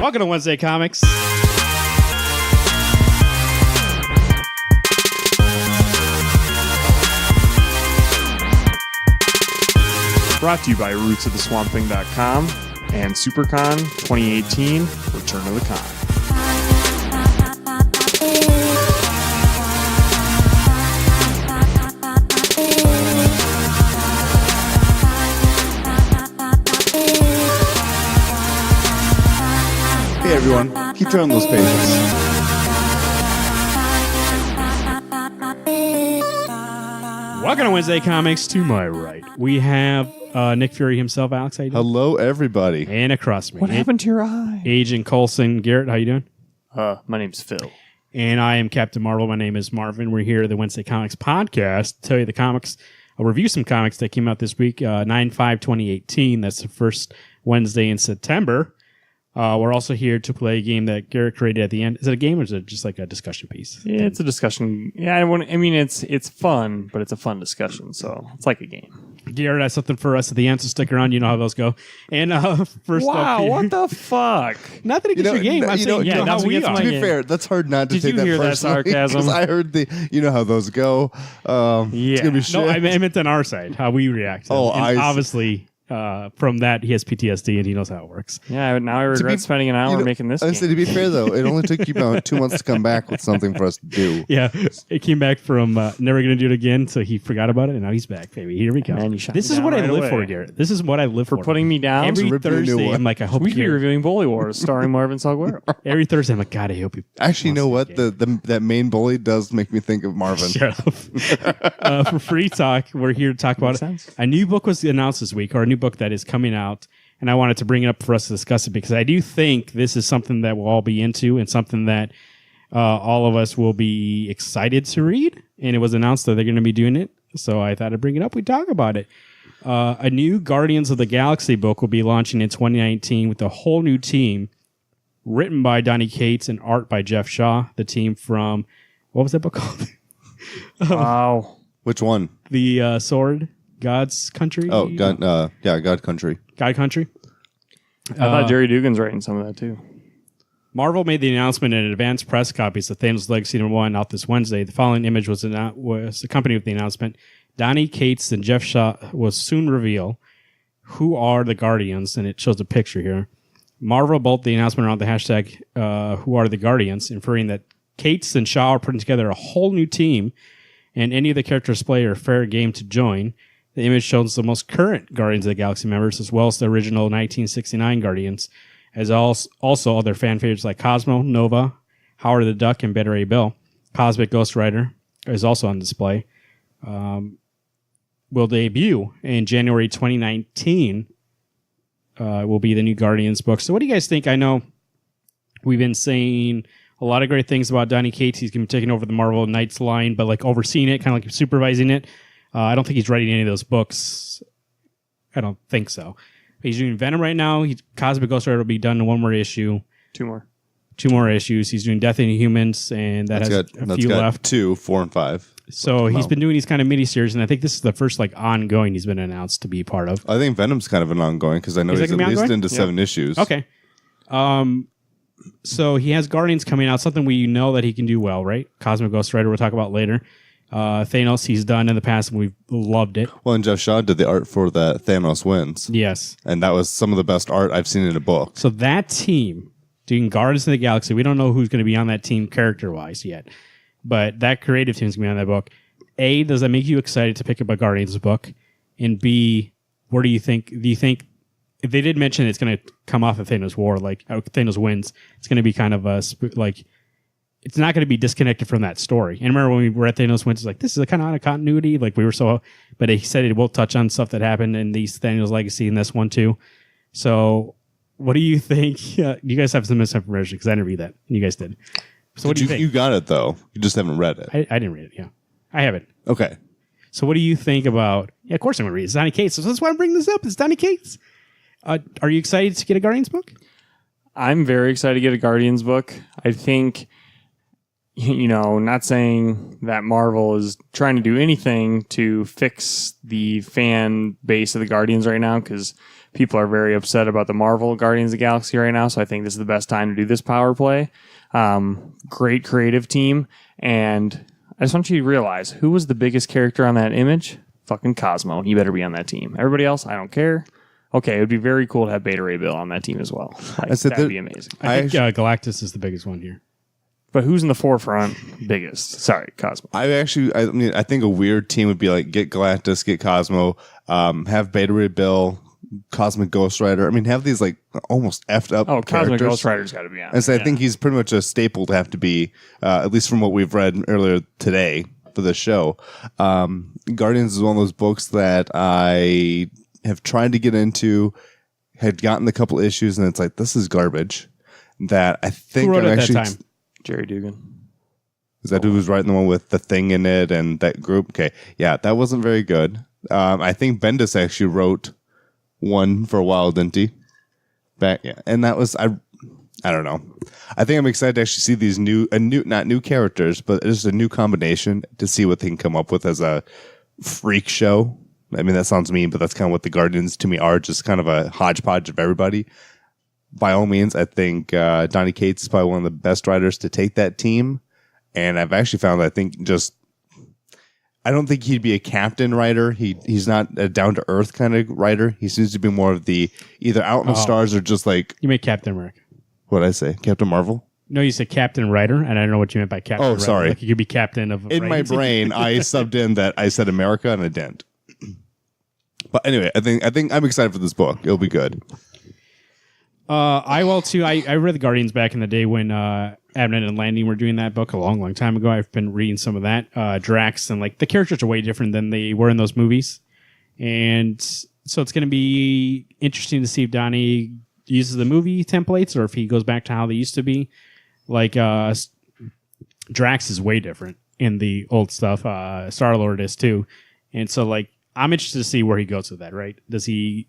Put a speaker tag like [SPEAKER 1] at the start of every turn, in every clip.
[SPEAKER 1] Welcome to Wednesday Comics.
[SPEAKER 2] Brought to you by rootsoftheswampthing.com and Siouxpercon 2018 Return of the Con.
[SPEAKER 3] Hey everyone, keep turning those pages.
[SPEAKER 1] Welcome to Wednesday Comics. To my right, we have Nick Fury himself, Alex. How you doing?
[SPEAKER 3] Hello everybody.
[SPEAKER 1] And across me,
[SPEAKER 2] What happened to your eye?
[SPEAKER 1] Agent Coulson. Garrett, how you doing?
[SPEAKER 2] My name's Phil.
[SPEAKER 1] And I am Captain Marvel. My name is Marvin. We're here at the Wednesday Comics podcast to tell you the comics. I'll review some comics that came out this week, 9/5/2018. That's the first Wednesday in September. We're also here to play a game that Garrett created at the end. Is it a game or is it just like a discussion piece?
[SPEAKER 2] Yeah, it's a discussion. Yeah, I mean, it's fun, but it's a fun discussion, so it's like a game.
[SPEAKER 1] Garrett has something for us at the end, so stick around. You know how those go. And first
[SPEAKER 2] Wow,
[SPEAKER 1] up here,
[SPEAKER 2] what the fuck?
[SPEAKER 1] not that it gets your game. I'm saying,
[SPEAKER 2] yeah,
[SPEAKER 1] you know
[SPEAKER 2] that's
[SPEAKER 1] how we
[SPEAKER 2] what gets
[SPEAKER 1] are.
[SPEAKER 2] my
[SPEAKER 3] To be
[SPEAKER 2] game.
[SPEAKER 3] fair, that's hard not to
[SPEAKER 2] Did
[SPEAKER 3] take
[SPEAKER 2] you
[SPEAKER 3] that
[SPEAKER 2] hear that
[SPEAKER 3] personally.
[SPEAKER 2] sarcasm?
[SPEAKER 3] Because I heard you know how those go. It's gonna be shit.
[SPEAKER 1] No, I meant on our side, how we react.
[SPEAKER 3] Oh,
[SPEAKER 1] And
[SPEAKER 3] I see.
[SPEAKER 1] obviously, from that, he has PTSD and he knows how it works.
[SPEAKER 2] Yeah, now I regret spending an hour making this
[SPEAKER 3] I
[SPEAKER 2] game.
[SPEAKER 3] say, to be fair though, it only took you about 2 months to come back with something for us to do.
[SPEAKER 1] Yeah, it came back from never going to do it again, so he forgot about it, and now he's back, baby. Here we go.
[SPEAKER 2] Man, you shot
[SPEAKER 1] This
[SPEAKER 2] me
[SPEAKER 1] is
[SPEAKER 2] down
[SPEAKER 1] what I
[SPEAKER 2] right
[SPEAKER 1] live
[SPEAKER 2] away.
[SPEAKER 1] for, Garrett. This is what I live for.
[SPEAKER 2] For putting me down?
[SPEAKER 1] Every
[SPEAKER 3] Rip you a new
[SPEAKER 1] Thursday,
[SPEAKER 3] one.
[SPEAKER 1] I'm like, I hope
[SPEAKER 2] We could be
[SPEAKER 1] Garrett.
[SPEAKER 2] reviewing Bully Wars starring Marvin Salguero.
[SPEAKER 1] Every Thursday, I'm like, God, I hope you.
[SPEAKER 3] Actually, you know what? That main bully does make me think of Marvin.
[SPEAKER 1] Shut up. For free talk, we're here to talk about
[SPEAKER 2] Makes sense.
[SPEAKER 1] a new book was announced this week, or a new book that is coming out, and I wanted to bring it up for us to discuss it because I do think this is something that we'll all be into and something that all of us will be excited to read. And it was announced that they're going to be doing it, so I thought I'd bring it up. We talk about it. A new Guardians of the Galaxy book will be launching in 2019 with a whole new team, written by Donny Cates and art by Jeff Shaw. The team from what was that book called?
[SPEAKER 2] Wow.
[SPEAKER 3] Which one?
[SPEAKER 1] The Sword. God's Country?
[SPEAKER 3] Oh, God, God Country.
[SPEAKER 1] God Country?
[SPEAKER 2] I thought Jerry Dugan's writing some of that too.
[SPEAKER 1] Marvel made the announcement in advance press copies of Thanos Legacy #1 out this Wednesday. The following image was accompanied with the announcement. Donny Cates and Jeff Shaw will soon reveal who are the Guardians, and it shows a picture here. Marvel bolted the announcement around the hashtag who are the Guardians, inferring that Cates and Shaw are putting together a whole new team, and any of the characters play are fair game to join. The image shows the most current Guardians of the Galaxy members, as well as the original 1969 Guardians, as also other fan favorites like Cosmo, Nova, Howard the Duck, and Beta Ray Bill. Cosmic Ghost Rider is also on display. Will debut in January 2019. Will be the new Guardians book. So what do you guys think? I know we've been saying a lot of great things about Donny Cates. He's going to be taking over the Marvel Knights line, but like overseeing it, kind of like supervising it. I don't think he's writing any of those books. I don't think so. He's doing Venom right now. Cosmic Ghost Rider will be done in one more issue.
[SPEAKER 2] Two
[SPEAKER 1] more issues. He's doing Death in Humans, and that's a few left.
[SPEAKER 3] 2, 4, and 5.
[SPEAKER 1] So he's been doing these kind of mini-series, and I think this is the first like ongoing he's been announced to be part of.
[SPEAKER 3] I think Venom's kind of an ongoing because I know he's at least into 7 issues.
[SPEAKER 1] Okay. So he has Guardians coming out, something we know that he can do well, right? Cosmic Ghost Rider we'll talk about later. Thanos he's done in the past, and we've loved it.
[SPEAKER 3] Well, and Jeff Shaw did the art for that Thanos Wins.
[SPEAKER 1] Yes.
[SPEAKER 3] And that was some of the best art I've seen in a book.
[SPEAKER 1] So that team doing Guardians of the Galaxy, we don't know who's going to be on that team character-wise yet, but that creative team is going to be on that book. A, does that make you excited to pick up a Guardians book? And B, where do you think if they did mention it's going to come off of Thanos War, like Thanos Wins, it's going to be kind of a like it's not going to be disconnected from that story. And remember when we were at Thanos Wins, it's like this is a kind of out of continuity. Like we were but he said it will touch on stuff that happened in these Thanos Legacy in this one too. So what do you think? You guys have some misinformation because I didn't read that, and you guys did. So what do you think?
[SPEAKER 3] You got it though. You just haven't read it.
[SPEAKER 1] I didn't read it. Yeah, I haven't.
[SPEAKER 3] Okay.
[SPEAKER 1] So what do you think about? Yeah, of course I'm going to read it. It's Donny Cates. So that's why I'm bringing this up. It's Donny Cates. Are you excited to get a Guardians book?
[SPEAKER 2] I'm very excited to get a Guardians book. I think, not saying that Marvel is trying to do anything to fix the fan base of the Guardians right now, because people are very upset about the Marvel Guardians of the Galaxy right now, so I think this is the best time to do this power play. Great creative team, and I just want you to realize who was the biggest character on that image? Fucking Cosmo. He better be on that team. Everybody else, I don't care. Okay, it would be very cool to have Beta Ray Bill on that team as well. That would be amazing.
[SPEAKER 1] I think Galactus is the biggest one here.
[SPEAKER 2] But who's in the forefront? Biggest. Sorry, Cosmo.
[SPEAKER 3] I think a weird team would be like get Galactus, get Cosmo, have Beta Ray Bill, Cosmic Ghost Rider. I mean, have these like almost effed up.
[SPEAKER 2] Oh, Cosmic
[SPEAKER 3] characters.
[SPEAKER 2] Ghost Rider's got to be on.
[SPEAKER 3] And so I think he's pretty much a staple to have to be, at least from what we've read earlier today for the show. Guardians is one of those books that I have tried to get into, had gotten a couple issues, and it's like, this is garbage. That I think
[SPEAKER 1] Who wrote
[SPEAKER 3] I'm
[SPEAKER 1] it
[SPEAKER 3] actually.
[SPEAKER 1] that time?
[SPEAKER 2] Jerry Dugan.
[SPEAKER 3] Is that who was writing the one with the Thing in it and that group? Okay. Yeah, that wasn't very good. I think Bendis actually wrote one for a while, didn't he? And that was, I don't know. I think I'm excited to actually see these not new characters, but just a new combination to see what they can come up with as a freak show. I mean, that sounds mean, but that's kind of what the Guardians to me are, just kind of a hodgepodge of everybody. By all means, I think Donny Cates is probably one of the best writers to take that team. And I've actually found, I don't think he'd be a captain writer. He's not a down-to-earth kind of writer. He seems to be more of the either out in the stars or just like...
[SPEAKER 1] You meant Captain America.
[SPEAKER 3] What'd I say? Captain Marvel?
[SPEAKER 1] No, you said Captain Writer, and I don't know what you meant by Captain Writer.
[SPEAKER 3] Sorry.
[SPEAKER 1] Like you could be captain of...
[SPEAKER 3] In my brain, I subbed in that I said America and I didn't. But anyway, I think I'm excited for this book. It'll be good.
[SPEAKER 1] I will too. I read the Guardians back in the day when Abnett and Landing were doing that book a long, long time ago. I've been reading some of that. Drax and like the characters are way different than they were in those movies, and so it's going to be interesting to see if Donnie uses the movie templates or if he goes back to how they used to be. Like Drax is way different in the old stuff. Star-Lord is too, and so like I'm interested to see where he goes with that. Right? Does he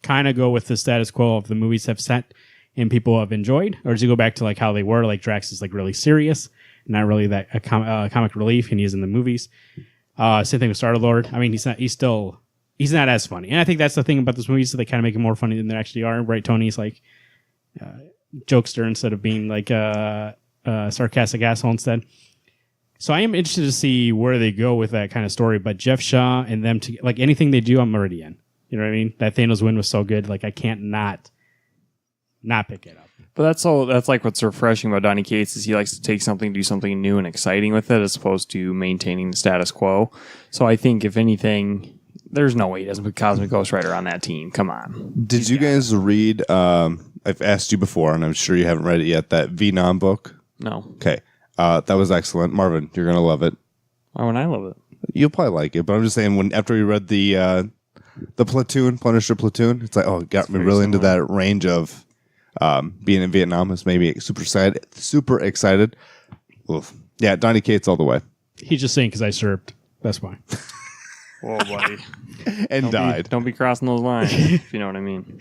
[SPEAKER 1] kind of go with the status quo of the movies have set and people have enjoyed, or does he go back to like how they were? Like Drax is like really serious, not really that comic relief, and he's in the movies. Same thing with Star-Lord. I mean, he's not as funny, and I think that's the thing about those movies. So they kind of make it more funny than they actually are. Right? Tony's like jokester instead of being like a sarcastic asshole instead. So I am interested to see where they go with that kind of story. But Jeff Shaw and them, like anything they do, I'm already in. You know what I mean? That Thanos win was so good. Like I can't not pick it up.
[SPEAKER 2] But that's like what's refreshing about Donny Cates is he likes to take something, do something new and exciting with it, as opposed to maintaining the status quo. So I think if anything, there's no way he doesn't put Cosmic Ghost Rider on that team. Come on.
[SPEAKER 3] Did you guys read? I've asked you before, and I'm sure you haven't read it yet. That Venom book.
[SPEAKER 2] No.
[SPEAKER 3] Okay, that was excellent, Marvin. You're gonna love it.
[SPEAKER 2] Why would I love it?
[SPEAKER 3] You'll probably like it, but I'm just saying after we read the Punisher Platoon, it's like, it got me really into that range of being in Vietnam. Is maybe super excited. Oof. Yeah, Donny Cates all the way.
[SPEAKER 1] He's just saying because I served. That's why.
[SPEAKER 2] Whoa, buddy.
[SPEAKER 3] And died.
[SPEAKER 2] Don't be crossing those lines, if you know what I mean.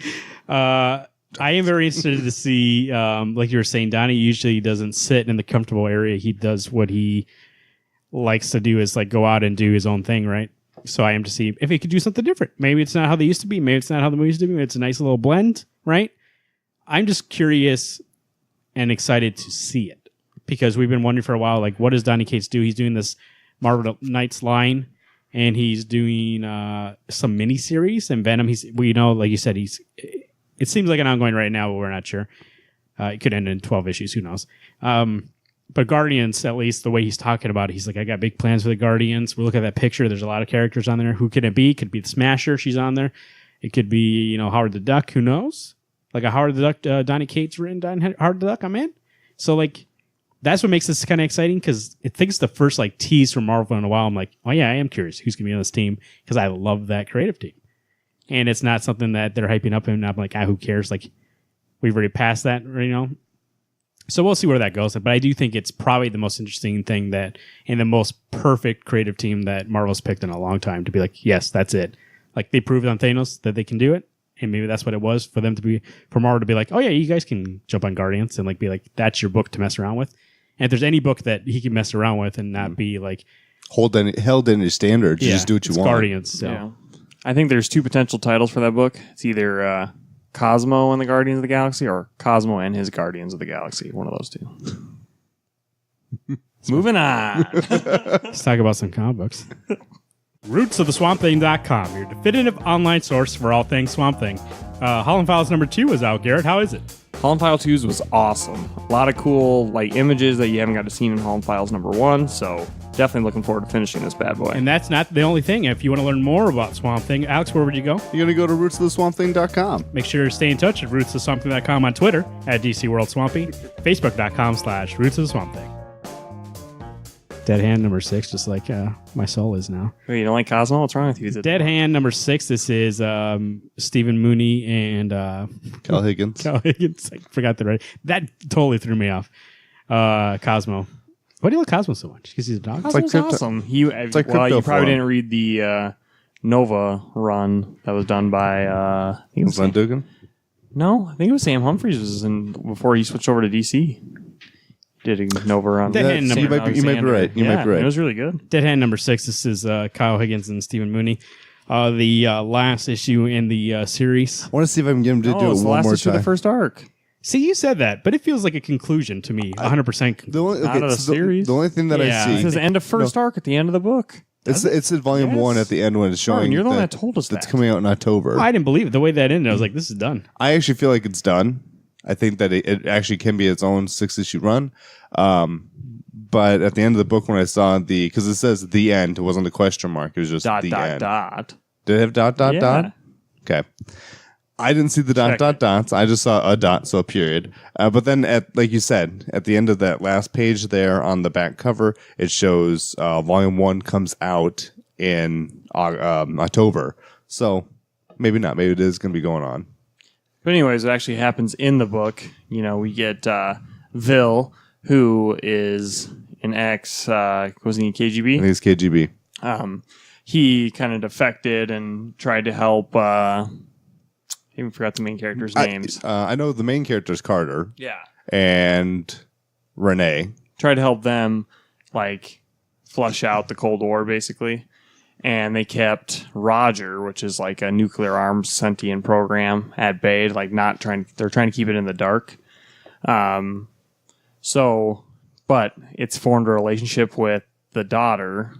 [SPEAKER 1] I am very interested to see, like you were saying, Donnie usually doesn't sit in the comfortable area. He does what he likes to do is like go out and do his own thing, right? So I am to see if he could do something different. Maybe it's not how they used to be. Maybe it's not how the movies used to be. Maybe it's a nice little blend, right? I'm just curious and excited to see it because we've been wondering for a while, like, what does Donny Cates do? He's doing this Marvel Knights line, and he's doing some miniseries. And Venom, like you said, it seems like an ongoing right now, but we're not sure. It could end in 12 issues. Who knows? But Guardians, at least the way he's talking about it, he's like, I got big plans for the Guardians. We look at that picture. There's a lot of characters on there. Who could it be? Could be the Smasher. She's on there. It could be, Howard the Duck. Who knows? Like a Howard the Duck, Donny Cates written down Howard the Duck. I'm in. So like, that's what makes this kind of exciting because I think it's the first like tease from Marvel in a while. I'm like, oh yeah, I am curious who's gonna be on this team because I love that creative team, and it's not something that they're hyping up and I'm like, who cares? Like, we've already passed that, So we'll see where that goes. But I do think it's probably the most interesting thing and the most perfect creative team that Marvel's picked in a long time to be like, yes, that's it. Like they proved on Thanos that they can do it. And maybe that's what it was for Marvel to be like, oh yeah, you guys can jump on Guardians and like be like, that's your book to mess around with. And if there's any book that he can mess around with and not be like
[SPEAKER 3] held in his standards, you just do what you want.
[SPEAKER 1] Guardians. So.
[SPEAKER 2] Yeah. I think there's 2 potential titles for that book. It's either Cosmo and the Guardians of the Galaxy or Cosmo and his Guardians of the Galaxy. One of those 2. Moving on.
[SPEAKER 1] Let's talk about some comic books. RootsOfTheSwampThing.com, your definitive online source for all things Swamp Thing. Holland Files number 2 is out, Garrett. How is it?
[SPEAKER 2] Holland File 2's was awesome. A lot of cool images that you haven't got to see in Holland Files number 1, so definitely looking forward to finishing this bad boy.
[SPEAKER 1] And that's not the only thing. If you want to learn more about Swamp Thing, Alex, where would you go?
[SPEAKER 3] You're going to go to rootsoftheswampthing.com.
[SPEAKER 1] Make sure to stay in touch at rootsofswampthing.com on Twitter at DC World Swampy, Facebook.com/rootsoftheswampthing. Dead Hand number 6, just like my soul is now.
[SPEAKER 2] Wait, you don't like Cosmo? What's wrong with you?
[SPEAKER 1] Dead Hand number 6. This is Stephen Mooney and
[SPEAKER 3] Cal Higgins.
[SPEAKER 1] Cal Higgins. I forgot the right. That totally threw me off. Cosmo. Why do you like Cosmo so much? Because he's a dog.
[SPEAKER 2] Cosmo's awesome. You probably didn't read the Nova run that was done by I think it was
[SPEAKER 3] Glenn Dugan?
[SPEAKER 2] No, I think it was Sam Humphries was in before he switched over to DC. Did a Nova run.
[SPEAKER 1] Dead Hand number.
[SPEAKER 3] You might be right. You might be right.
[SPEAKER 2] It was really good.
[SPEAKER 1] Dead Hand number 6. This is Kyle Higgins and Stephen Mooney. The last issue in the series.
[SPEAKER 3] I want to see if I can get him to do it
[SPEAKER 2] it's the
[SPEAKER 3] one
[SPEAKER 2] last
[SPEAKER 3] more
[SPEAKER 2] issue of
[SPEAKER 3] time.
[SPEAKER 2] the first arc.
[SPEAKER 1] See, you said that, but it feels like a conclusion to me. 100%.
[SPEAKER 2] Out of the series.
[SPEAKER 3] The only thing that
[SPEAKER 1] Yeah.
[SPEAKER 3] I
[SPEAKER 2] It
[SPEAKER 3] see,
[SPEAKER 2] says end of first arc at the end of the book.
[SPEAKER 3] it's in volume
[SPEAKER 2] Yes.
[SPEAKER 3] 1 at the end when it's showing.
[SPEAKER 2] Martin, you're the one that told us
[SPEAKER 3] that's
[SPEAKER 2] that.
[SPEAKER 3] coming out in October.
[SPEAKER 1] I didn't believe it. The way that ended, I was like, this is done.
[SPEAKER 3] I actually feel like it's done. I think that it actually can be its own 6-issue run. But at the end of the book, when I saw because it says the end, it wasn't a question mark. It was just the end.
[SPEAKER 2] Dot.
[SPEAKER 3] Did it have dot?
[SPEAKER 2] Yeah.
[SPEAKER 3] Okay. I didn't see the dots. I just saw a dot, so a period. But then, like you said, at the end of that last page there on the back cover, it shows volume 1 comes out in October. So maybe not. Maybe it is going to be going on.
[SPEAKER 2] But anyways, it actually happens in the book. You know, we get Vil, who is an ex, was he in
[SPEAKER 3] I think
[SPEAKER 2] KGB?
[SPEAKER 3] it's KGB.
[SPEAKER 2] He kind of defected and tried to help. I even forgot the main characters' names.
[SPEAKER 3] I know the main character is Carter
[SPEAKER 2] Yeah.
[SPEAKER 3] and Renee.
[SPEAKER 2] Tried to help them, flush out the Cold War, basically. And they kept Roger, which is like a nuclear arms sentient program, at bay. They're trying to keep it in the dark. But it's formed a relationship with the daughter,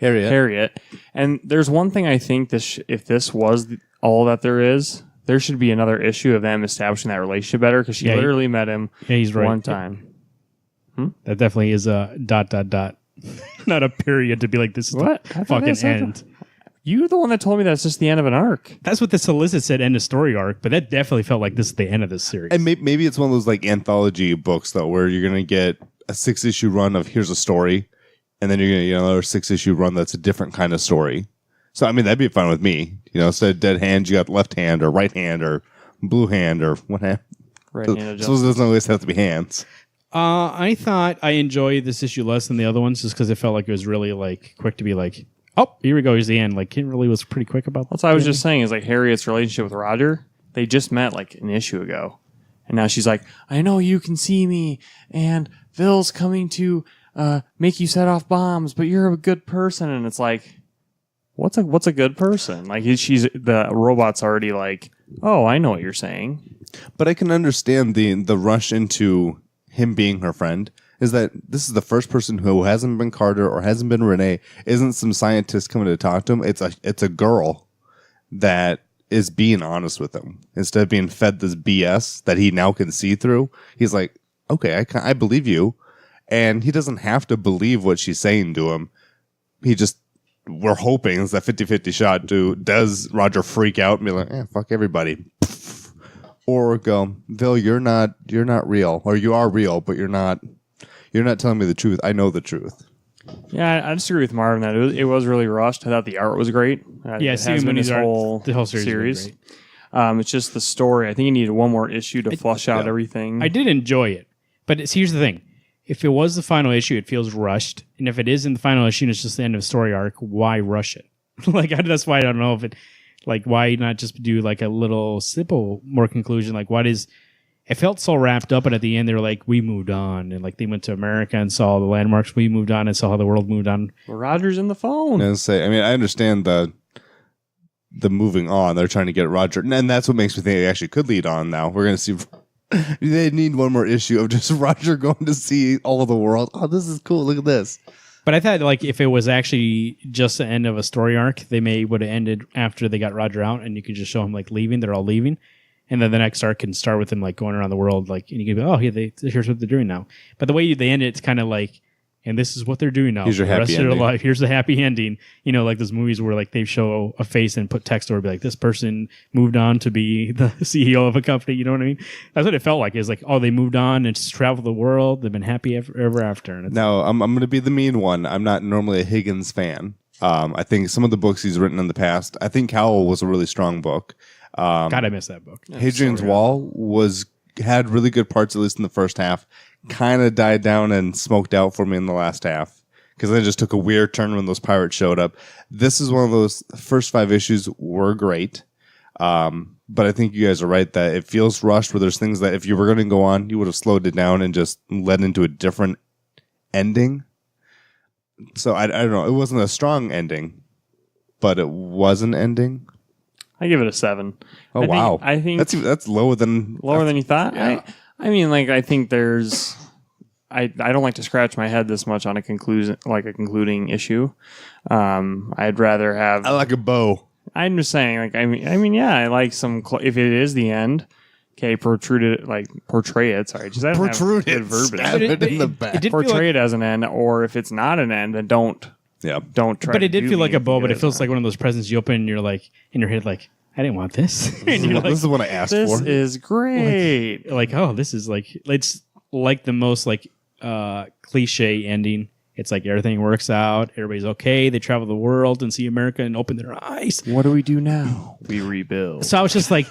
[SPEAKER 2] Harriet. And there's one thing I think if this was all that there is, there should be another issue of them establishing that relationship better because she literally met him
[SPEAKER 1] he's right.
[SPEAKER 2] one time.
[SPEAKER 1] That definitely is a ... Not a period to be like, this is
[SPEAKER 2] What?
[SPEAKER 1] the fucking end.
[SPEAKER 2] You're the one that told me that's just the end of an arc.
[SPEAKER 1] That's what the solicit said, end of story arc, but that definitely felt like this is the end of this series.
[SPEAKER 3] And maybe it's one of those anthology books, though, where you're going to get a 6-issue run of here's a story, and then you're going to get another 6-issue run that's a different kind of story. So, I mean, that'd be fine with me. Instead of dead hand, you got left hand or right hand or blue hand or what have
[SPEAKER 2] Right-handed
[SPEAKER 3] So it doesn't always have to be hands.
[SPEAKER 1] I thought I enjoyed this issue less than the other ones just because it felt like it was really quick to be like, oh, here we go, here's the end. Kimberly was pretty quick about that.
[SPEAKER 2] That's what I was just saying is Harriet's relationship with Roger, they just met an issue ago. And now she's like, I know you can see me and Vil's coming to make you set off bombs, but you're a good person. And it's like, what's a good person? The robot's already oh, I know what you're saying.
[SPEAKER 3] But I can understand the rush into him being her friend is that this is the first person who hasn't been Carter or hasn't been Renee, isn't some scientist coming to talk to him. It's a girl that is being honest with him instead of being fed this BS that he now can see through. He's like, okay, I believe you. And he doesn't have to believe what she's saying to him. We're hoping it's that 50-50 shot does Roger freak out and be like, fuck everybody. Or go, Vil, you're not real, or you are real, but you're not telling me the truth. I know the truth.
[SPEAKER 2] Yeah, I disagree with Marvin that it was really rushed. I thought the art was great.
[SPEAKER 1] Stephen Mooney's art, the whole series.
[SPEAKER 2] It's just the story. I think you needed one more issue to flush out everything.
[SPEAKER 1] I did enjoy it, but here's the thing: if it was the final issue, it feels rushed, and if it is in the final issue, and it's just the end of the story arc. Why rush it? That's why I don't know if it. Why not just do a little simple more conclusion? It felt so wrapped up, and at the end they were like, we moved on, and they went to America and saw the landmarks. We moved on and saw how the world moved on.
[SPEAKER 2] Well, Roger's in the phone.
[SPEAKER 3] I understand the moving on. They're trying to get Roger, and that's what makes me think it actually could lead on. Now we're going to see. They need one more issue of just Roger going to see all of the world. Oh, this is cool. Look at this.
[SPEAKER 1] But I thought, like, if it was actually just the end of a story arc, they may would have ended after they got Roger out, and you could just show him like leaving. They're all leaving, and then the next arc can start with him like going around the world, like, and you can be, oh, here's what they're doing now. But the way they end it, it's kind of like, and this is what they're doing now.
[SPEAKER 3] Here's your
[SPEAKER 1] the
[SPEAKER 3] happy
[SPEAKER 1] rest of their
[SPEAKER 3] ending.
[SPEAKER 1] life. Here's the happy ending. You know, like those movies where like they show a face and put text over, be like, this person moved on to be the CEO of a company. You know what I mean? That's what it felt like. It's like, oh, they moved on and just traveled the world. They've been happy ever after. And it's
[SPEAKER 3] Now I'm going to be the mean one. I'm not normally a Higgins fan. I think some of the books he's written in the past. I think Cowl was a really strong book.
[SPEAKER 1] God, I miss that book.
[SPEAKER 3] Hadrian's Wall had really good parts, at least in the first half. Kind of died down and smoked out for me in the last half because then it just took a weird turn when those pirates showed up. This is one of those first 5 issues were great, but I think you guys are right that it feels rushed. Where there's things that if you were going to go on, you would have slowed it down and just led into a different ending. So I don't know. It wasn't a strong ending, but it was an ending.
[SPEAKER 2] I give it a 7.
[SPEAKER 3] Oh, wow!
[SPEAKER 2] I think
[SPEAKER 3] that's lower than
[SPEAKER 2] you thought.
[SPEAKER 3] Yeah.
[SPEAKER 2] I mean, like, I think there's. I don't like to scratch my head this much on a concluding issue. I'd rather have.
[SPEAKER 3] I like a bow.
[SPEAKER 2] I'm just saying, like, I mean, yeah, I like some. If it is the end, okay, portray it. Sorry, just I don't have
[SPEAKER 3] Protrude
[SPEAKER 2] good
[SPEAKER 3] it.
[SPEAKER 2] verbiage.
[SPEAKER 3] Stab it in the back.
[SPEAKER 1] It did feel
[SPEAKER 2] Portray
[SPEAKER 1] like,
[SPEAKER 2] it as an end, or if it's not an end, then don't
[SPEAKER 3] Yeah.
[SPEAKER 2] try.
[SPEAKER 1] but
[SPEAKER 2] to
[SPEAKER 1] it did
[SPEAKER 2] do
[SPEAKER 1] feel like a
[SPEAKER 2] anything
[SPEAKER 1] bow, but it
[SPEAKER 2] good
[SPEAKER 1] feels
[SPEAKER 2] as
[SPEAKER 1] like one of those presents you open and you're like, in your head, like, I didn't want this. And you're like,
[SPEAKER 3] This is what I asked
[SPEAKER 2] This
[SPEAKER 3] for.
[SPEAKER 2] is great.
[SPEAKER 1] like, oh, this is like, it's like the most like cliche ending. It's like everything works out, everybody's okay, they travel the world and see America and open their eyes.
[SPEAKER 2] What do we do now? We rebuild.
[SPEAKER 1] So I was just like,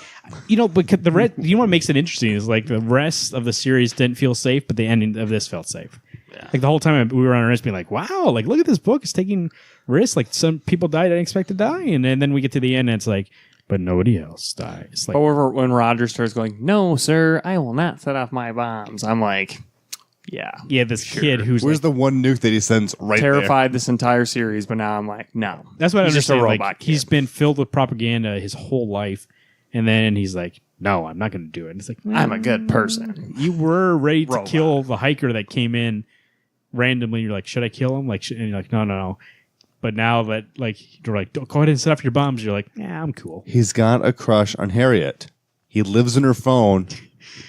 [SPEAKER 1] you know, but you know what makes it interesting is like the rest of the series didn't feel safe, but the ending of this felt safe. Yeah. Like the whole time we were on our wrist being like, wow, like look at this book, it's taking risks. Like some people died I didn't expect to die, and then we get to the end and it's like, but nobody else dies. Like,
[SPEAKER 2] Or when Roger starts going, no, sir, I will not set off my bombs. I'm like, yeah,
[SPEAKER 1] this kid who's
[SPEAKER 3] Where's
[SPEAKER 1] like,
[SPEAKER 3] the one nuke that he sends right
[SPEAKER 2] terrified this entire series, but now I'm like, no.
[SPEAKER 1] that's what I
[SPEAKER 2] He's just a
[SPEAKER 1] understand.
[SPEAKER 2] robot
[SPEAKER 1] Like,
[SPEAKER 2] kid.
[SPEAKER 1] he's been filled with propaganda his whole life, and then he's like, no, I'm not going to do it. And it's like,
[SPEAKER 2] I'm a good person.
[SPEAKER 1] you were ready to
[SPEAKER 2] Robot.
[SPEAKER 1] kill the hiker that came in randomly. You're like, should I kill him? Like, and you're like, no. But now that like you're like, go ahead and set off your bombs. You're like, yeah, I'm cool.
[SPEAKER 3] He's got a crush on Harriet. He lives in her phone.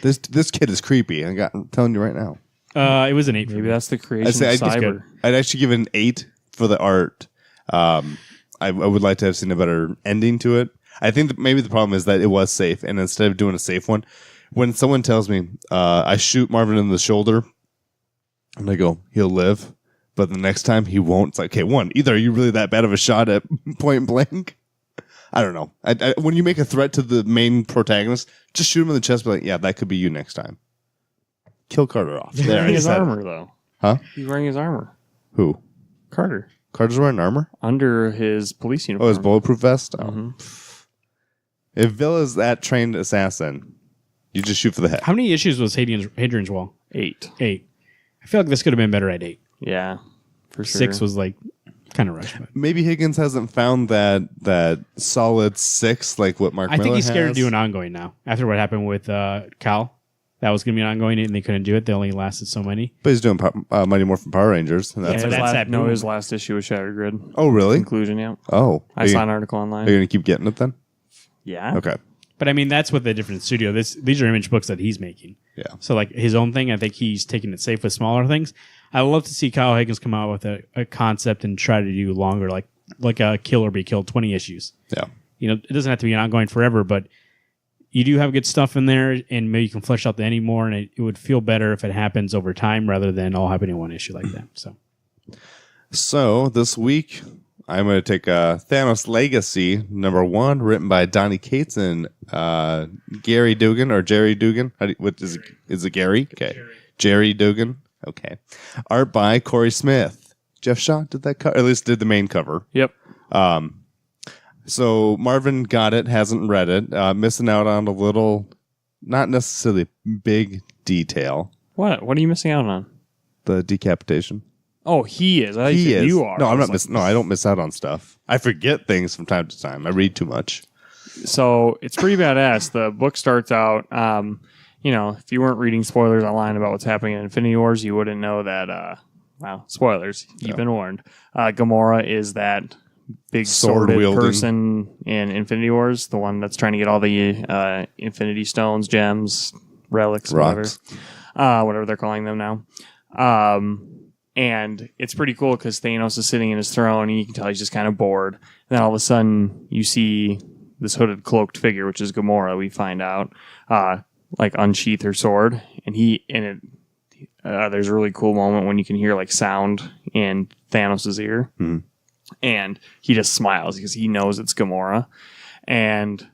[SPEAKER 3] This kid is creepy. I'm telling you right now.
[SPEAKER 1] It was an 8 for
[SPEAKER 2] Maybe
[SPEAKER 1] me.
[SPEAKER 2] that's the creation of cyber.
[SPEAKER 3] I'd actually give it an 8 for the art. I would like to have seen a better ending to it. I think that maybe the problem is that it was safe, and instead of doing a safe one, when someone tells me I shoot Marvin in the shoulder, and I go, he'll live, but the next time he won't. It's like, okay, one, either are you really that bad of a shot at point blank? I don't know. When you make a threat to the main protagonist, just shoot him in the chest. Be like, yeah, that could be you next time. Kill Carter off.
[SPEAKER 2] He's
[SPEAKER 3] There,
[SPEAKER 2] wearing
[SPEAKER 3] I
[SPEAKER 2] his
[SPEAKER 3] said it.
[SPEAKER 2] armor, though.
[SPEAKER 3] Huh?
[SPEAKER 2] He's wearing his armor.
[SPEAKER 3] Who?
[SPEAKER 2] Carter.
[SPEAKER 3] Carter's wearing armor?
[SPEAKER 2] Under his police uniform.
[SPEAKER 3] Oh, his bulletproof vest? Oh.
[SPEAKER 2] Mm-hmm.
[SPEAKER 3] If Villa's that trained assassin, you just shoot for the head.
[SPEAKER 1] How many issues was Hadrian's Wall?
[SPEAKER 2] 8.
[SPEAKER 1] 8. I feel like this could have been better at 8.
[SPEAKER 2] Yeah, for sure.
[SPEAKER 1] 6 was like kind of rushed. But
[SPEAKER 3] Maybe Higgins hasn't found that solid 6 like what Mark
[SPEAKER 1] I think
[SPEAKER 3] Miller
[SPEAKER 1] he's scared
[SPEAKER 3] has.
[SPEAKER 1] to do an ongoing now. After what happened with Cal, that was going to be an ongoing, and they couldn't do it. They only lasted so many.
[SPEAKER 3] But he's doing Mighty Morphin Power Rangers. And that's
[SPEAKER 1] Yeah,
[SPEAKER 2] His
[SPEAKER 1] that's that boom.
[SPEAKER 2] his last issue was Shattered Grid.
[SPEAKER 3] Oh, really?
[SPEAKER 2] Conclusion, yeah.
[SPEAKER 3] Oh.
[SPEAKER 2] I saw an article online.
[SPEAKER 3] Are you going to keep getting it then?
[SPEAKER 2] Yeah.
[SPEAKER 3] Okay.
[SPEAKER 1] But I mean, that's what the different studio. These are Image books that he's making.
[SPEAKER 3] Yeah.
[SPEAKER 1] So like his own thing, I think he's taking it safe with smaller things. I would love to see Kyle Higgins come out with a concept and try to do longer, like a Kill or Be Killed 20 issues.
[SPEAKER 3] Yeah.
[SPEAKER 1] You know, it doesn't have to be an ongoing forever, but you do have good stuff in there, and maybe you can flesh out the ending more, and it would feel better if it happens over time rather than all happen in one issue like that.
[SPEAKER 3] So this week, I'm going to take Thanos Legacy #1, written by Donnie Cates and Gary Dugan or Jerry Dugan. What is it? Is it Gary? Okay, Jerry Dugan. Okay, art by Corey Smith. Jeff Shaw did that cover, at least did the main cover.
[SPEAKER 2] Yep.
[SPEAKER 3] So Marvin got it, hasn't read it, missing out on a little, not necessarily big detail.
[SPEAKER 2] What? What are you missing out on?
[SPEAKER 3] The decapitation.
[SPEAKER 2] Oh, he is. I
[SPEAKER 3] He
[SPEAKER 2] think
[SPEAKER 3] is.
[SPEAKER 2] you are.
[SPEAKER 3] No, I'm not.
[SPEAKER 2] Like,
[SPEAKER 3] No, I don't miss out on stuff. I forget things from time to time. I read too much.
[SPEAKER 2] So it's pretty badass. The book starts out, if you weren't reading spoilers online about what's happening in Infinity Wars, you wouldn't know that, spoilers. You've been warned. Gamora is that big sworded
[SPEAKER 3] Sword-wielding
[SPEAKER 2] person in Infinity Wars, the one that's trying to get all the Infinity Stones, gems, relics,
[SPEAKER 3] Rocks.
[SPEAKER 2] whatever they're calling them now. And it's pretty cool because Thanos is sitting in his throne and you can tell he's just kind of bored. And then all of a sudden you see this hooded cloaked figure, which is Gamora, we find out, unsheath her sword. And there's a really cool moment when you can hear like sound in Thanos' ear.
[SPEAKER 3] Mm-hmm.
[SPEAKER 2] And he just smiles because he knows it's Gamora. And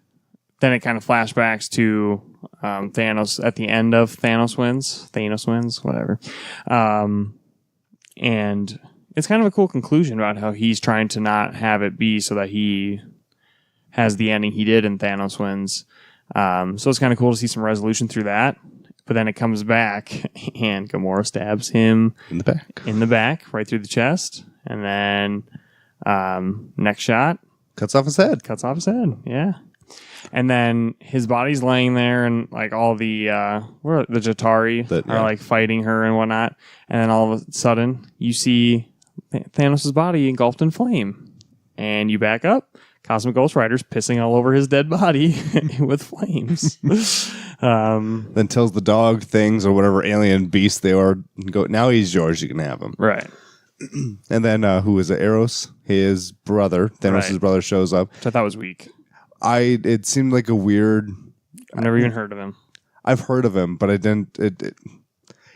[SPEAKER 2] then it kind of flashbacks to Thanos at the end of Thanos wins, whatever. And it's kind of a cool conclusion about how he's trying to not have it be so that he has the ending he did in Thanos wins. So it's kind of cool to see some resolution through that. But then it comes back and Gamora stabs him
[SPEAKER 3] In the back.
[SPEAKER 2] right through the chest. And then next shot,
[SPEAKER 3] Cuts off his head.
[SPEAKER 2] cuts off his head. Yeah. And then his body's laying there, and like all the Jatari are like fighting her and whatnot. And then all of a sudden, you see Thanos' body engulfed in flame, and you back up. Cosmic Ghost Rider's pissing all over his dead body with flames.
[SPEAKER 3] Then tells the dog things or whatever alien beast they are. Go. Now he's yours. You can have him.
[SPEAKER 2] Right.
[SPEAKER 3] And then who is it? Eros, his brother. Thanos' brother shows up.
[SPEAKER 2] Which I thought was weak.
[SPEAKER 3] It seemed like a weird.
[SPEAKER 2] I've never even heard of him.
[SPEAKER 3] I've heard of him, but I didn't.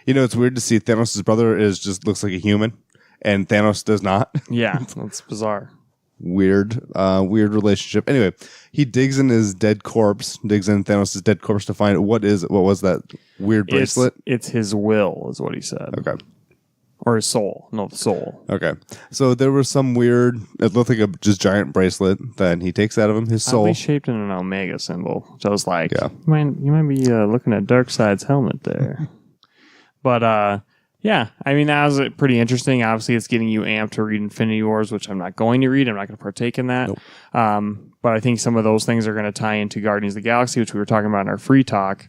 [SPEAKER 3] It's weird to see Thanos' brother looks like a human, and Thanos does not.
[SPEAKER 2] Yeah, that's bizarre.
[SPEAKER 3] Weird relationship. Anyway, he digs in his dead corpse, digs in Thanos' dead corpse to find what was that weird bracelet?
[SPEAKER 2] It's his will, is what he said.
[SPEAKER 3] Okay.
[SPEAKER 2] Or his soul. No, the soul.
[SPEAKER 3] Okay. So there was some weird, it looked like a just giant bracelet that he takes out of him, his soul.
[SPEAKER 2] Oddly shaped in an omega symbol. So I was like,
[SPEAKER 3] Yeah.
[SPEAKER 2] you might be looking at Darkseid's helmet there. But, yeah, I mean, that was pretty interesting. Obviously, it's getting you amped to read Infinity Wars, which I'm not going to read. I'm not going to partake in that.
[SPEAKER 3] Nope.
[SPEAKER 2] But I think some of those things are going to tie into Guardians of the Galaxy, which we were talking about in our free talk.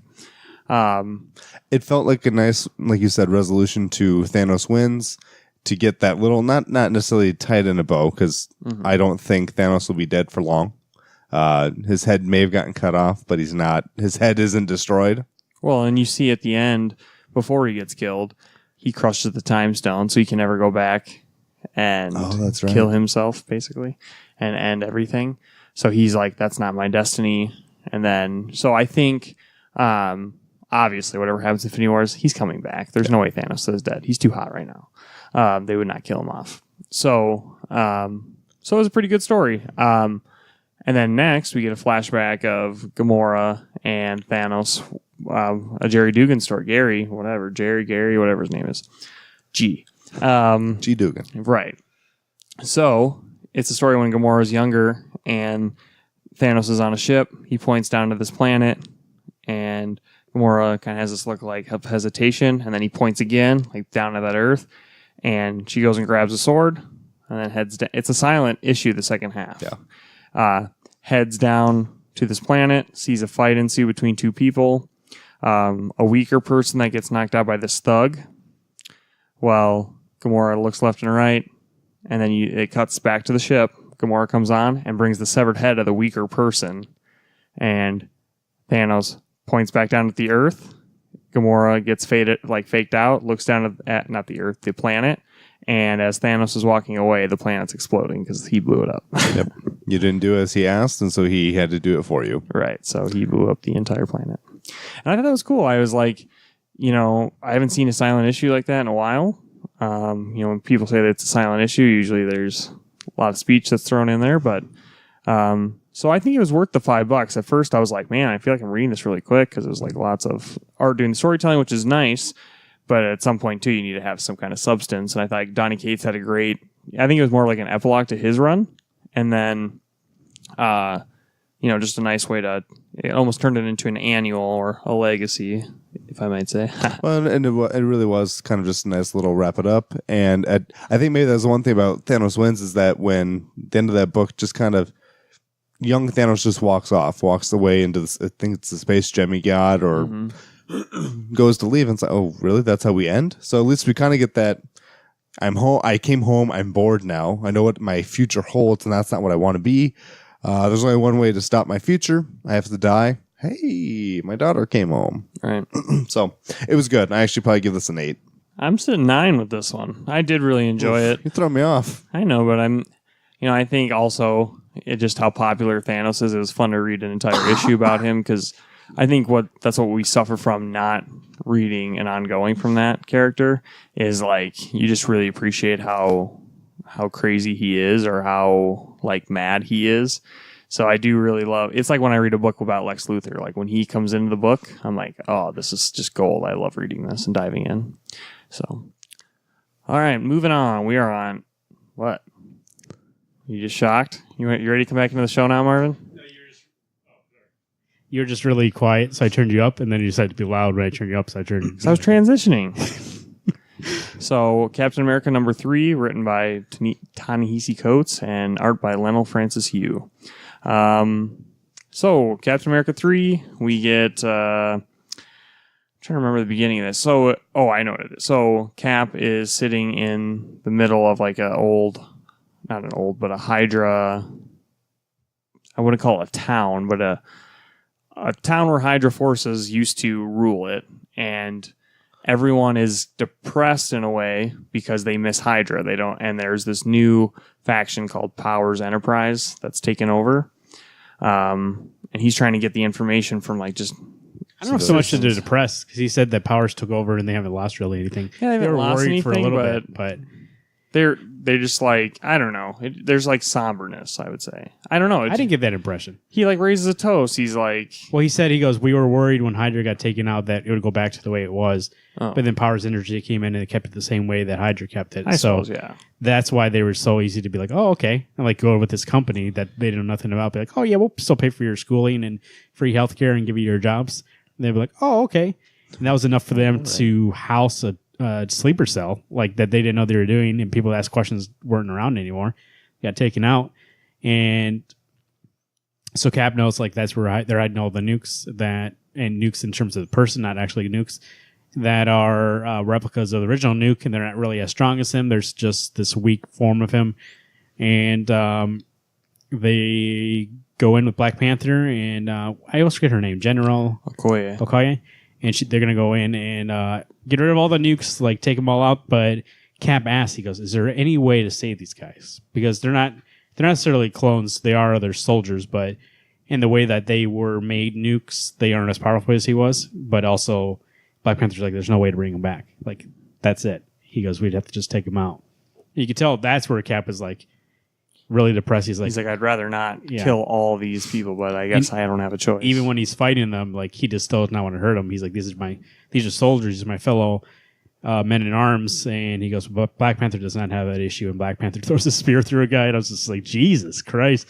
[SPEAKER 3] It felt like a nice, like you said, resolution to Thanos wins to get that little, not necessarily tied in a bow, because I don't think Thanos will be dead for long. His head may have gotten cut off, but he's not. His head isn't destroyed.
[SPEAKER 2] Well, and you see at the end, before he gets killed, he crushes the time stone, so he can never go back and
[SPEAKER 3] that's right.
[SPEAKER 2] kill himself, basically, and end everything. So he's like, that's not my destiny. And then, so I think, obviously, whatever happens in Infinity Wars, he's coming back. There's no way Thanos is dead. He's too hot right now. They would not kill him off. So it was a pretty good story. And then next, we get a flashback of Gamora and Thanos, a Jerry Dugan story. Gary, whatever his name is. G.
[SPEAKER 3] G. Dugan.
[SPEAKER 2] Right. So it's a story when Gamora is younger and Thanos is on a ship. He points down to this planet, and Gamora kind of has this look like of hesitation, and then he points again, like down to that Earth, and she goes and grabs a sword, and then heads down. It's a silent issue, the second half.
[SPEAKER 3] Yeah.
[SPEAKER 2] Heads down to this planet, sees a fight ensue between two people, a weaker person that gets knocked out by this thug. Well, Gamora looks left and right, and then it cuts back to the ship. Gamora comes on and brings the severed head of the weaker person, and Thanos points back down at the Earth. Gamora gets faked out, looks down at not the Earth, the planet, and as Thanos is walking away, the planet's exploding because he blew it up.
[SPEAKER 3] Yep. You didn't do as he asked, and so he had to do it for you.
[SPEAKER 2] Right. So he blew up the entire planet. And I thought that was cool. I was like, I haven't seen a silent issue like that in a while. When people say that it's a silent issue, usually there's a lot of speech that's thrown in there, but so I think it was worth the $5. At first I was like, man, I feel like I'm reading this really quick because it was like lots of art doing the storytelling, which is nice, but at some point too you need to have some kind of substance. And I thought Donny Cates had I think it was more like an epilogue to his run, and then just a nice way to. It almost turned it into an annual or a legacy, if I might say.
[SPEAKER 3] Well, and it really was kind of just a nice little wrap it up. And I think maybe that's the one thing about Thanos Wins is that when the end of that book just kind of young Thanos just walks away into this, I think it's the space gem he got or goes to leave and it's like, oh, really? That's how we end? So at least we kind of get that. I'm home. I came home. I'm bored now. I know what my future holds, and that's not what I want to be. There's only one way to stop my future. I have to die. Hey, my daughter came home.
[SPEAKER 2] Right.
[SPEAKER 3] So it was good. I actually probably give this an 8.
[SPEAKER 2] I'm sitting 9 with this one. I did really enjoy it.
[SPEAKER 3] You throw me off.
[SPEAKER 2] I know, but I think also just how popular Thanos is. It was fun to read an entire issue about him because I think that's what we suffer from not reading and ongoing from that character is like you just really appreciate how crazy he is or how like mad he is. So I do really love it's like when I read a book about Lex Luthor, like when he comes into the book, I'm like, oh, this is just gold. I love reading this and diving in. So all right, moving on. We are on what? You just shocked? You ready to come back into the show now, Marvin?
[SPEAKER 1] No, you're just really quiet, so I turned you up, and then you decided to be loud when I turned you up, so I turned.
[SPEAKER 2] So I was transitioning. So Captain America #3, written by Ta-Nehisi Coates and art by Lionel Francis Yu. So Captain America 3, we get. I'm trying to remember the beginning of this. So, I know what it is. So Cap is sitting in the middle of like but a Hydra. I wouldn't call it a town, but a town where Hydra forces used to rule it, and everyone is depressed in a way because they miss Hydra. They don't, and there's this new faction called Powers Enterprise that's taken over, and he's trying to get the information from like just.
[SPEAKER 1] I don't know if so much to depressed because he said that Powers took over and they haven't lost really anything.
[SPEAKER 2] Yeah, they
[SPEAKER 1] were
[SPEAKER 2] lost
[SPEAKER 1] worried
[SPEAKER 2] anything,
[SPEAKER 1] for a little bit, but.
[SPEAKER 2] They're just like, I don't know. There's like somberness, I would say. I don't know.
[SPEAKER 1] I didn't get that impression.
[SPEAKER 2] He like raises a toast. He's like...
[SPEAKER 1] Well, he goes, we were worried when Hydra got taken out that it would go back to the way it was. Oh. But then Powers Energy came in and it kept it the same way that Hydra kept it.
[SPEAKER 2] I suppose, yeah.
[SPEAKER 1] That's why they were so easy to be like, oh, okay. And like go with this company that they know nothing about. Be like, oh, yeah, we'll still pay for your schooling and free healthcare and give you your jobs. And they'd be like, oh, okay. And that was enough for them to house a sleeper cell like that they didn't know they were doing, and people asked questions weren't around anymore. Got taken out, and so Cap knows like that's where they're hiding all the nukes and nukes in terms of the person, not actually nukes that are replicas of the original nuke, and they're not really as strong as him. There's just this weak form of him, and they go in with Black Panther and I always forget her name, General Okoye. And they're going to go in and get rid of all the nukes, like take them all out. But Cap asks, he goes, is there any way to save these guys? Because they're not necessarily clones. They are other soldiers, but in the way that they were made nukes, they aren't as powerful as he was. But also Black Panther's like, there's no way to bring them back. Like, that's it. He goes, we'd have to just take them out. You can tell that's where Cap is like, really depressed. He's like,
[SPEAKER 2] I'd rather not kill all these people, but I guess I don't have a choice.
[SPEAKER 1] Even when he's fighting them, like he just still does not want to hurt them. He's like, these are soldiers, these are my fellow men in arms. And he goes, but Black Panther does not have that issue. And Black Panther throws a spear through a guy. And I was just like, Jesus Christ.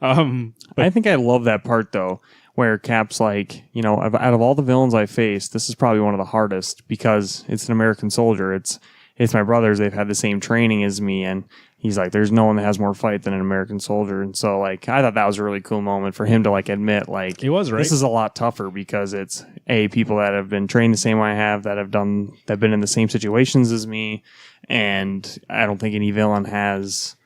[SPEAKER 2] I think I love that part though, where Cap's like, out of all the villains I faced, this is probably one of the hardest because it's an American soldier. It's my brothers. They've had the same training as me, and he's like, there's no one that has more fight than an American soldier. And so, like, I thought that was a really cool moment for him to, like, admit, like,
[SPEAKER 1] it was, right?
[SPEAKER 2] This is a lot tougher because it's, people that have been trained the same way I have, that have been in the same situations as me. And I don't think any villain has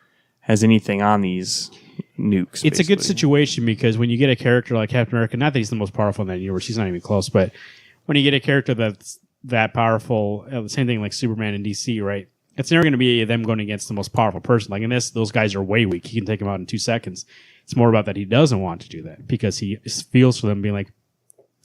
[SPEAKER 2] anything on these nukes.
[SPEAKER 1] It's a good situation because when you get a character like Captain America, not that he's the most powerful in that universe, he's not even close, but when you get a character that's that powerful, the same thing like Superman in DC, right? It's never going to be them going against the most powerful person. Like in this, those guys are way weak. He can take them out in 2 seconds. It's more about that he doesn't want to do that because he feels for them being like,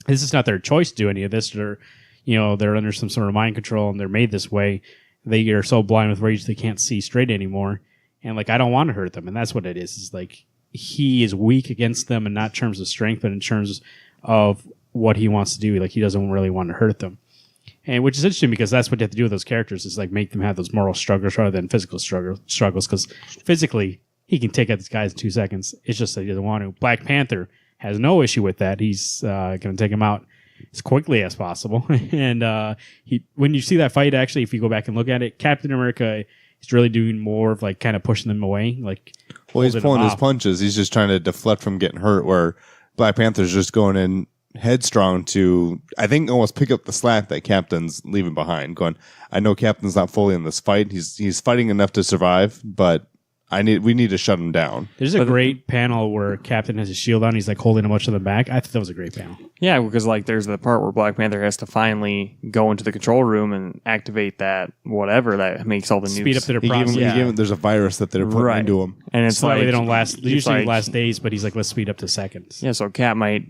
[SPEAKER 1] this is not their choice to do any of this. They're under some sort of mind control and they're made this way. They are so blind with rage they can't see straight anymore. And like, I don't want to hurt them. And that's what it is. Is like, he is weak against them and not in terms of strength, but in terms of what he wants to do. Like, he doesn't really want to hurt them. And which is interesting because that's what you have to do with those characters is like make them have those moral struggles rather than physical struggles. Because physically, he can take out these guys in 2 seconds. It's just that he doesn't want to. Black Panther has no issue with that. He's going to take him out as quickly as possible. And when you see that fight, actually, if you go back and look at it, Captain America is really doing more of like kind of pushing them away. Like,
[SPEAKER 3] well, he's pulling his punches. He's just trying to deflect from getting hurt, where Black Panther's just going in headstrong to, I think, almost pick up the slack that Captain's leaving behind, going, I know Captain's not fully in this fight. He's fighting enough to survive, but we need to shut him down.
[SPEAKER 1] There's a great panel where Captain has his shield on. He's like holding a bunch of them back. I thought that was a great panel. Yeah,
[SPEAKER 2] because like there's the part where Black Panther has to finally go into the control room and activate that whatever that makes all the
[SPEAKER 1] speed
[SPEAKER 2] nukes.
[SPEAKER 1] up their process.
[SPEAKER 3] There's a virus that they're putting into him,
[SPEAKER 2] and it's
[SPEAKER 1] like they don't
[SPEAKER 2] last.
[SPEAKER 1] They usually last days, but he's like, let's speed up to seconds.
[SPEAKER 2] Yeah, so Cap might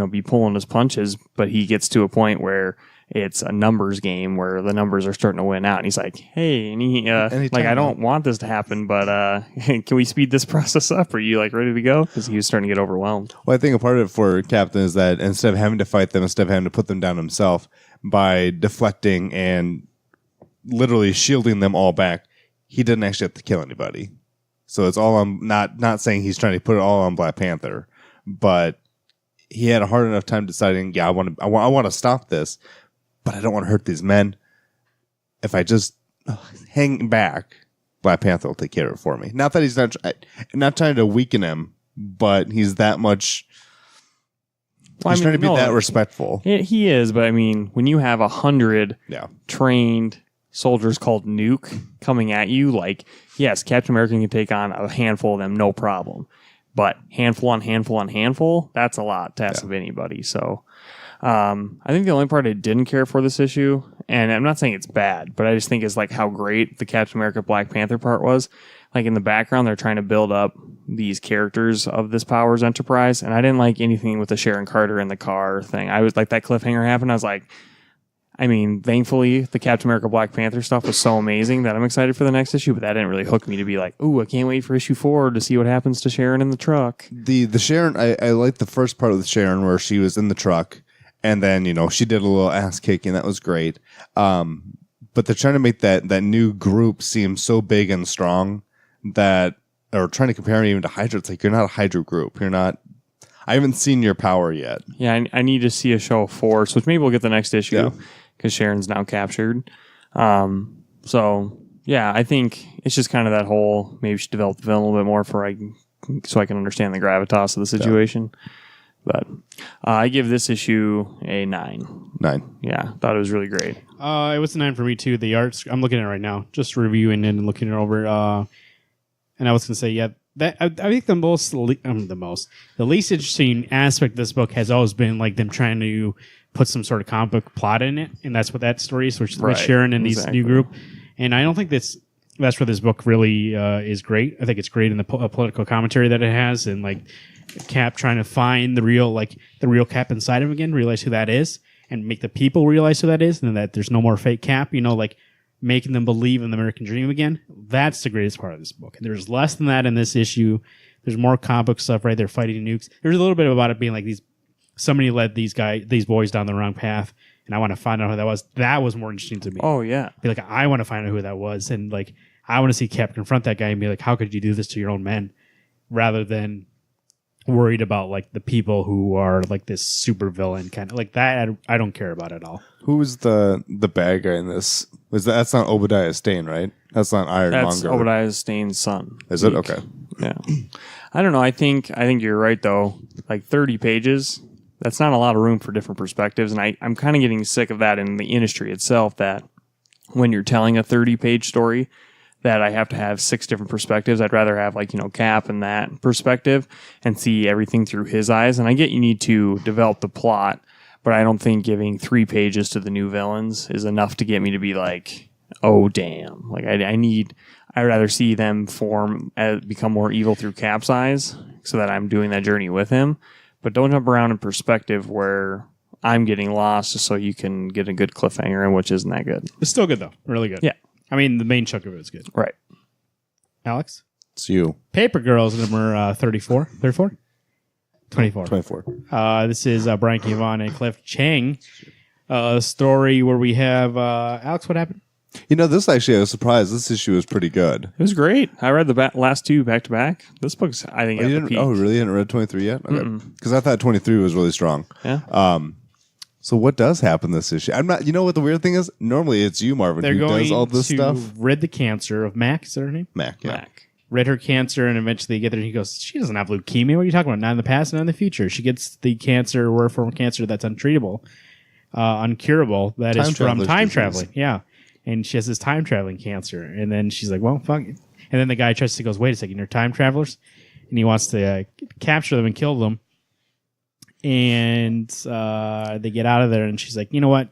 [SPEAKER 2] be pulling his punches, but he gets to a point where it's a numbers game where the numbers are starting to win out. And he's like, hey, I don't want this to happen, but can we speed this process up? Are you like ready to go? Because he was starting to get overwhelmed.
[SPEAKER 3] Well, I think a part of it for Captain is that instead of having to fight them, instead of having to put them down himself, by deflecting and literally shielding them all back, he didn't actually have to kill anybody. So it's all on, not saying he's trying to put it all on Black Panther, but he had a hard enough time deciding, I want to stop this, but I don't want to hurt these men. If I just hang back, Black Panther will take care of it for me. Not that he's not trying to weaken him, but he's that much. He's trying to be that respectful.
[SPEAKER 2] He is, but I mean, when you have 100 trained soldiers called Nuke coming at you, like, yes, Captain America can take on a handful of them, no problem. But handful on handful on handful, that's a lot to ask of anybody. So I think the only part I didn't care for this issue, and I'm not saying it's bad, but I just think is like how great the Captain America Black Panther part was. Like in the background, they're trying to build up these characters of this Powers Enterprise, and I didn't like anything with the Sharon Carter in the car thing. I was like, that cliffhanger happened. I was like, I mean, thankfully, the Captain America Black Panther stuff was so amazing that I'm excited for the next issue, but that didn't really hook me to be like, ooh, I can't wait for issue 4 to see what happens to Sharon in the truck.
[SPEAKER 3] The Sharon, I liked the first part of the Sharon where she was in the truck, and then, she did a little ass kicking. That was great. But they're trying to make that new group seem so big and strong that, or trying to compare them even to Hydra. It's like, you're not a Hydra group. You're not. I haven't seen your power yet.
[SPEAKER 2] Yeah, I need to see a show of Force, which maybe we'll get the next issue because Sharon's now captured. So, yeah, I think it's just kind of that whole, maybe we should develop the villain a little bit more so I can understand the gravitas of the situation. Yeah. But I give this issue a 9. 9. Yeah, thought it was really great.
[SPEAKER 1] It was a 9 for me too. The arts, I'm looking at it right now, just reviewing it and looking it over. And I was going to say, that I think the least interesting aspect of this book has always been like them trying to put some sort of comic book plot in it, and that's what that story is, with Sharon and these new group. And I don't think that's where this book really is great. I think it's great in the political commentary that it has, and like Cap trying to find the real Cap inside him again, realize who that is, and make the people realize who that is, and that there's no more fake Cap. Like making them believe in the American dream again. That's the greatest part of this book. And there's less than that in this issue. There's more comic book stuff, right? They're fighting nukes. There's a little bit about it being like somebody led these boys down the wrong path, and I want to find out who that was. That was more interesting to me.
[SPEAKER 2] Oh, yeah.
[SPEAKER 1] Be like, I want to find out who that was, and like, I want to see Cap confront that guy and be like, how could you do this to your own men? Rather than worried about like the people who are like this super villain kind of like that. I don't care about it at all.
[SPEAKER 3] Who was the bad guy in this? That's not Obadiah Stane, right? That's not Ironmonger.
[SPEAKER 2] That's Obadiah Stane's son.
[SPEAKER 3] Is it? Okay.
[SPEAKER 2] Yeah. I don't know. I think you're right though. Like 30 pages, that's not a lot of room for different perspectives, and I'm kind of getting sick of that in the industry itself. That when you're telling a 30-page story, that I have to have 6 different perspectives. I'd rather have Cap and that perspective and see everything through his eyes. And I get you need to develop the plot, but I don't think giving 3 pages to the new villains is enough to get me to be like, oh damn. Like I'd rather see them become more evil through Cap's eyes so that I'm doing that journey with him. But don't jump around in perspective where I'm getting lost just so you can get a good cliffhanger, and which isn't that good.
[SPEAKER 1] It's still good though. Really good.
[SPEAKER 2] Yeah.
[SPEAKER 1] I mean, the main chunk of it is good.
[SPEAKER 2] Right.
[SPEAKER 1] Alex?
[SPEAKER 3] It's you.
[SPEAKER 1] Paper Girls, number 34. 34? 24.
[SPEAKER 3] 24.
[SPEAKER 1] This is Brian K. Vaughan and Cliff Chang. A story where we have... Alex, what happened?
[SPEAKER 3] This actually I was surprised. This issue was pretty good.
[SPEAKER 2] It was great. I read the last two back to back. This book's, I think, at the peak.
[SPEAKER 3] Oh, really? You hadn't read 23 yet? Okay. Because I thought 23 was really strong.
[SPEAKER 2] Yeah.
[SPEAKER 3] So what does happen this issue? I'm not. You know what the weird thing is? Normally it's you, Marvin,
[SPEAKER 1] They're
[SPEAKER 3] who
[SPEAKER 1] going
[SPEAKER 3] does all this
[SPEAKER 1] to
[SPEAKER 3] stuff.
[SPEAKER 1] rid the cancer of Mac. Is that her name?
[SPEAKER 3] Mac, yeah.
[SPEAKER 2] Mac.
[SPEAKER 1] Rid her cancer, and eventually get there. And he goes, "She doesn't have leukemia. What are you talking about? Not in the past, not in the future. She gets the cancer, or form of cancer that's untreatable, uncurable. That is from time traveling. Yeah, and she has this time traveling cancer. And then she's like, well, fuck it. And then the guy tries to goes, wait a second, you're time travelers, and he wants to capture them and kill them. And they get out of there, and she's like, you know what?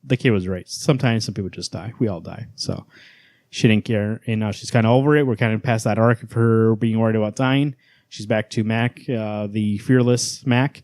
[SPEAKER 1] The kid was right. Sometimes some people just die. We all die. So she didn't care. And now she's kind of over it. We're kind of past that arc of her being worried about dying. She's back to Mac, the fearless Mac.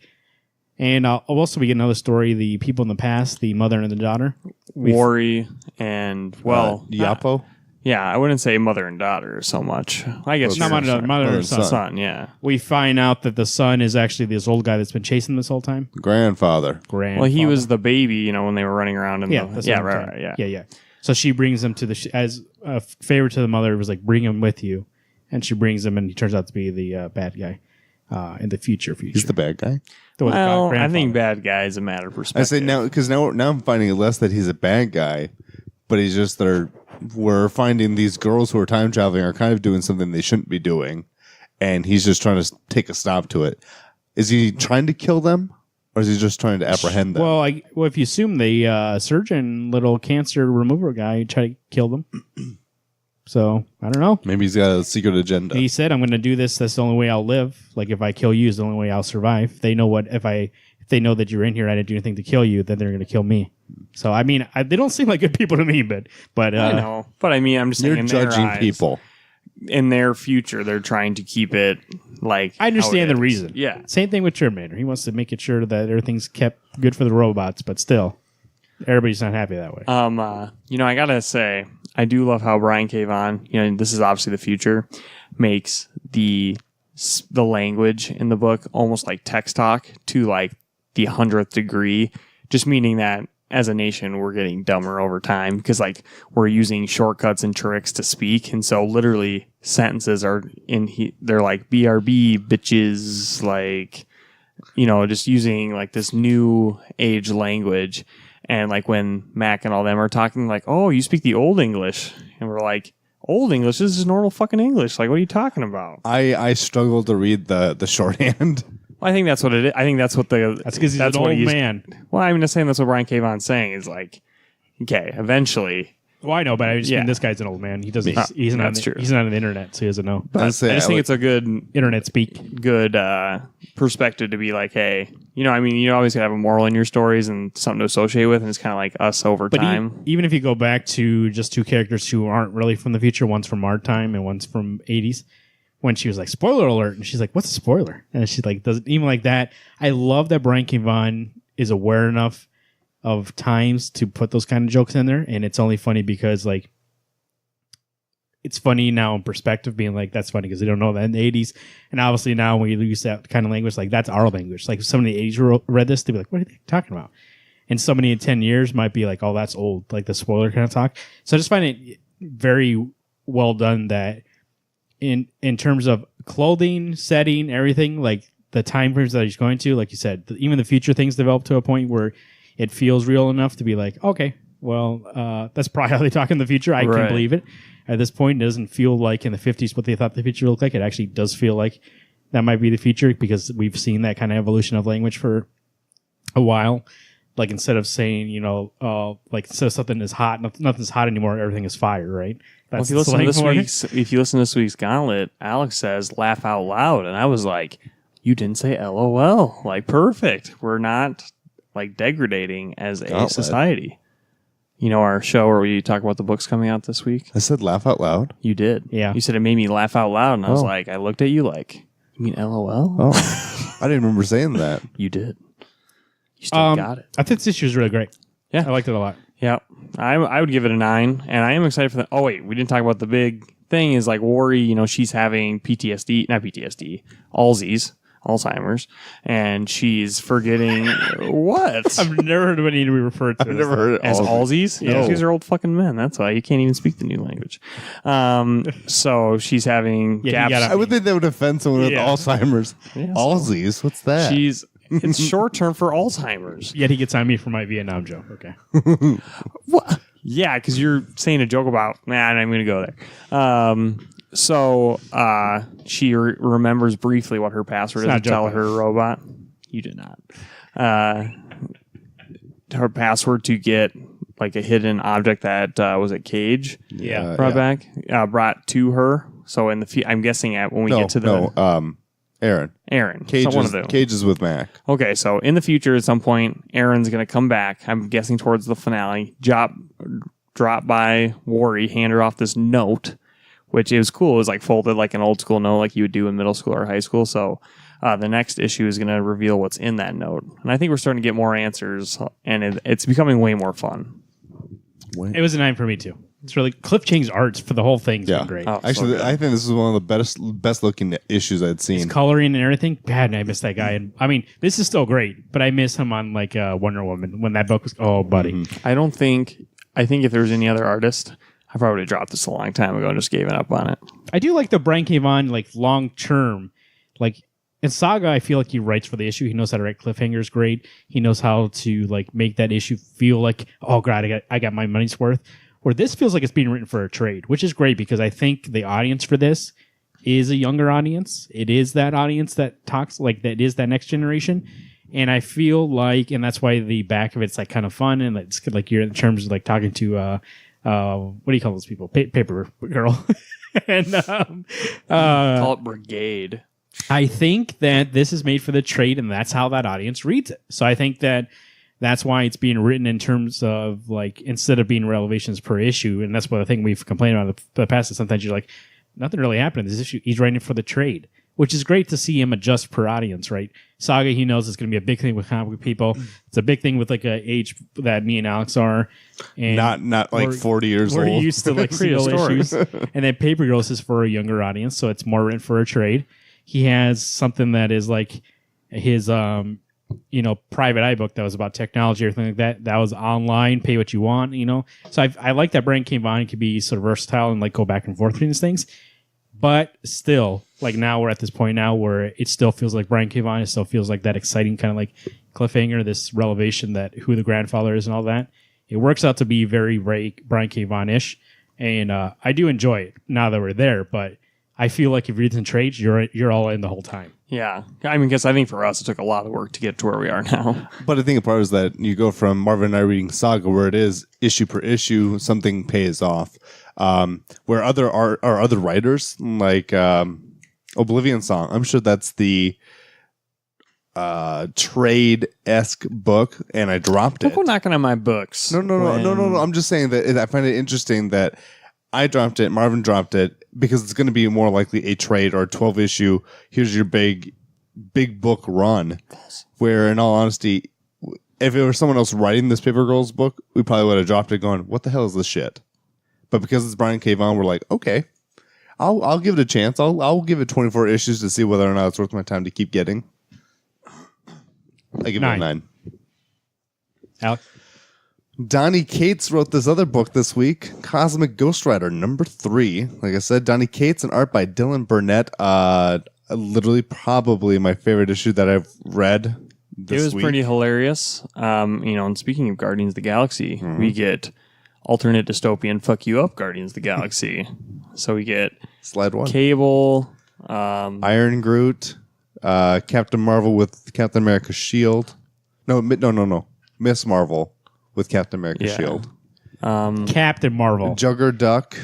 [SPEAKER 1] And also we get another story, the people in the past, the mother and the daughter.
[SPEAKER 2] Worry and, well...
[SPEAKER 3] Yapo?
[SPEAKER 2] Yeah, I wouldn't say mother and daughter so much. I guess
[SPEAKER 1] Not mother and son.
[SPEAKER 2] Son, yeah.
[SPEAKER 1] We find out that the son is actually this old guy that's been chasing this whole time.
[SPEAKER 3] Grandfather.
[SPEAKER 2] Well, he was the baby, when they were running around.
[SPEAKER 1] Yeah. So she brings him to as a favor to the mother. It was like, bring him with you. And she brings him, and he turns out to be the bad guy in the future.
[SPEAKER 3] He's the bad guy?
[SPEAKER 2] Well, I think bad guy is a matter of perspective.
[SPEAKER 3] I say now, because now I'm finding it less that he's a bad guy, but he's just we're finding these girls who are time traveling are kind of doing something they shouldn't be doing, and he's just trying to take a stop to it. Is he trying to kill them, or is he just trying to apprehend them?
[SPEAKER 1] Well, if you assume the surgeon, little cancer remover guy, tried to kill them. So, I don't know.
[SPEAKER 3] Maybe he's got a secret agenda.
[SPEAKER 1] He said, I'm going to do this. That's the only way I'll live. Like, if I kill you is the only way I'll survive. They know if they know that you're in here, I didn't do anything to kill you, then they're going to kill me. So, I mean, they don't seem like good people to me, but
[SPEAKER 2] I know. But I mean, I'm just saying,
[SPEAKER 3] you're judging people.
[SPEAKER 2] In their future, they're trying to keep it like.
[SPEAKER 1] I understand the reason.
[SPEAKER 2] Yeah.
[SPEAKER 1] Same thing with Terminator. He wants to make it sure that everything's kept good for the robots, but still, everybody's not happy that way.
[SPEAKER 2] I gotta say, I do love how Brian K. Vaughan, this is obviously the future, makes the language in the book almost like text talk to like the 100th degree, just meaning that as a nation we're getting dumber over time because like we're using shortcuts and tricks to speak, and so literally sentences are they're like BRB bitches, like just using like this new age language. And like when Mac and all them are talking, like, oh, you speak the old English, and we're like, old English? This is normal fucking English. Like, what are you talking about?
[SPEAKER 3] I struggle to read the shorthand.
[SPEAKER 2] Well, I think that's what it is. I think that's what
[SPEAKER 1] that's because he's an old man.
[SPEAKER 2] Well, I'm just saying that's what Brian K. Vaughan's saying is like, okay, eventually.
[SPEAKER 1] Well, I know, but I just mean this guy's an old man. He doesn't. He's not. He's not on the internet, so he doesn't know.
[SPEAKER 2] But I just think it's a good
[SPEAKER 1] internet speak.
[SPEAKER 2] Good perspective to be like, hey, you always gotta have a moral in your stories and something to associate with, and it's kind of like us over time.
[SPEAKER 1] Even if you go back to just two characters who aren't really from the future, one's from our time and one's from 80s. When she was like, spoiler alert, and she's like, what's a spoiler? And she's like, doesn't even like that. I love that Brian K. Vaughan is aware enough of times to put those kind of jokes in there, and it's only funny because like it's funny now in perspective, being like that's funny because they don't know that in the 80s, and obviously now when you use that kind of language, like that's our language. Like if somebody in the 80s read this, they'd be like, what are they talking about? And somebody in 10 years might be like, oh, that's old, like the spoiler kind of talk. So I just find it very well done that in terms of clothing, setting, everything, like the time frames that he's going to, like you said, even the future things develop to a point where it feels real enough to be like, okay, well, that's probably how they talk in the future. I can believe it. At this point, it doesn't feel like in the 50s what they thought the future looked like. It actually does feel like that might be the future because we've seen that kind of evolution of language for a while. Like instead of saying, like instead of something is hot, nothing's hot anymore, everything is fire, right?
[SPEAKER 2] That's if you listen to this week's Gauntlet, Alex says laugh out loud. And I was like, you didn't say LOL. Like, perfect. We're not like degrading as a society. Our show where we talk about the books coming out this week.
[SPEAKER 3] I said laugh out loud.
[SPEAKER 2] You did.
[SPEAKER 1] Yeah.
[SPEAKER 2] You said it made me laugh out loud, and I was like, I looked at you like, you mean LOL?
[SPEAKER 3] Oh, I didn't remember saying that.
[SPEAKER 2] You did. You still got it.
[SPEAKER 1] I think this issue is really great. Yeah. I liked it a lot.
[SPEAKER 2] Yeah. I would give it a 9, and I am excited for that. Oh, wait, we didn't talk about the big thing is like Worry, she's having PTSD, not PTSD, Alzheimer's. Alzheimer's, and she's forgetting what?
[SPEAKER 1] I've never heard of any to be referred to.
[SPEAKER 3] I've never heard
[SPEAKER 2] As Alzies?
[SPEAKER 3] No.
[SPEAKER 2] Yeah, these are old fucking men. That's why you can't even speak the new language. So she's having
[SPEAKER 1] Yeah, you
[SPEAKER 2] gaps.
[SPEAKER 1] gotta-
[SPEAKER 3] I would think that would offend someone with
[SPEAKER 1] Yeah.
[SPEAKER 3] Alzheimer's.
[SPEAKER 2] Yeah, so-
[SPEAKER 3] Alzies? What's that?
[SPEAKER 2] It's short term for Alzheimer's.
[SPEAKER 1] Yet he gets on me for my Vietnam joke. Okay.
[SPEAKER 2] What? Yeah, because you're saying a joke about, I'm going to go there. So she remembers briefly what her password
[SPEAKER 1] It's
[SPEAKER 2] is
[SPEAKER 1] not
[SPEAKER 2] to tell
[SPEAKER 1] joking.
[SPEAKER 2] her robot. You did not. Her password to get like a hidden object that was a cage
[SPEAKER 1] Yeah.
[SPEAKER 2] brought to her. So in the I'm guessing when we get to the
[SPEAKER 3] Aaron.
[SPEAKER 2] Aaron,
[SPEAKER 3] Cages,
[SPEAKER 2] so one of them.
[SPEAKER 3] Cages with Mac.
[SPEAKER 2] Okay, so in the future, at some point, Aaron's going to come back. I'm guessing towards the finale. Drop by Worry, hand her off this note, which is cool. It was like folded like an old school note, like you would do in middle school or high school. So the next issue is going to reveal what's in that note, and I think we're starting to get more answers, and it's becoming way more fun.
[SPEAKER 1] It was a 9 for me too. It's really Cliff Chang's arts for the whole thing's been great.
[SPEAKER 2] Oh, so
[SPEAKER 3] Actually,
[SPEAKER 2] good.
[SPEAKER 3] I think this is one of the best looking issues I'd
[SPEAKER 1] His
[SPEAKER 3] seen.
[SPEAKER 1] coloring and everything. God, I miss that guy. And I mean, this is still great, but I miss him on like Wonder Woman when that book was. Oh, buddy.
[SPEAKER 2] I think if there was any other artist, I probably would have dropped this a long time ago and just gave up on it.
[SPEAKER 1] I do like the Brian K. Vaughan like long term, like in Saga. I feel like he writes for the issue. He knows how to write cliffhangers great. He knows how to like make that issue feel like, oh god, I got my money's worth. Where this feels like it's being written for a trade, which is great because I think the audience for this is a younger audience. It is that audience that talks like that is that next generation. And I feel like, and that's why the back of it's like kind of fun and it's like you're in terms of like talking to what do you call those people? Paper girl. And
[SPEAKER 2] Call it Brigade.
[SPEAKER 1] I think that this is made for the trade, and that's how that audience reads it. So I think that that's why it's being written in terms of like instead of being revelations per issue, and that's what I think we've complained about in the past. Is sometimes you're like, nothing really happened in this issue. He's writing for the trade, which is great to see him adjust per audience, right? Saga, he knows it's going to be a big thing with comic book people. It's a big thing with like a age that me and Alex are, and
[SPEAKER 3] Not like 40 years
[SPEAKER 1] we're
[SPEAKER 3] old.
[SPEAKER 1] used to like single issues, and then Paper Girls is for a younger audience, so it's more written for a trade. He has something that is like his private eye book that was about technology or everything like that. That was online, pay what you want, So I like that Brian K. Vaughan can be sort of versatile and like go back and forth between these things. But still, like now we're at this point now where it still feels like Brian K. Vaughan. It still feels like that exciting kind of like cliffhanger, this revelation that who the grandfather is and all that. It works out to be very Brian K. Vaughan-ish. And I do enjoy it now that we're there, but I feel like if you're reading trades, you're all in the whole time.
[SPEAKER 2] Yeah. I mean, because I think for us, it took a lot of work to get to where we are now.
[SPEAKER 3] But I think part is that you go from Marvin and I reading Saga, where it is issue per issue, something pays off. Where other writers like Oblivion Song, I'm sure that's the trade-esque book, and I dropped
[SPEAKER 2] Don't
[SPEAKER 3] it.
[SPEAKER 2] go knocking on my books.
[SPEAKER 3] No. I'm just saying that I find it interesting that I dropped it, Marvin dropped it, because it's going to be more likely a trade or a 12 issue. Here's your big book run. Where, in all honesty, if it were someone else writing this Paper Girls book, we probably would have dropped it going, what the hell is this shit? But because it's Brian K. Vaughan, we're like, okay, I'll give it a chance. I'll give it 24 issues to see whether or not it's worth my time to keep getting. I give it a 9.
[SPEAKER 1] Alex?
[SPEAKER 3] Donnie Cates wrote this other book this week, Cosmic Ghost Rider #3. Like I said, Donnie Cates and art by Dylan Burnett. Literally, probably my favorite issue that I've read this week.
[SPEAKER 2] It was pretty hilarious. And speaking of Guardians of the Galaxy, we get alternate dystopian fuck you up Guardians of the Galaxy. So we get
[SPEAKER 3] Slide 1.
[SPEAKER 2] Cable,
[SPEAKER 3] Iron Groot, Captain Marvel with Captain America's shield. No. Miss Marvel with Captain America's
[SPEAKER 2] Yeah.
[SPEAKER 3] shield.
[SPEAKER 1] Captain Marvel.
[SPEAKER 3] Jugger Duck.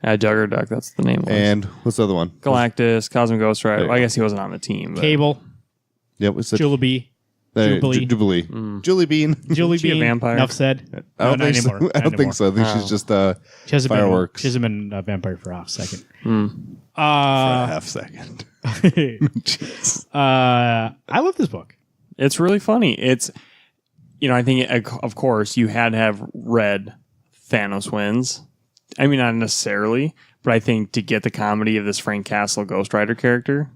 [SPEAKER 2] Juggerduck, that's the name.
[SPEAKER 3] And what's the other one?
[SPEAKER 2] Galactus, Cosmic Ghost Rider.
[SPEAKER 3] There you
[SPEAKER 2] Well, I
[SPEAKER 3] go.
[SPEAKER 2] guess he wasn't on the team. But
[SPEAKER 1] Cable.
[SPEAKER 3] Yep, what's it?
[SPEAKER 1] Jubilee. Jubilee.
[SPEAKER 3] Jubilee. Julie Bean.
[SPEAKER 1] Julie
[SPEAKER 2] she a
[SPEAKER 1] Bean.
[SPEAKER 2] vampire?
[SPEAKER 1] Enough said.
[SPEAKER 3] I don't
[SPEAKER 1] No,
[SPEAKER 3] think
[SPEAKER 1] not
[SPEAKER 3] so.
[SPEAKER 1] anymore.
[SPEAKER 3] I
[SPEAKER 1] Not
[SPEAKER 3] don't think so. I think she's just
[SPEAKER 1] She hasn't
[SPEAKER 3] fireworks.
[SPEAKER 1] Been, she hasn't been a vampire for a half second.
[SPEAKER 3] for a half second.
[SPEAKER 1] I love this book.
[SPEAKER 2] It's really funny. It's, I think, of course, you had to have read Thanos Wins. I mean, not necessarily, but I think to get the comedy of this Frank Castle Ghost Rider character,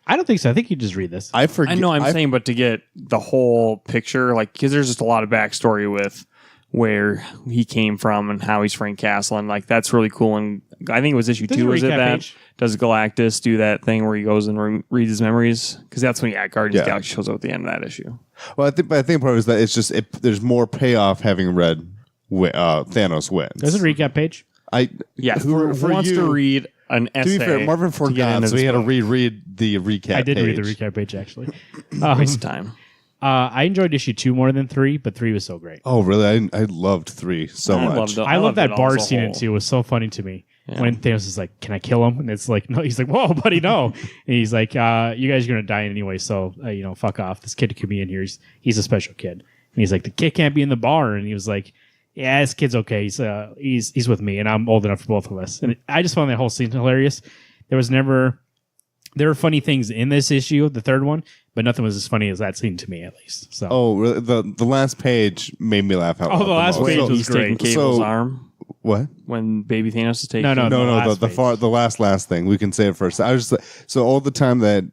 [SPEAKER 1] I don't think so. I think you just read this.
[SPEAKER 3] I forget.
[SPEAKER 2] I know I'm saying, but to get the whole picture, like, because there's just a lot of backstory with where he came from and how he's Frank Castle, and like that's really cool. And I think it was issue 2. Was it that
[SPEAKER 1] page.
[SPEAKER 2] Does Galactus do that thing where he goes and reads his memories? Because that's when Guardians of the Galaxy shows up at the end of that issue.
[SPEAKER 3] Well, I think part is that it's just there's more payoff having read Thanos wins.
[SPEAKER 1] There's a recap page.
[SPEAKER 2] Who wants to read an essay?
[SPEAKER 3] To be fair, Marvin forgot, so he had to reread the recap.
[SPEAKER 1] I did
[SPEAKER 3] page.
[SPEAKER 1] read the recap page actually.
[SPEAKER 2] Waste of time.
[SPEAKER 1] I enjoyed issue 2 more than 3, but 3 was so great.
[SPEAKER 3] Oh, really? I loved 3 so much.
[SPEAKER 1] I love that bar scene in 2. It was so funny to me. Yeah. When Thanos is like, "Can I kill him?" And it's like, "No." He's like, "Whoa, buddy, no." And he's like, "You guys are gonna die anyway, so fuck off. This kid could be in here. He's a special kid." And he's like, "The kid can't be in the bar." And he was like, "Yeah, this kid's okay. He's with me, and I'm old enough for both of us." And I just found that whole scene hilarious. There were funny things in this issue, the 3rd one, but nothing was as funny as that scene to me, at least. So.
[SPEAKER 3] Oh, really? The last page made me laugh out loud.
[SPEAKER 1] Oh, the last page was
[SPEAKER 2] he's taking
[SPEAKER 1] great.
[SPEAKER 2] Cable's arm.
[SPEAKER 3] What?
[SPEAKER 2] When Baby Thanos is taking...
[SPEAKER 1] No,
[SPEAKER 3] the last thing. We can say it first. I was just so all the time that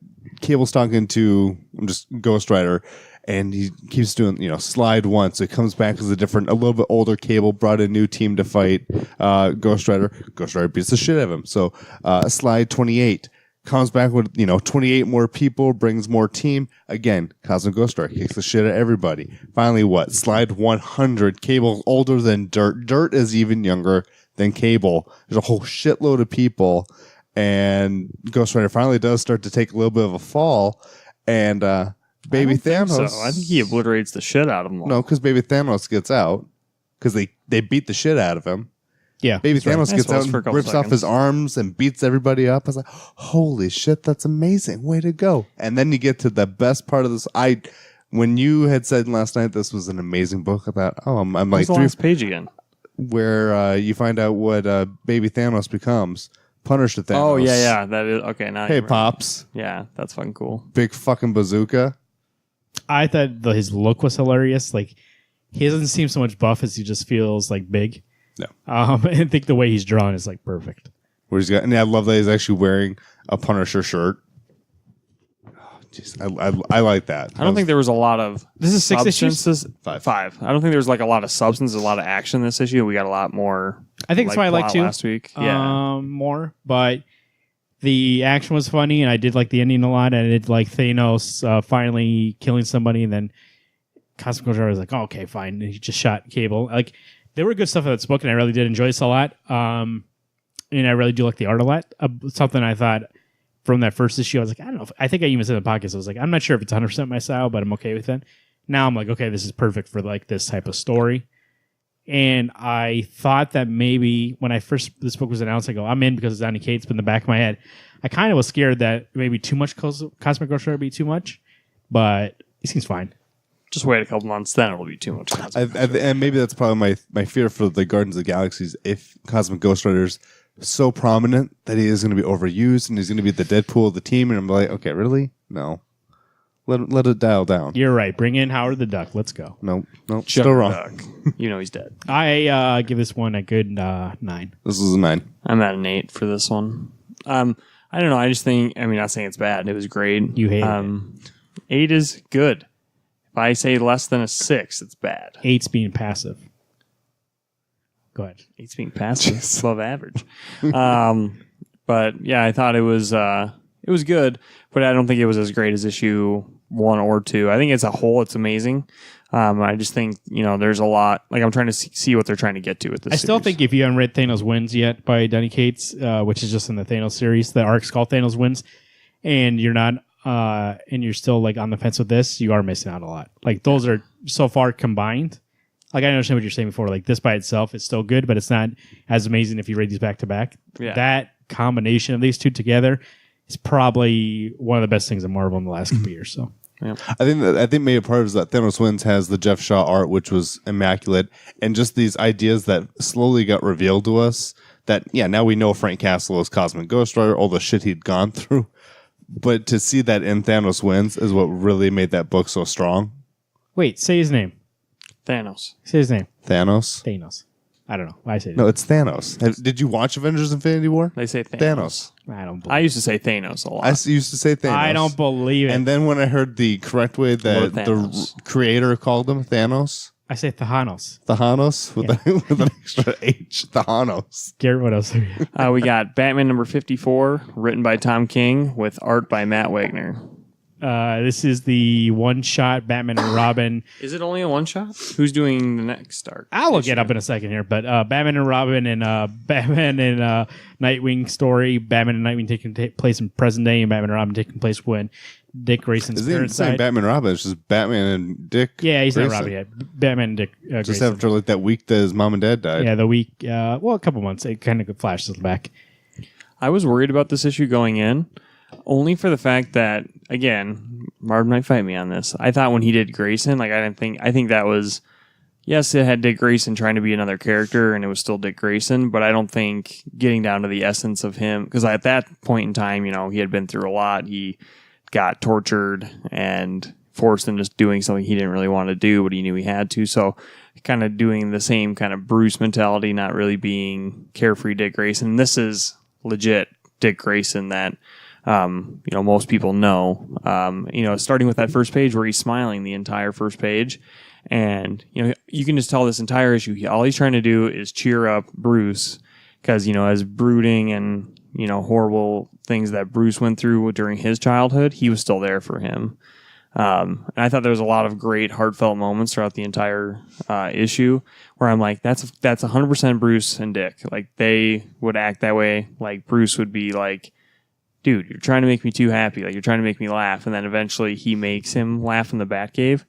[SPEAKER 3] Cable's talking to Ghost Rider, and he keeps doing, slide once. So it comes back as a little bit older Cable, brought a new team to fight Ghost Rider. Ghost Rider beats the shit out of him. So slide 28. Comes back with, 28 more people, brings more team. Again, Cosmic Ghost Rider kicks the shit out of everybody. Finally, slide 100. Cable older than Dirt. Dirt is even younger than Cable. There's a whole shitload of people. And Ghost Rider finally does start to take a little bit of a fall. And Baby Thanos...
[SPEAKER 2] I think he obliterates the shit out of him.
[SPEAKER 3] No, because Baby Thanos gets out. Because they beat the shit out of him.
[SPEAKER 1] Yeah,
[SPEAKER 3] Baby Thanos gets out and rips
[SPEAKER 2] seconds
[SPEAKER 3] off his arms and beats everybody up. I was like, holy shit, that's amazing. Way to go. And then you get to the best part of this. When you had said last night this was an amazing book, I thought, I'm like...
[SPEAKER 2] What's the last page again?
[SPEAKER 3] Where you find out what Baby Thanos becomes. Punisher Thanos.
[SPEAKER 2] Oh, yeah. That is... Okay, now
[SPEAKER 3] Hey, Pops.
[SPEAKER 2] Yeah, that's fucking cool.
[SPEAKER 3] Big fucking bazooka.
[SPEAKER 1] I thought his look was hilarious. Like, he doesn't seem so much buff as he just feels like big.
[SPEAKER 3] No.
[SPEAKER 1] I think the way he's drawn is like perfect.
[SPEAKER 3] Where he's got, and I love that he's actually wearing a Punisher shirt. Oh, jeez, I like that.
[SPEAKER 2] I don't think there was a lot of...
[SPEAKER 1] This is 6 issues?
[SPEAKER 3] Five.
[SPEAKER 2] I don't think there was like a lot of substance, a lot of action in this issue. We got a lot more...
[SPEAKER 1] I think that's why I like 2
[SPEAKER 2] last week. Yeah.
[SPEAKER 1] More, but the action was funny, and I did like the ending a lot. And I did like Thanos finally killing somebody, and then Cosmic Ghost Rider was like, "Oh, okay, fine." And he just shot Cable. Like, there were good stuff in that book, and I really did enjoy this a lot. And I really do like the art a lot. Something I thought from that first issue, I was like, I don't know. I think I even said in the podcast, I was like, I'm not sure if it's 100% my style, but I'm okay with it. Now I'm like, okay, this is perfect for like this type of story. And I thought that maybe when this book was announced, I go, I'm in because it's Donny Cates, but in the back of my head, I kind of was scared that maybe too much Cosmic Ghost Rider would be too much, but he seems fine.
[SPEAKER 2] Just wait a couple months, then it'll be too much.
[SPEAKER 3] And maybe that's probably my fear for the Guardians of the Galaxies. If Cosmic Ghost Rider's so prominent that he is going to be overused and he's going to be the Deadpool of the team, and I'm like, okay, really? No. Let it dial down.
[SPEAKER 1] You're right. Bring in Howard the Duck. Let's go.
[SPEAKER 3] No, still wrong.
[SPEAKER 2] Duck. He's dead.
[SPEAKER 1] I give this one a good 9.
[SPEAKER 3] This is a 9.
[SPEAKER 2] I'm at an 8 for this one. I don't know. I just think, not saying it's bad. It was great.
[SPEAKER 1] You hate it.
[SPEAKER 2] 8 is good. If I say less than a 6, it's bad.
[SPEAKER 1] 8's being passive. Go ahead.
[SPEAKER 2] 8's being passive. It's above average. But yeah, I thought it was good, but I don't think it was as great as issue 1 or 2. I think as a whole, it's amazing. I just think, there's a lot. Like, I'm trying to see what they're trying to get to with this.
[SPEAKER 1] I still think if you haven't read Thanos Wins yet by Donny Cates, which is just in the Thanos series, the arc's called Thanos Wins, and you're not, and you're still like on the fence with this, you are missing out a lot. Like, those are so far combined. Like, I understand what you're saying before. Like, this by itself is still good, but it's not as amazing if you read these back to back. That combination of these two together is probably one of the best things in Marvel in the last couple years. So.
[SPEAKER 3] Yeah. I think maybe part of it is that Thanos Wins has the Jeff Shaw art, which was immaculate, and just these ideas that slowly got revealed to us that, now we know Frank Castle is Cosmic Ghost Rider, all the shit he'd gone through. But to see that in Thanos Wins is what really made that book so strong.
[SPEAKER 1] Wait, say his name.
[SPEAKER 2] Thanos.
[SPEAKER 1] Say his name.
[SPEAKER 3] Thanos.
[SPEAKER 1] I don't know. I say
[SPEAKER 3] No, it's Thanos. Did you watch Avengers Infinity War?
[SPEAKER 2] They say Thanos.
[SPEAKER 1] I don't believe
[SPEAKER 2] I used to say Thanos a lot.
[SPEAKER 3] I used to say Thanos.
[SPEAKER 1] I don't believe it.
[SPEAKER 3] And then when I heard the correct way that
[SPEAKER 2] Lord
[SPEAKER 3] the
[SPEAKER 2] Thanos.
[SPEAKER 3] creator called him, Thanos,
[SPEAKER 1] I say Thanos.
[SPEAKER 3] Thanos, with an extra H, Thanos.
[SPEAKER 1] Garrett, what else?
[SPEAKER 2] We got Batman number 54, written by Tom King, with art by Matt Wagner.
[SPEAKER 1] This is the one-shot Batman and Robin.
[SPEAKER 2] Is it only a one-shot? Who's doing the next arc?
[SPEAKER 1] I'll look it up in a second here, but Batman and Robin and Batman and Nightwing story. Batman and Nightwing taking place in present day, and Batman and Robin taking place when Dick Grayson's
[SPEAKER 3] Is he even
[SPEAKER 1] parents
[SPEAKER 3] saying
[SPEAKER 1] died.
[SPEAKER 3] Batman and Robin? It's just Batman and Dick.
[SPEAKER 1] Yeah, he's not
[SPEAKER 3] Grayson.
[SPEAKER 1] Robin yet. Batman and Dick
[SPEAKER 3] Just
[SPEAKER 1] Grayson.
[SPEAKER 3] after like that week that his mom and dad died.
[SPEAKER 1] Yeah, the week. Well, a couple months. It kind of flashes back.
[SPEAKER 2] I was worried about this issue going in, only for the fact that, again, Marv might fight me on this. I thought when he did Grayson, I think that was, yes, it had Dick Grayson trying to be another character, and it was still Dick Grayson, but I don't think getting down to the essence of him, because at that point in time, he had been through a lot. He got tortured and forced into doing something he didn't really want to do, but he knew he had to. So kind of doing the same kind of Bruce mentality, not really being carefree Dick Grayson. This is legit Dick Grayson that most people know. Starting with that first page where he's smiling the entire first page, and you can just tell this entire issue, all he's trying to do is cheer up Bruce, because as brooding and horrible things that Bruce went through during his childhood, he was still there for him. And I thought there was a lot of great heartfelt moments throughout the entire issue where I'm like, that's 100% Bruce and Dick. Like, they would act that way. Like, Bruce would be like, dude, you're trying to make me too happy. Like, you're trying to make me laugh. And then eventually he makes him laugh in the Batcave.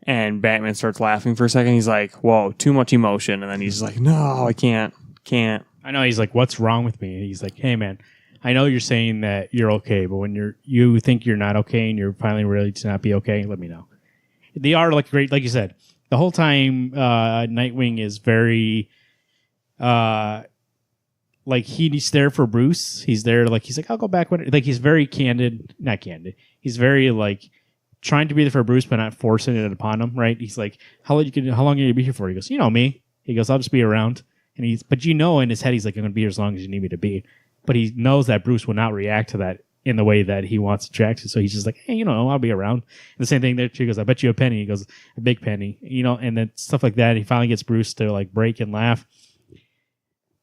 [SPEAKER 2] And Batman starts laughing for a second. He's like, whoa, too much emotion. And then he's like, no, I can't.
[SPEAKER 1] I know he's like, what's wrong with me? And he's like, hey, man, I know you're saying that you're okay, but when you think you're not okay and you're finally ready to not be okay, let me know. They are like great, like you said. The whole time, Nightwing is very, like he's there for Bruce. He's there, like he's like, I'll go back when. Like he's very candid, not candid. He's very like trying to be there for Bruce, but not forcing it upon him. Right? He's like, how long are you gonna be here for? He goes, me. He goes, I'll just be around. And but in his head, he's like, I'm gonna be here as long as you need me to be. But he knows that Bruce will not react to that in the way that he wants to react to. So he's just like, hey, I'll be around. And the same thing there. She goes, I bet you a penny. He goes, a big penny. And then stuff like that. And he finally gets Bruce to like break and laugh.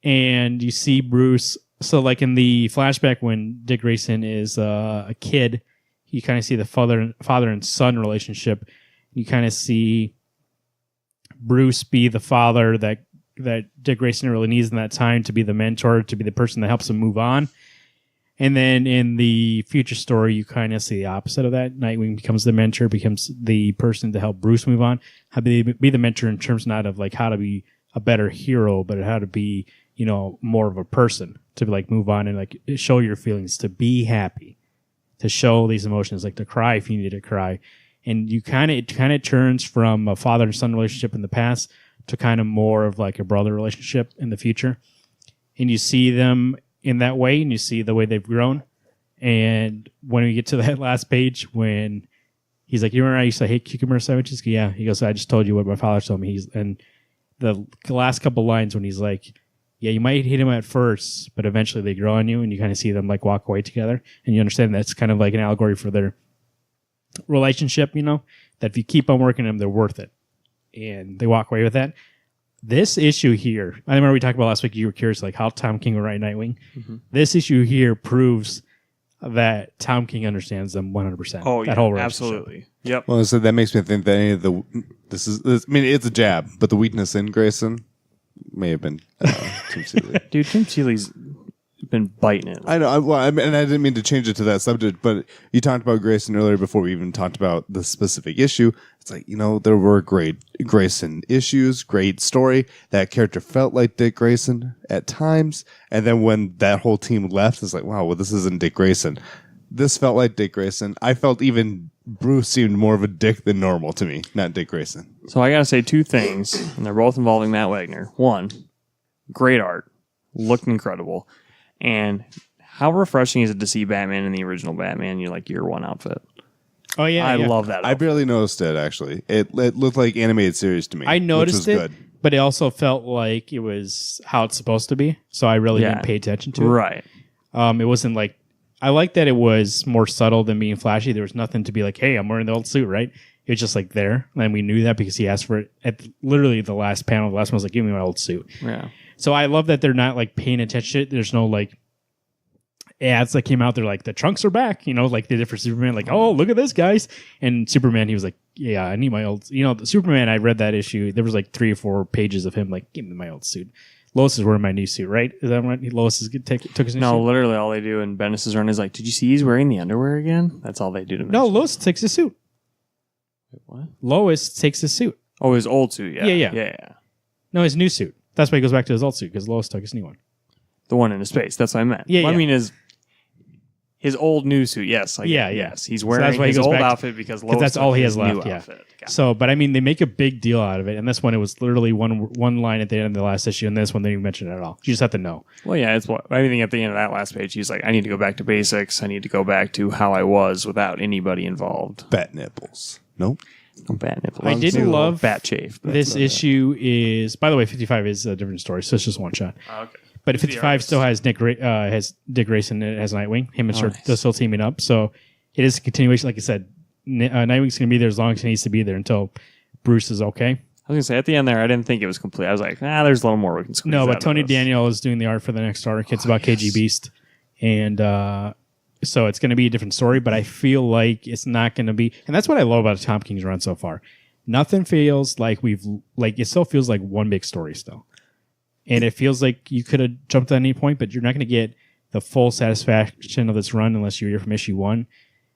[SPEAKER 1] And you see Bruce. So like in the flashback when Dick Grayson is a kid, you kind of see the father and son relationship. You kind of see Bruce be the father that Dick Grayson really needs in that time, to be the mentor, to be the person that helps him move on. And then in the future story, you kind of see the opposite of that. Nightwing becomes the mentor, becomes the person to help Bruce move on. How to be the mentor in terms not of like how to be a better hero, but how to be, more of a person, to like move on and like show your feelings, to be happy, to show these emotions, like to cry if you need to cry. And it kind of turns from a father and son relationship in the past to kind of more of like a brother relationship in the future. And you see them in that way, and you see the way they've grown. And when we get to that last page, when he's like, you remember I used to hate cucumber sandwiches? Yeah. He goes, I just told you what my father told me. And the last couple lines when he's like, yeah, you might hate him at first, but eventually they grow on you, and you kind of see them like walk away together. And you understand that's kind of like an allegory for their relationship, that if you keep on working them, they're worth it. And they walk away with that. This issue here, I remember we talked about last week, you were curious like how Tom King would write Nightwing. Mm-hmm. This issue here proves that Tom King understands them 100%.
[SPEAKER 2] Oh, yeah,
[SPEAKER 1] that whole
[SPEAKER 2] absolutely. Yep.
[SPEAKER 3] Well, so that makes me think that any of it's a jab, but the weakness in Grayson may have been Tim Seeley.
[SPEAKER 2] Dude, Tim Seeley's been biting it.
[SPEAKER 3] I know. And I didn't mean to change it to that subject, but you talked about Grayson earlier before we even talked about the specific issue. It's like, there were great Grayson issues, great story. That character felt like Dick Grayson at times. And then when that whole team left, it's like, wow, well, this isn't Dick Grayson. This felt like Dick Grayson. I felt even Bruce seemed more of a dick than normal to me, not Dick Grayson.
[SPEAKER 2] So I got to say two things, and they're both involving Matt Wagner. One, great art. Looked incredible. And how refreshing is it to see Batman in the original Batman, year one outfit?
[SPEAKER 1] Oh yeah,
[SPEAKER 2] I
[SPEAKER 1] yeah.
[SPEAKER 2] love that.
[SPEAKER 3] I barely noticed it actually. It looked like animated series to me.
[SPEAKER 1] I noticed
[SPEAKER 3] which
[SPEAKER 1] it,
[SPEAKER 3] was good.
[SPEAKER 1] but it also felt like it was how it's supposed to be. So I really
[SPEAKER 2] Yeah.
[SPEAKER 1] didn't pay attention to it.
[SPEAKER 2] Right.
[SPEAKER 1] It wasn't like I like that it was more subtle than being flashy. There was nothing to be like, hey, I'm wearing the old suit, right? It was just like there, and we knew that because he asked for it at literally the last panel. The last one was like, give me my old suit.
[SPEAKER 2] Yeah.
[SPEAKER 1] So I love that they're not like paying attention to it. There's no like ads that came out. They're like, the trunks are back, like they did for Superman. Like, oh, look at this, guys. And Superman, he was like, yeah, I need my old, the Superman, I read that issue. There was like 3 or 4 pages of him like, give me my old suit. Lois is wearing my new suit, right? Is that right? Lois took his new suit?
[SPEAKER 2] No, literally all they do in Bendis' run is like, did you see he's wearing the underwear again? That's all they do to
[SPEAKER 1] No,
[SPEAKER 2] mention.
[SPEAKER 1] Lois takes his suit.
[SPEAKER 2] Wait, what?
[SPEAKER 1] Lois takes his suit.
[SPEAKER 2] Oh, his old suit, yeah.
[SPEAKER 1] Yeah. No, his new suit. That's why he goes back to his old suit because Lois took his new one.
[SPEAKER 2] The one in his space. That's what I meant.
[SPEAKER 1] Yeah,
[SPEAKER 2] Well,
[SPEAKER 1] yeah.
[SPEAKER 2] I mean, his old new suit, yes.
[SPEAKER 1] Yeah.
[SPEAKER 2] Yes, he's
[SPEAKER 1] So
[SPEAKER 2] wearing
[SPEAKER 1] that's why he
[SPEAKER 2] his
[SPEAKER 1] goes
[SPEAKER 2] old
[SPEAKER 1] back to-
[SPEAKER 2] outfit because Lois
[SPEAKER 1] that's
[SPEAKER 2] took
[SPEAKER 1] all he
[SPEAKER 2] his
[SPEAKER 1] has
[SPEAKER 2] new
[SPEAKER 1] left, yeah.
[SPEAKER 2] outfit. Got it.
[SPEAKER 1] So, but I mean, they make a big deal out of it, and this one it was literally one line at the end of the last issue, and this one they didn't mention it at all. You just have to know.
[SPEAKER 2] Well, yeah, it's what I think at the end of that last page, he's like, I need to go back to basics. I need to go back to how I was without anybody involved.
[SPEAKER 3] Bat nipples. Nope.
[SPEAKER 2] No bat nipples.
[SPEAKER 1] I didn't love
[SPEAKER 2] bat chafe. but
[SPEAKER 1] This
[SPEAKER 2] that's about
[SPEAKER 1] issue is, by the way, 55 is a different story, so it's just one shot.
[SPEAKER 2] it. Oh, okay.
[SPEAKER 1] But 55 still has Dick Grayson in it as Nightwing. Him and Short
[SPEAKER 2] nice.
[SPEAKER 1] they're still teaming up, so it is a continuation. Like I said, Nightwing's going to be there as long as he needs to be there until Bruce is okay.
[SPEAKER 2] I was gonna say at the end there, I didn't think it was complete. I was like, there's a little more we can squeeze.
[SPEAKER 1] No,
[SPEAKER 2] out
[SPEAKER 1] but
[SPEAKER 2] of
[SPEAKER 1] Tony
[SPEAKER 2] this.
[SPEAKER 1] Daniel is doing the art for the next arc. It's about KG Beast, and so it's going to be a different story. But I feel like it's not going to be, and that's what I love about Tom King's run so far. Nothing feels like it still feels like one big story still, and it feels like you could have jumped at any point, but you're not going to get the full satisfaction of this run unless you're here from issue 1.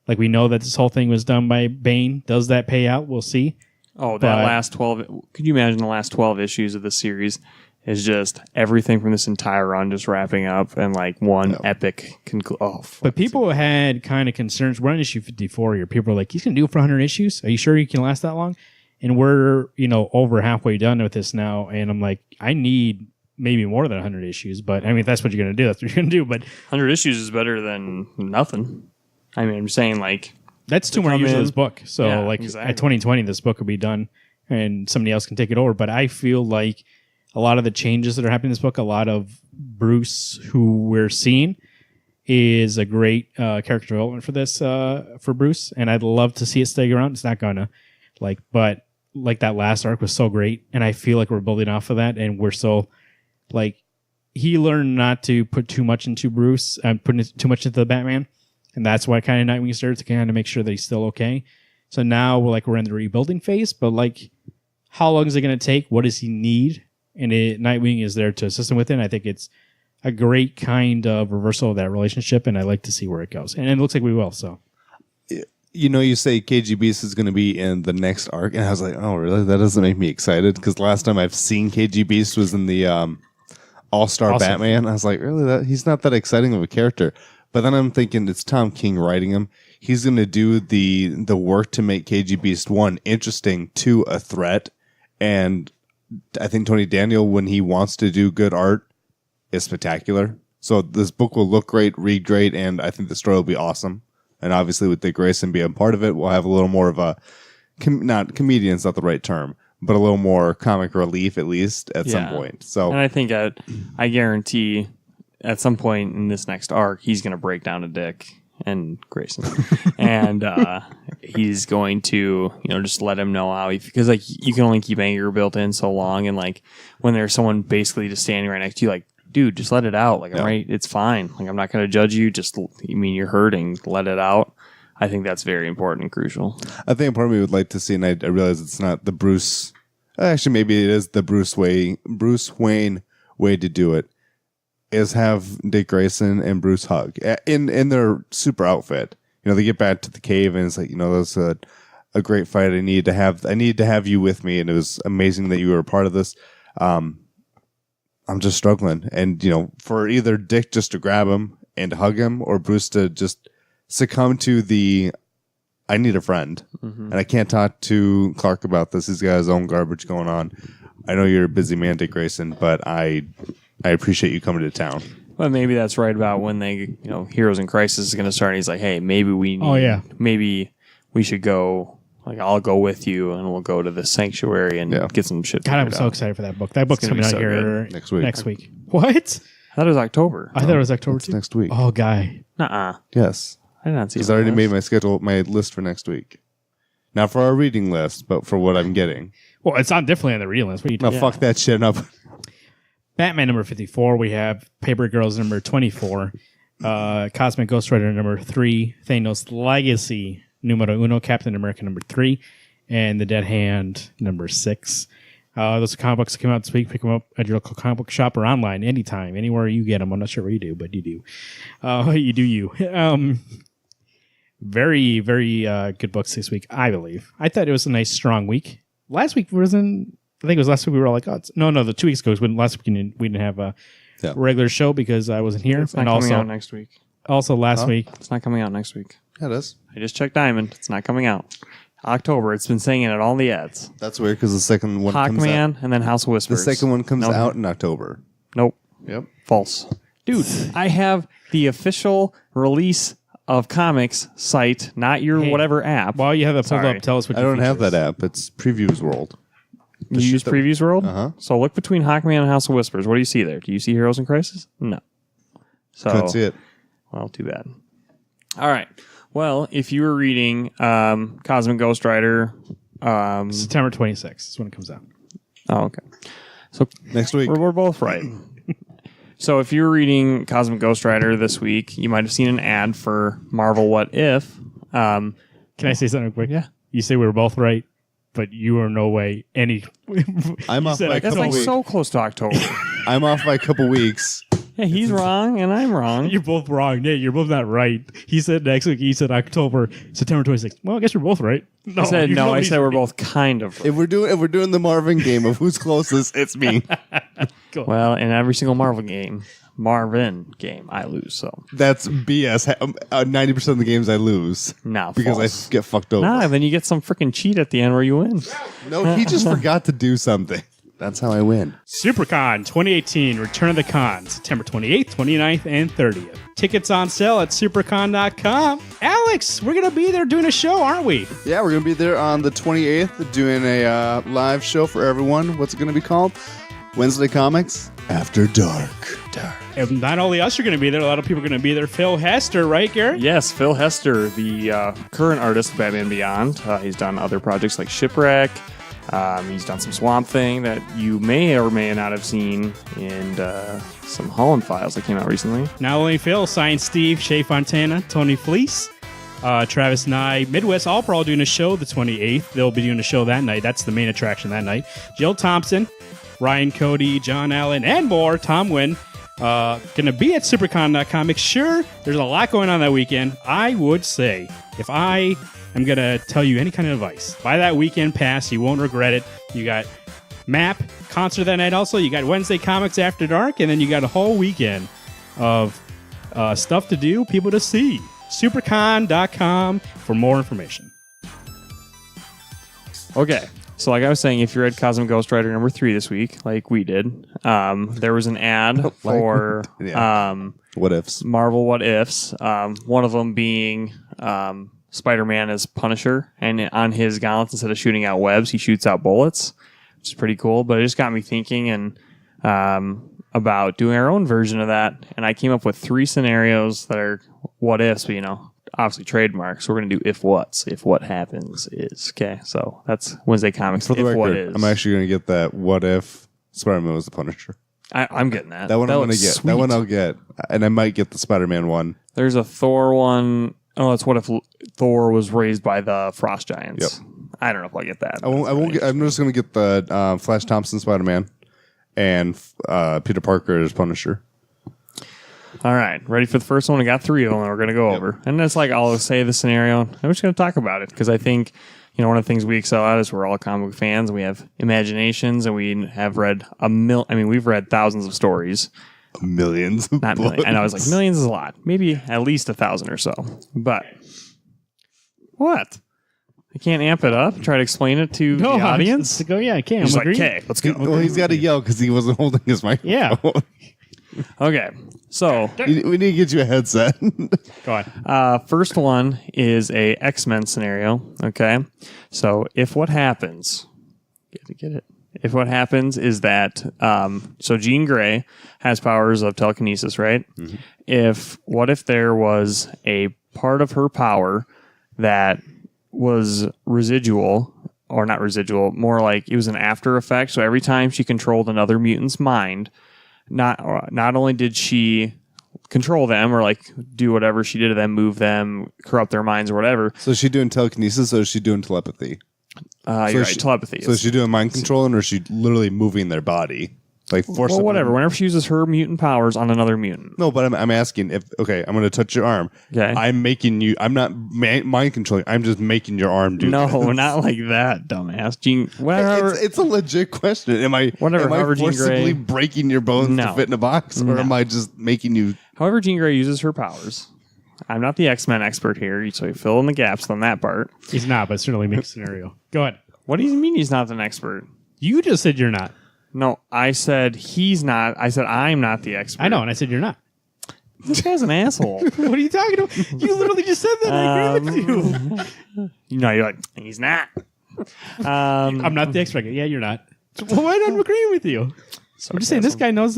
[SPEAKER 1] Like we know that this whole thing was done by Bane. Does that pay out? We'll see.
[SPEAKER 2] Oh, that
[SPEAKER 1] But-
[SPEAKER 2] last 12. Could you imagine the last 12 issues of the series is just everything from this entire run just wrapping up and like one epic conclusion. Oh,
[SPEAKER 1] But people had kind of concerns. We're on issue 54 here. People are like, he's going to do it for 100 issues? Are you sure he can last that long? And we're, over halfway done with this now. And I'm like, I need maybe more than 100 issues. But I mean, if that's what you're going to do, that's what you're going to do. But
[SPEAKER 2] 100 issues is better than nothing. I mean, I'm saying like
[SPEAKER 1] that's too more
[SPEAKER 2] come
[SPEAKER 1] years of
[SPEAKER 2] in.
[SPEAKER 1] this book. So
[SPEAKER 2] Yeah,
[SPEAKER 1] like
[SPEAKER 2] exactly.
[SPEAKER 1] at 2020, this book will be done and somebody else can take it over. But I feel like a lot of the changes that are happening in this book, a lot of Bruce who we're seeing is a great character development for this, for Bruce. And I'd love to see it stay around. It's not gonna but that last arc was so great. And I feel like we're building off of that. And we're so he learned not to put too much into Bruce and putting too much into the Batman. And that's why kind of Nightwing started to kind of make sure that he's still okay. So now we're in the rebuilding phase, but how long is it going to take? What does he need? And Nightwing is there to assist him with it. And I think it's a great kind of reversal of that relationship, and I like to see where it goes. And it looks like we will. So
[SPEAKER 3] You say KG Beast is going to be in the next arc, and I was like, oh, really? That doesn't make me excited because last time I've seen KG Beast was in the All-Star
[SPEAKER 1] Awesome.
[SPEAKER 3] Batman. I was like, really? He's not that exciting of a character. But then I'm thinking it's Tom King writing him. He's going to do the work to make KG Beast 1 interesting, 2 a threat. And I think Tony Daniel, when he wants to do good art, is spectacular. So this book will look great, read great, and I think the story will be awesome. And obviously with Dick Grayson being part of it, we'll have a little more of a, not comedian's not the right term, but a little more comic relief at least at some point. So
[SPEAKER 2] and I think I guarantee at some point in this next arc, he's going to break down to Dick and Grayson, and he's going to just let him know how because you can only keep anger built in so long, and when there's someone basically just standing right next to you, dude, just let it out. I'm right, it's fine. I'm not going to judge you. Just you're hurting, let it out. I think that's very important and crucial.
[SPEAKER 3] I think part of me would like to see, and I realize it's not the Bruce. Actually, maybe it is the Bruce Wayne way to do it. Is have Dick Grayson and Bruce hug in their super outfit. They get back to the cave and it's like, that's a great fight. I need to have you with me, and it was amazing that you were a part of this. I'm just struggling, and for either Dick just to grab him and hug him, or Bruce to just succumb to the I need a friend, and I can't talk to Clark about this. He's got his own garbage going on. I know you're a busy man, Dick Grayson, but I appreciate you coming to town.
[SPEAKER 2] Well, maybe that's right about when they, Heroes in Crisis is going to start. And he's like, hey, maybe we we should go. Like, I'll go with you, and we'll go to the sanctuary and get some shit.
[SPEAKER 1] God, I'm
[SPEAKER 2] figured
[SPEAKER 1] so
[SPEAKER 2] out.
[SPEAKER 1] excited for that book. That book's coming out
[SPEAKER 2] so
[SPEAKER 1] here
[SPEAKER 3] Next week.
[SPEAKER 1] Next week. What?
[SPEAKER 2] I thought it was October.
[SPEAKER 1] I thought it was October
[SPEAKER 3] It's
[SPEAKER 1] too.
[SPEAKER 3] next week.
[SPEAKER 1] Oh, guy.
[SPEAKER 2] Nuh-uh.
[SPEAKER 3] Yes.
[SPEAKER 2] I did not see it.
[SPEAKER 3] He's already made my list for next week. Not for our reading list, but for what I'm getting.
[SPEAKER 1] Well, it's on definitely on the reading list. What are you
[SPEAKER 3] Now,
[SPEAKER 1] doing?
[SPEAKER 3] fuck that shit up.
[SPEAKER 1] Batman number 54. We have Paper Girls number 24. Cosmic Ghost Rider number 3. Thanos Legacy numero uno. Captain America number 3. And The Dead Hand number 6. Those are comic books that came out this week. Pick them up at your local comic book shop or online anytime, anywhere you get them. I'm not sure where you do, but you do. You do you. Very, very good books this week, I believe. I thought it was a nice, strong week. Last week wasn't. I think it was last week we were all like, oh, no, the 2 weeks ago was when last week we didn't have a regular show because I wasn't here.
[SPEAKER 2] It's not coming out next week.
[SPEAKER 1] Also last week.
[SPEAKER 2] It's not coming out next week.
[SPEAKER 3] Yeah, it is.
[SPEAKER 2] I just checked Diamond. It's not coming out. October. It's been saying it at all the ads.
[SPEAKER 3] That's weird because the second one comes out.
[SPEAKER 2] Hawkman and then House of
[SPEAKER 3] The
[SPEAKER 2] Whispers.
[SPEAKER 3] second one comes out in October.
[SPEAKER 2] Nope.
[SPEAKER 3] Yep.
[SPEAKER 2] False. Dude, I have the official release of comics site, not your whatever app.
[SPEAKER 1] While you have that pulled
[SPEAKER 2] Sorry.
[SPEAKER 1] up, tell us what
[SPEAKER 3] I
[SPEAKER 1] your
[SPEAKER 3] don't have
[SPEAKER 1] features.
[SPEAKER 3] that app. It's Previews World.
[SPEAKER 2] You use Previews World?
[SPEAKER 3] Uh-huh.
[SPEAKER 2] So look between Hawkman and House of Whispers. What do you see there? Do you see Heroes in Crisis? No. So,
[SPEAKER 3] Couldn't see it.
[SPEAKER 2] Well, too bad. All right. Well, if you were reading Cosmic Ghost Rider...
[SPEAKER 1] September 26th is when it comes out.
[SPEAKER 2] Oh, okay. So
[SPEAKER 3] Next week.
[SPEAKER 2] we're both right. So if you're reading Cosmic Ghost Rider this week, you might have seen an ad for Marvel What If.
[SPEAKER 1] Can I say something quick?
[SPEAKER 2] Yeah.
[SPEAKER 1] You say we were both right, but you are no way any.
[SPEAKER 3] I'm
[SPEAKER 1] You
[SPEAKER 3] off
[SPEAKER 1] said
[SPEAKER 3] by a
[SPEAKER 1] I-
[SPEAKER 2] That's
[SPEAKER 3] couple
[SPEAKER 2] like
[SPEAKER 3] weeks.
[SPEAKER 2] so close to October.
[SPEAKER 3] I'm off by a couple weeks.
[SPEAKER 2] Yeah, he's wrong and I'm wrong.
[SPEAKER 1] You're both wrong. Nate, you're both not right. He said next week. He said October, September 26th. Well, I guess we're both right. No,
[SPEAKER 2] I said
[SPEAKER 1] you
[SPEAKER 2] no. I
[SPEAKER 1] nobody's
[SPEAKER 2] said we're
[SPEAKER 1] right.
[SPEAKER 2] both kind of right.
[SPEAKER 3] If we're doing the Marvin game of who's closest, it's me.
[SPEAKER 2] Well, in every single Marvin game, I lose. So
[SPEAKER 3] That's BS. 90% of the games I lose
[SPEAKER 2] now
[SPEAKER 3] because
[SPEAKER 2] false.
[SPEAKER 3] I get fucked over.
[SPEAKER 2] Nah, then you get some freaking cheat at the end where you win.
[SPEAKER 3] No, he just forgot to do something. That's how I win.
[SPEAKER 1] Supercon 2018, Return of the Con, September 28th, 29th, and 30th. Tickets on sale at supercon.com. Alex, we're going to be there doing a show, aren't we?
[SPEAKER 3] Yeah, we're going to be there on the 28th doing a live show for everyone. What's it going to be called? Wednesday Comics After Dark.
[SPEAKER 1] And not only us are going to be there, a lot of people are going to be there. Phil Hester, right, Garrett?
[SPEAKER 2] Yes, Phil Hester, the current artist of Batman Beyond. He's done other projects like Shipwreck. He's done some Swamp Thing that you may or may not have seen in some Holland Files that came out recently.
[SPEAKER 1] Not only Phil, signed Steve, Shea Fontana, Tony Fleece, Travis Nye, Midwest, all doing a show the 28th. They'll be doing a show that night. That's the main attraction that night. Jill Thompson, Ryan Cody, John Allen, and more. Tom Wynn. Going to be at supercon.com. Make sure there's a lot going on that weekend. I would say if I am going to tell you any kind of advice, buy that weekend pass. You won't regret it. You got MAP concert that night also. You got Wednesday Comics After Dark. And then you got a whole weekend of stuff to do, people to see. Supercon.com for more information.
[SPEAKER 2] Okay. So like I was saying, if you read Cosmic Ghost Rider number 3 this week, like we did, there was an ad for
[SPEAKER 3] What ifs?
[SPEAKER 2] Marvel What Ifs. One of them being Spider-Man as Punisher, and on his gauntlets, instead of shooting out webs, he shoots out bullets, which is pretty cool. But it just got me thinking and about doing our own version of that. And I came up with 3 scenarios that are what ifs, but obviously trademarks. So we're going to do if what's. If what happens is. Okay, so that's Wednesday Comics.
[SPEAKER 3] For the
[SPEAKER 2] if
[SPEAKER 3] record,
[SPEAKER 2] what is.
[SPEAKER 3] I'm actually going to get that what if Spider-Man was the Punisher.
[SPEAKER 2] I'm getting that.
[SPEAKER 3] That one I'm going to
[SPEAKER 2] looks
[SPEAKER 3] get.
[SPEAKER 2] sweet.
[SPEAKER 3] That one I'll get. And I might get the Spider-Man one.
[SPEAKER 2] There's a Thor one. Oh, that's what if Thor was raised by the Frost Giants.
[SPEAKER 3] Yep.
[SPEAKER 2] I don't know if I'll get that.
[SPEAKER 3] I won't get, I'm just going to get the Flash Thompson Spider-Man and Peter Parker as Punisher.
[SPEAKER 2] All right, ready for the first one? We got 3 of them that we're going to go over. And it's like I'll say the scenario, and we're just going to talk about it because I think, one of the things we excel at is we're all comic book fans, and we have imaginations, and we have read we've read thousands of stories.
[SPEAKER 3] Millions. Of
[SPEAKER 2] Not millions. I know, I was like, millions is a lot. Maybe at least 1,000 or so. But what? I can't amp it up, try to explain it to the audience.
[SPEAKER 1] I can.
[SPEAKER 2] He's
[SPEAKER 1] I'm
[SPEAKER 2] like,
[SPEAKER 1] agreeing.
[SPEAKER 2] okay, let's go.
[SPEAKER 3] Well, he's got to yell because he wasn't holding his microphone.
[SPEAKER 1] Yeah.
[SPEAKER 2] Okay, so
[SPEAKER 3] We need to get you a headset.
[SPEAKER 1] Go on.
[SPEAKER 2] first one is a X-Men scenario. Okay, so if what happens, get it. If what happens is that, so Jean Grey has powers of telekinesis, right? Mm-hmm. What if there was a part of her power that was residual, or not residual, more like it was an after effect. So every time she controlled another mutant's mind, not only did she control them or like do whatever she did to them, move them, corrupt their minds or whatever.
[SPEAKER 3] So is she doing telekinesis or is she doing telepathy?
[SPEAKER 2] You're right, telepathy.
[SPEAKER 3] So is she doing mind controlling or is she literally moving their body? Like force
[SPEAKER 2] well, whatever. Whenever she uses her mutant powers on another mutant.
[SPEAKER 3] No, but I'm asking if, okay, I'm going to touch your arm.
[SPEAKER 2] Okay.
[SPEAKER 3] I'm not mind controlling. I'm just making your arm do
[SPEAKER 2] No,
[SPEAKER 3] this.
[SPEAKER 2] not like that, dumbass. Jean, whatever.
[SPEAKER 3] It's a legit question. Am I forcibly breaking your bones to fit in a box? Or am I just making you...
[SPEAKER 2] However Jean Grey uses her powers. I'm not the X-Men expert here, so you fill in the gaps on that part.
[SPEAKER 1] He's not, but certainly makes scenario. Go ahead.
[SPEAKER 2] What do you mean he's not an expert?
[SPEAKER 1] You just said you're not.
[SPEAKER 2] No, I said he's not. I said I'm not the expert.
[SPEAKER 1] I know, and I said you're not.
[SPEAKER 2] This guy's an asshole.
[SPEAKER 1] What are you talking about? You literally just said that. I agree with you.
[SPEAKER 2] You know, you're like, he's not.
[SPEAKER 1] I'm not the expert. Yeah, you're not. Well, why not agreeing with you? I'm just saying this guy knows.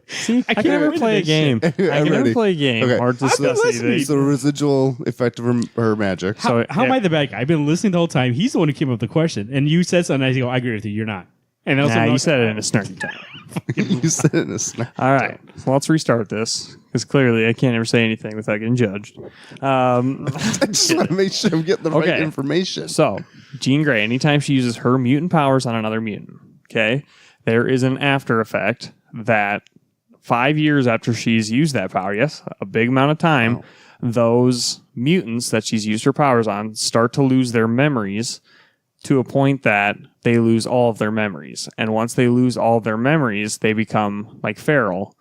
[SPEAKER 2] See, I can never play a game. I can never play a game
[SPEAKER 3] Okay.
[SPEAKER 2] or discuss anything.
[SPEAKER 3] It's the residual effect of her magic.
[SPEAKER 1] How am I the bad guy? I've been listening the whole time. He's the one who came up with the question, and you said something. I go, I agree with you. You're not. And
[SPEAKER 2] you said it in a snarky tone.
[SPEAKER 3] You said it in a snarky
[SPEAKER 2] All right. So let's restart this because clearly I can't ever say anything without getting judged.
[SPEAKER 3] I just want to make sure I'm getting the right information.
[SPEAKER 2] So, Jean Grey, anytime she uses her mutant powers on another mutant, okay, there is an after effect that 5 years after she's used that power, yes, a big amount of time, those mutants that she's used her powers on start to lose their memories to a point that they lose all of their memories. And once they lose all of their memories, they become like feral,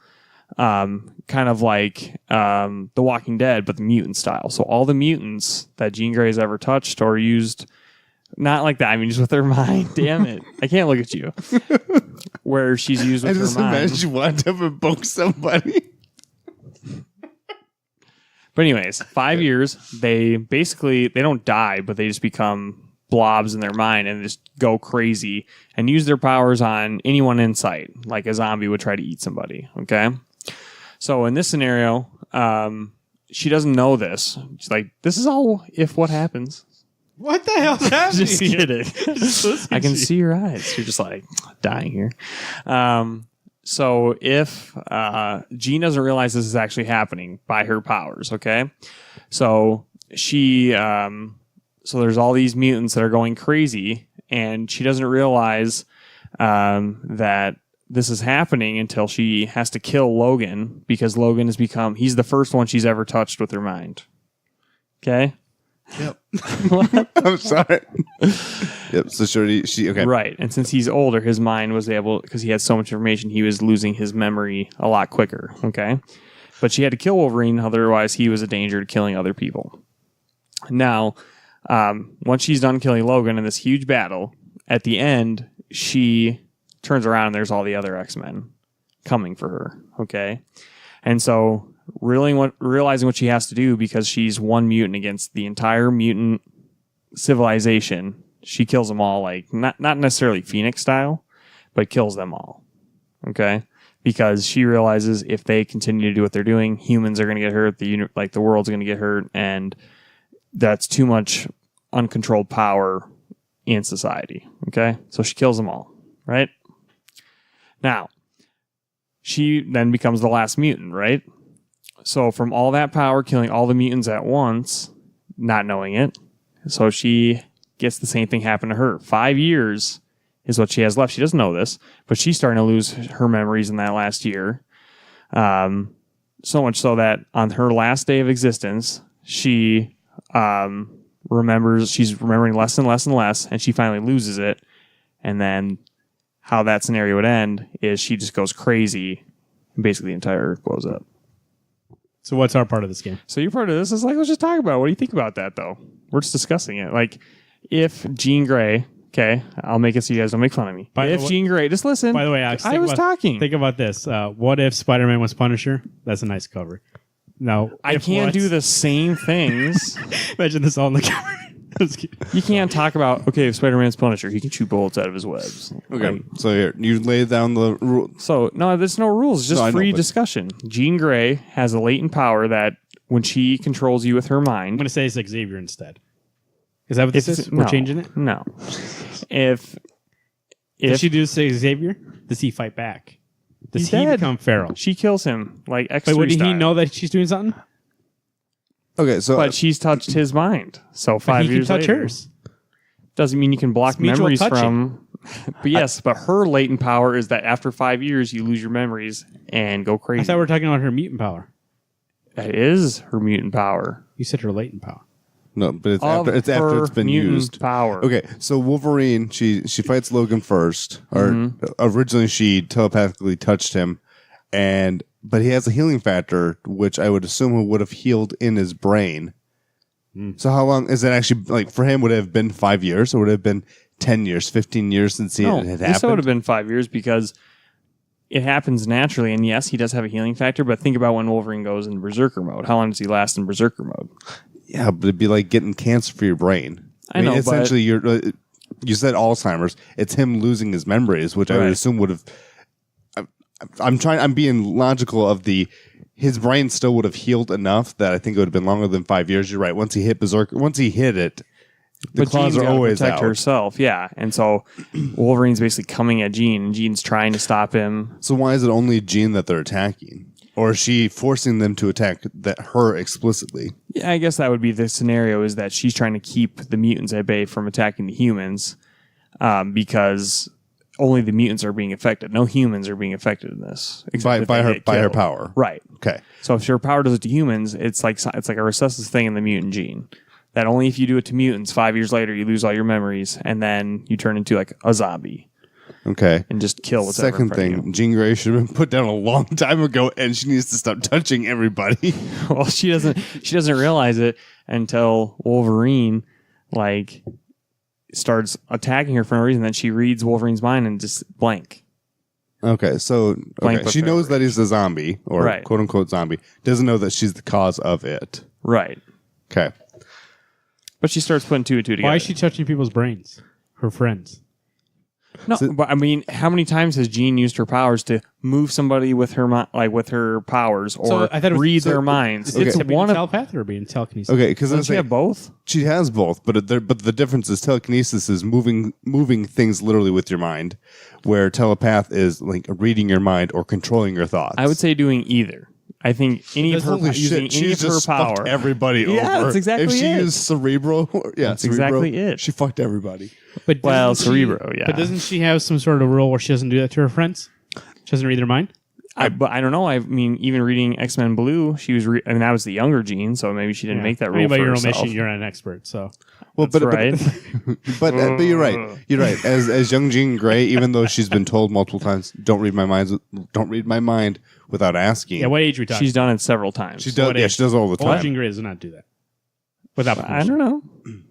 [SPEAKER 2] kind of like The Walking Dead, but the mutant style. So all the mutants that Jean Grey's ever touched or used, not like that, I mean just with her mind, damn it. I can't look at you. Where she's used with her mind. I just
[SPEAKER 3] imagine you wanted to invoke somebody.
[SPEAKER 2] But anyways, 5 years, they don't die, but they just become blobs in their mind and just go crazy and use their powers on anyone in sight, like a zombie would try to eat somebody. Okay. So in this scenario, she doesn't know this. She's like, this is all if what happens.
[SPEAKER 1] What the hell's happening?
[SPEAKER 2] Just kidding. I can see your eyes. You're just like dying here. So if Jean doesn't realize this is actually happening by her powers, okay? So she... So there's all these mutants that are going crazy, and she doesn't realize that this is happening until she has to kill Logan because Logan he's the first one she's ever touched with her mind. Okay?
[SPEAKER 3] Yep. I'm sorry. Yep. So she okay.
[SPEAKER 2] Right. And since he's older, his mind was able, because he had so much information, he was losing his memory a lot quicker. Okay? But she had to kill Wolverine, otherwise he was a danger to killing other people. Now... once she's done killing Logan in this huge battle, at the end, she turns around and there's all the other X-Men coming for her. Okay. And so realizing what she has to do because she's one mutant against the entire mutant civilization, she kills them all, like not necessarily Phoenix style, but kills them all. Okay. Because she realizes if they continue to do what they're doing, humans are going to get hurt, the world's going to get hurt, and that's too much uncontrolled power in society. Okay? So she kills them all, right? Now, she then becomes the last mutant, right? So from all that power, killing all the mutants at once, not knowing it, so she gets the same thing happen to her. 5 years is what she has left. She doesn't know this, but she's starting to lose her memories in that last year. So much so that on her last day of existence, she she's remembering less and less and less, and she finally loses it. And then how that scenario would end is she just goes crazy, and basically the entire Earth blows up.
[SPEAKER 1] So what's our part of this game?
[SPEAKER 2] So your part of this is like, let's just talk about it. What do you think about that, though? We're just discussing it. Like, if Jean Grey Okay, I'll make it so you guys don't make fun of me.
[SPEAKER 1] By the
[SPEAKER 2] If
[SPEAKER 1] way-
[SPEAKER 2] Jean Grey, just listen.
[SPEAKER 1] By the way, Alex,
[SPEAKER 2] I was talking.
[SPEAKER 1] Think about this. What if Spider-Man was Punisher? That's a nice cover. No,
[SPEAKER 2] I can't do the same things.
[SPEAKER 1] Imagine this all in the cover.
[SPEAKER 2] You can't talk about, okay, if Spider-Man's Punisher, he can shoot bullets out of his webs.
[SPEAKER 3] Okay,
[SPEAKER 2] Like,
[SPEAKER 3] so here you lay down the rule.
[SPEAKER 2] so, no, there's no rules. It's just
[SPEAKER 3] No, I know,
[SPEAKER 2] free
[SPEAKER 3] but-
[SPEAKER 2] discussion. Jean Grey has a latent power that when she controls you with her
[SPEAKER 1] I'm
[SPEAKER 2] mind...
[SPEAKER 1] going to say it's Xavier instead. Is that what this
[SPEAKER 2] if-
[SPEAKER 1] is? We're
[SPEAKER 2] no,
[SPEAKER 1] changing it?
[SPEAKER 2] No. If
[SPEAKER 1] She do say Xavier? Does he fight back? Does
[SPEAKER 2] He's
[SPEAKER 1] he
[SPEAKER 2] dead.
[SPEAKER 1] become feral?
[SPEAKER 2] she kills him, like X3
[SPEAKER 1] But wouldn't he
[SPEAKER 2] style.
[SPEAKER 1] know that she's doing something?
[SPEAKER 3] Okay, so
[SPEAKER 2] But she's touched his mind. So
[SPEAKER 1] But
[SPEAKER 2] 5
[SPEAKER 1] he can
[SPEAKER 2] years
[SPEAKER 1] touch
[SPEAKER 2] later,
[SPEAKER 1] hers.
[SPEAKER 2] doesn't mean you can block
[SPEAKER 1] It's mutual
[SPEAKER 2] memories
[SPEAKER 1] touching.
[SPEAKER 2] from. But yes, but her latent power is that after 5 years you lose your memories and go crazy.
[SPEAKER 1] I thought we were talking about her mutant power.
[SPEAKER 2] That is her mutant power.
[SPEAKER 1] You said her latent power.
[SPEAKER 3] no, but it's
[SPEAKER 2] Of
[SPEAKER 3] after
[SPEAKER 2] her
[SPEAKER 3] it's been
[SPEAKER 2] mutant
[SPEAKER 3] used.
[SPEAKER 2] power.
[SPEAKER 3] Okay, so Wolverine, she fights Logan first, or originally she telepathically touched him, but he has a healing factor, which I would assume would have healed in his brain. So how long is it actually, like, for him, would it have been 5 years, or would it have been 10 years, 15 years since
[SPEAKER 2] No,
[SPEAKER 3] it had
[SPEAKER 2] this would
[SPEAKER 3] happened?
[SPEAKER 2] have been 5 years because it happens naturally. And yes, he does have a healing factor, but think about when Wolverine goes in Berserker mode. How long does he last in Berserker mode?
[SPEAKER 3] Yeah, but it'd be like getting cancer for your brain.
[SPEAKER 2] I know, but-
[SPEAKER 3] essentially, you said Alzheimer's. It's him losing his memories, which I would
[SPEAKER 2] Right.
[SPEAKER 3] assume would have. I'm being logical of his brain still would have healed enough that I think it would have been longer than 5 years. You're right. Once he hit Berserker, once he hit it, the
[SPEAKER 2] But
[SPEAKER 3] claws
[SPEAKER 2] Jean's
[SPEAKER 3] are
[SPEAKER 2] gotta
[SPEAKER 3] always
[SPEAKER 2] protect
[SPEAKER 3] out.
[SPEAKER 2] herself, yeah. And so Wolverine's basically coming at Jean, and Jean's trying to stop him.
[SPEAKER 3] So why is it only Jean that they're attacking, or is she forcing them to attack her explicitly?
[SPEAKER 2] Yeah, I guess that would be the scenario, is that she's trying to keep the mutants at bay from attacking the humans, because only the mutants are being affected. No humans are being affected in this. except if
[SPEAKER 3] By
[SPEAKER 2] they
[SPEAKER 3] her
[SPEAKER 2] get
[SPEAKER 3] by her
[SPEAKER 2] killed.
[SPEAKER 3] power,
[SPEAKER 2] Right.
[SPEAKER 3] Okay.
[SPEAKER 2] So if her power does it to humans, it's like a recessive thing in the mutant gene. That only if you do it to mutants, 5 years later you lose all your memories, and then you turn into like a zombie
[SPEAKER 3] Okay.
[SPEAKER 2] and just kill what's ever in
[SPEAKER 3] Second
[SPEAKER 2] front of
[SPEAKER 3] thing, Jean Grey should have been put down a long time ago, and she needs to stop touching everybody.
[SPEAKER 2] you. Well, she doesn't realize it until Wolverine like starts attacking her for no reason. Then she reads Wolverine's mind and just blank.
[SPEAKER 3] Okay, so
[SPEAKER 2] Blank
[SPEAKER 3] okay.
[SPEAKER 2] with
[SPEAKER 3] She
[SPEAKER 2] her
[SPEAKER 3] knows that he's a zombie, or
[SPEAKER 2] Right.
[SPEAKER 3] quote unquote zombie. Doesn't know that she's the cause of it.
[SPEAKER 2] Right.
[SPEAKER 3] Okay.
[SPEAKER 2] But she starts putting two and two together.
[SPEAKER 1] Why is she touching people's brains? Her friends.
[SPEAKER 2] No, but I mean, how many times has Jean used her powers to move somebody with her with her powers, or
[SPEAKER 1] I thought it was-
[SPEAKER 2] read
[SPEAKER 1] so
[SPEAKER 2] their minds?
[SPEAKER 1] It's
[SPEAKER 2] It's
[SPEAKER 1] being
[SPEAKER 2] one of
[SPEAKER 1] telepath or being telekinesis?
[SPEAKER 3] Okay, because
[SPEAKER 2] Doesn't she have both?
[SPEAKER 3] she has both, but the difference is telekinesis is moving things literally with your mind, where telepath is like reading your mind or controlling your thoughts.
[SPEAKER 2] I would say doing either. I think any of her
[SPEAKER 3] Holy
[SPEAKER 2] using
[SPEAKER 3] shit,
[SPEAKER 2] any
[SPEAKER 3] she
[SPEAKER 2] of her
[SPEAKER 3] just fucked
[SPEAKER 2] power.
[SPEAKER 3] everybody
[SPEAKER 2] Yeah,
[SPEAKER 3] over.
[SPEAKER 2] that's exactly
[SPEAKER 3] If she
[SPEAKER 2] it.
[SPEAKER 3] used Cerebro,
[SPEAKER 2] That's
[SPEAKER 3] Cerebro,
[SPEAKER 2] exactly it.
[SPEAKER 3] She fucked everybody.
[SPEAKER 1] But
[SPEAKER 2] Well,
[SPEAKER 1] doesn't she-
[SPEAKER 2] Cerebro, yeah.
[SPEAKER 1] But doesn't she have some sort of rule where she doesn't do that to her friends? She doesn't read their mind?
[SPEAKER 2] But I don't know. I mean, even reading X-Men Blue, she was. I mean, that was the younger Jean, so maybe she didn't make that
[SPEAKER 1] I
[SPEAKER 2] rule
[SPEAKER 1] mean, by
[SPEAKER 2] for
[SPEAKER 1] your own
[SPEAKER 2] herself.
[SPEAKER 1] mission, you're not an expert, so.
[SPEAKER 3] Well,
[SPEAKER 2] That's right.
[SPEAKER 3] but you're right. You're right. As young Jean Grey, even though she's been told multiple times, don't read my mind without asking.
[SPEAKER 1] Yeah, what age are we talking?
[SPEAKER 2] She's done it several times.
[SPEAKER 3] She does.
[SPEAKER 1] what
[SPEAKER 3] Yeah,
[SPEAKER 1] age?
[SPEAKER 3] she does all the
[SPEAKER 1] Well,
[SPEAKER 3] time.
[SPEAKER 1] Jean Grey does not do that. Without
[SPEAKER 2] I don't know.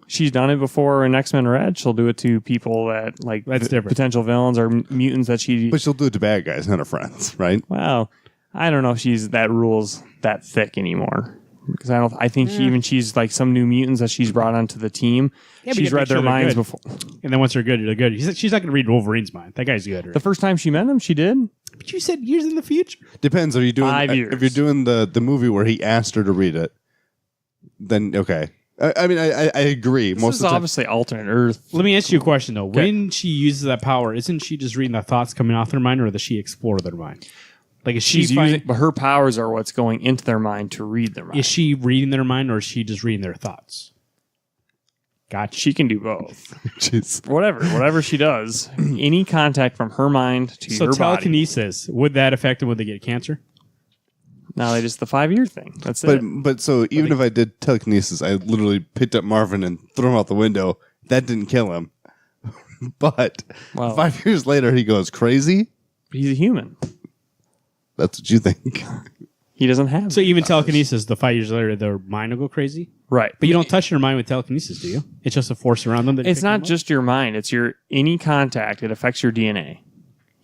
[SPEAKER 2] She's done it before in X-Men Red. She'll do it to people that like
[SPEAKER 1] That's different.
[SPEAKER 2] potential villains or mutants that she.
[SPEAKER 3] But she'll do it to bad guys, not her friends, right?
[SPEAKER 2] Well, I don't know if she's that rules that thick anymore. Because I think she's like some new mutants that she's brought onto the team.
[SPEAKER 1] Yeah, but you
[SPEAKER 2] She's
[SPEAKER 1] gotta
[SPEAKER 2] read
[SPEAKER 1] make sure
[SPEAKER 2] their
[SPEAKER 1] they're
[SPEAKER 2] minds
[SPEAKER 1] good.
[SPEAKER 2] before.
[SPEAKER 1] And then once they're good, they're good. She's not going to read Wolverine's mind. That guy's good.
[SPEAKER 2] The
[SPEAKER 1] Right?
[SPEAKER 2] first time she met him, she did.
[SPEAKER 1] But you said years in the future.
[SPEAKER 3] Depends. Are you doing
[SPEAKER 2] 5 years.
[SPEAKER 3] If you're doing the movie where he asked her to read it, then okay. I mean, I agree.
[SPEAKER 2] This
[SPEAKER 3] Most
[SPEAKER 2] is
[SPEAKER 3] of the time,
[SPEAKER 2] obviously alternate Earth.
[SPEAKER 1] Let me ask you a question, though. When she uses that power, isn't she just reading the thoughts coming off their mind, or does she explore their mind? Like, is
[SPEAKER 2] She's
[SPEAKER 1] she
[SPEAKER 2] using, but her powers are what's going into their mind to read their mind.
[SPEAKER 1] is she reading their mind, or is she just reading their thoughts? Gotcha.
[SPEAKER 2] She can do both.
[SPEAKER 3] Jeez.
[SPEAKER 2] Whatever she does, any contact from her mind to
[SPEAKER 1] So
[SPEAKER 2] her body.
[SPEAKER 1] telekinesis, would that affect them when they get cancer?
[SPEAKER 2] Now they just the 5-year thing. That's
[SPEAKER 3] But
[SPEAKER 2] it.
[SPEAKER 3] but so even if I did telekinesis, I literally picked up Marvin and threw him out the window. That didn't kill him. But
[SPEAKER 2] Well-
[SPEAKER 3] 5 years later, he goes crazy.
[SPEAKER 2] He's a human.
[SPEAKER 3] That's what you think.
[SPEAKER 2] He doesn't have.
[SPEAKER 1] So even telekinesis, the 5 years later, their mind will go crazy.
[SPEAKER 2] Right.
[SPEAKER 1] But you don't touch your mind with telekinesis, do you? It's just a force around them. That
[SPEAKER 2] It's not just your mind. It's your any contact. It affects your DNA.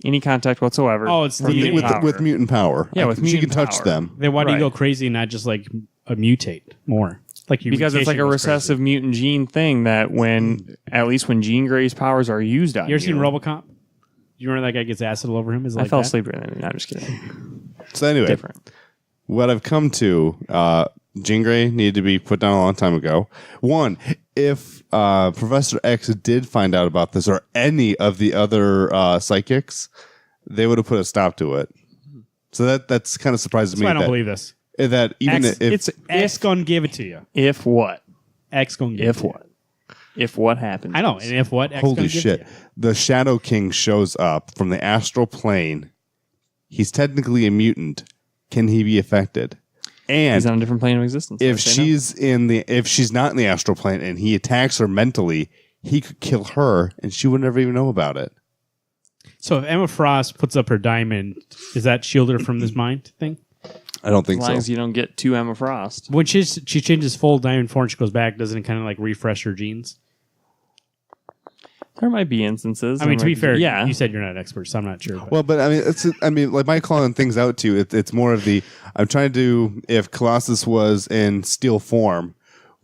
[SPEAKER 2] Any contact whatsoever.
[SPEAKER 1] Oh, it's
[SPEAKER 2] from
[SPEAKER 1] DNA.
[SPEAKER 2] power.
[SPEAKER 3] with mutant power.
[SPEAKER 2] Yeah, with
[SPEAKER 3] she
[SPEAKER 2] mutant
[SPEAKER 3] can touch
[SPEAKER 2] power.
[SPEAKER 3] them.
[SPEAKER 1] Then why do you
[SPEAKER 2] Right.
[SPEAKER 1] go crazy and not just like mutate more? Like your
[SPEAKER 2] Because it's like a
[SPEAKER 1] mutation goes
[SPEAKER 2] recessive
[SPEAKER 1] crazy.
[SPEAKER 2] mutant gene thing that at least when Jean Grey's powers are used on
[SPEAKER 1] You ever seen RoboCop? You remember that guy gets acid all over him? Is it
[SPEAKER 2] I
[SPEAKER 1] like
[SPEAKER 2] fell
[SPEAKER 1] that?
[SPEAKER 2] asleep during that. No, I'm just kidding.
[SPEAKER 3] So anyway,
[SPEAKER 2] Different.
[SPEAKER 3] what I've come to, Jean Grey needed to be put down a long time ago. One, if Professor X did find out about this or any of the other psychics, they would have put a stop to it. So that's kind of surprises
[SPEAKER 1] That's
[SPEAKER 3] me.
[SPEAKER 1] why I don't
[SPEAKER 3] that,
[SPEAKER 1] believe this.
[SPEAKER 3] that even
[SPEAKER 1] X,
[SPEAKER 3] if
[SPEAKER 1] it's X gonna give it to you.
[SPEAKER 2] If what?
[SPEAKER 1] X gonna give it
[SPEAKER 2] If
[SPEAKER 1] to you.
[SPEAKER 2] what? If what happens?
[SPEAKER 1] I know. And if what? X
[SPEAKER 3] holy
[SPEAKER 1] gonna give it
[SPEAKER 3] shit,
[SPEAKER 1] to you.
[SPEAKER 3] the Shadow King shows up from the astral plane. He's technically a mutant. Can he be affected? And
[SPEAKER 2] He's on a different plane of existence.
[SPEAKER 3] if
[SPEAKER 2] Say no.
[SPEAKER 3] if she's not in the astral plane and he attacks her mentally, he could kill her and she would never even know about it.
[SPEAKER 1] So if Emma Frost puts up her diamond, is that shield her from this mind thing?
[SPEAKER 3] I don't think
[SPEAKER 2] as long
[SPEAKER 3] so.
[SPEAKER 2] as you don't get too Emma Frost.
[SPEAKER 1] When she changes full diamond form, she goes back. Doesn't it kind of like refresh her genes?
[SPEAKER 2] There might be instances.
[SPEAKER 1] I mean, to be fair,
[SPEAKER 2] yeah.
[SPEAKER 1] you said you're not an expert, so I'm not sure. But.
[SPEAKER 3] Well, but I mean, like my calling things out to you, it's more of the I'm trying to do. If Colossus was in steel form,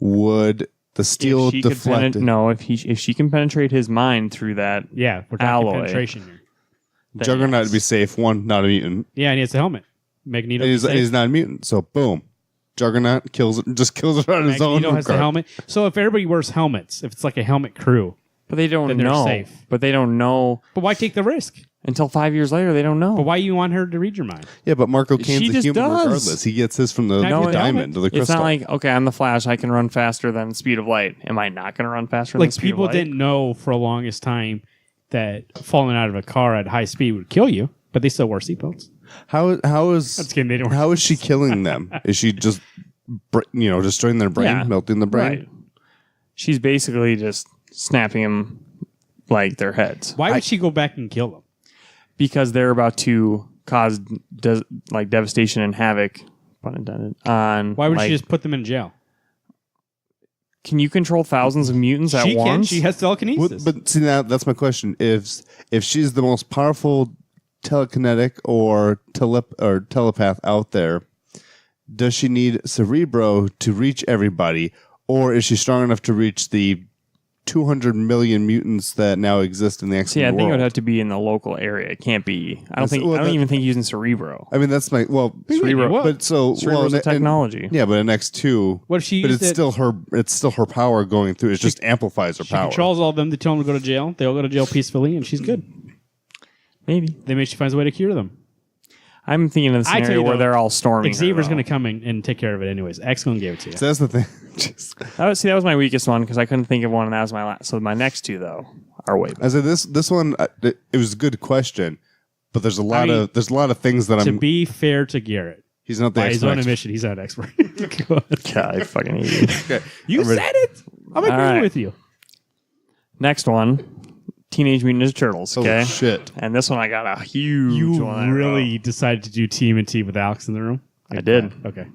[SPEAKER 3] would the steel
[SPEAKER 2] if she could
[SPEAKER 3] deflect?
[SPEAKER 2] if she can penetrate his mind through that,
[SPEAKER 1] yeah, we're talking
[SPEAKER 2] alloy.
[SPEAKER 1] penetration here.
[SPEAKER 2] then
[SPEAKER 3] Juggernaut
[SPEAKER 2] yes.
[SPEAKER 3] to be safe. One, not a mutant.
[SPEAKER 1] Yeah, and he has a helmet. Magneto.
[SPEAKER 3] And he's,
[SPEAKER 1] is safe.
[SPEAKER 3] he's not a mutant. So boom, Juggernaut kills it. Just kills it on his own.
[SPEAKER 1] Magneto has the
[SPEAKER 3] regard.
[SPEAKER 1] helmet. So if everybody wears helmets, if it's like a helmet crew,
[SPEAKER 2] But they don't
[SPEAKER 1] Then they're
[SPEAKER 2] know.
[SPEAKER 1] safe.
[SPEAKER 2] But they don't know
[SPEAKER 1] but why take the risk?
[SPEAKER 2] until 5 years later. They don't know.
[SPEAKER 1] But why you want her to read your mind?
[SPEAKER 3] Yeah, but Marco Kane's
[SPEAKER 2] She
[SPEAKER 3] a
[SPEAKER 2] just
[SPEAKER 3] human
[SPEAKER 2] does.
[SPEAKER 3] regardless. He gets his from the
[SPEAKER 1] Not with the
[SPEAKER 3] diamond to the
[SPEAKER 2] It's
[SPEAKER 3] crystal.
[SPEAKER 2] not like, okay, I'm the Flash. I can run faster than the speed of light. Am I not going to run faster than
[SPEAKER 1] Like
[SPEAKER 2] the speed
[SPEAKER 1] people
[SPEAKER 2] of light?
[SPEAKER 1] didn't know for the longest time that falling out of a car at high speed would kill you, but they still wore seatbelts.
[SPEAKER 3] how
[SPEAKER 1] That's
[SPEAKER 3] is
[SPEAKER 1] kidding. They didn't wear
[SPEAKER 3] how is she killing them? Is she just destroying their brain,
[SPEAKER 2] Yeah.
[SPEAKER 3] melting the brain?
[SPEAKER 2] Right. She's basically just snapping them like their heads.
[SPEAKER 1] Why would she go back and kill them?
[SPEAKER 2] Because they're about to cause devastation and havoc, pun intended, on...
[SPEAKER 1] Why would
[SPEAKER 2] like,
[SPEAKER 1] she just put them in jail?
[SPEAKER 2] Can you control thousands of mutants at
[SPEAKER 1] She can.
[SPEAKER 2] once?
[SPEAKER 1] She has
[SPEAKER 3] Well,
[SPEAKER 1] telekinesis.
[SPEAKER 3] but see, now that's my question. If she's the most powerful telekinetic or telepath out there, does she need Cerebro to reach everybody, or is she strong enough to reach the 200 million mutants that now exist in the X-Men
[SPEAKER 2] See, I think
[SPEAKER 3] world?
[SPEAKER 2] it would have to be in the local area. It can't be. I don't
[SPEAKER 3] That's-
[SPEAKER 2] even think using Cerebro.
[SPEAKER 3] I mean, that's my
[SPEAKER 1] Cerebro- what?
[SPEAKER 3] But so
[SPEAKER 2] Cerebro's a technology.
[SPEAKER 3] yeah, but in X2,
[SPEAKER 1] What if she
[SPEAKER 3] but
[SPEAKER 1] used
[SPEAKER 3] it's
[SPEAKER 1] it-
[SPEAKER 3] still her. It's still her power going through. It just amplifies her
[SPEAKER 1] she
[SPEAKER 3] power.
[SPEAKER 1] controls all of them. They tell them to go to jail. They all go to jail peacefully, and she's good.
[SPEAKER 2] Maybe.
[SPEAKER 1] Then maybe she finds a way to cure them.
[SPEAKER 2] I'm thinking of the
[SPEAKER 1] I tell
[SPEAKER 2] scenario
[SPEAKER 1] you
[SPEAKER 2] where
[SPEAKER 1] though,
[SPEAKER 2] they're all storming.
[SPEAKER 1] Xavier's
[SPEAKER 2] going
[SPEAKER 1] going to come in and take care of it anyways. X going to give it to you.
[SPEAKER 3] So that's the thing. Just-
[SPEAKER 2] that was my weakest one because I couldn't think of one, and that was my last. So my next two though are way better.
[SPEAKER 3] I said this one. It was a good question, but there's a lot
[SPEAKER 1] mean,
[SPEAKER 3] of things that
[SPEAKER 1] To
[SPEAKER 3] I'm.
[SPEAKER 1] be fair to Garrett,
[SPEAKER 3] He's not the
[SPEAKER 1] by his own
[SPEAKER 3] expert.
[SPEAKER 1] admission, he's not an expert. Go ahead.
[SPEAKER 2] God, I fucking hate you.
[SPEAKER 3] Okay.
[SPEAKER 1] You
[SPEAKER 3] I'm ready.
[SPEAKER 1] said it. I'm agreeing
[SPEAKER 2] right.
[SPEAKER 1] with you.
[SPEAKER 2] Next one, Teenage Mutant Ninja Turtles.
[SPEAKER 3] Holy
[SPEAKER 2] Okay,
[SPEAKER 3] shit.
[SPEAKER 2] and this one I got a huge
[SPEAKER 1] You
[SPEAKER 2] one. I
[SPEAKER 1] really decided to do team and team with Alex in the room?
[SPEAKER 2] I did.
[SPEAKER 1] Okay.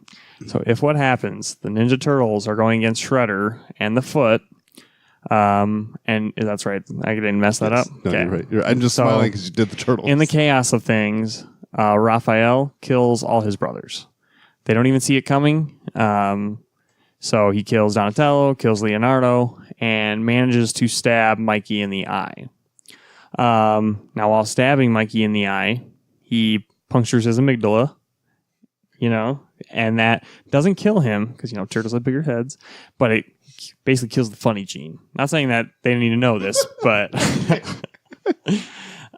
[SPEAKER 2] So if what happens, the Ninja Turtles are going against Shredder and the Foot. And that's right. I didn't mess that up.
[SPEAKER 3] No,
[SPEAKER 2] Okay.
[SPEAKER 3] you're right. I'm just
[SPEAKER 2] So,
[SPEAKER 3] smiling because you did the turtles.
[SPEAKER 2] In the chaos of things, Raphael kills all his brothers. They don't even see it coming. So he kills Donatello, kills Leonardo, and manages to stab Mikey in the eye. Now, while stabbing Mikey in the eye, he punctures his amygdala, and that doesn't kill him because, turtles have bigger heads, but it basically kills the funny gene. Not saying that they need to know this, but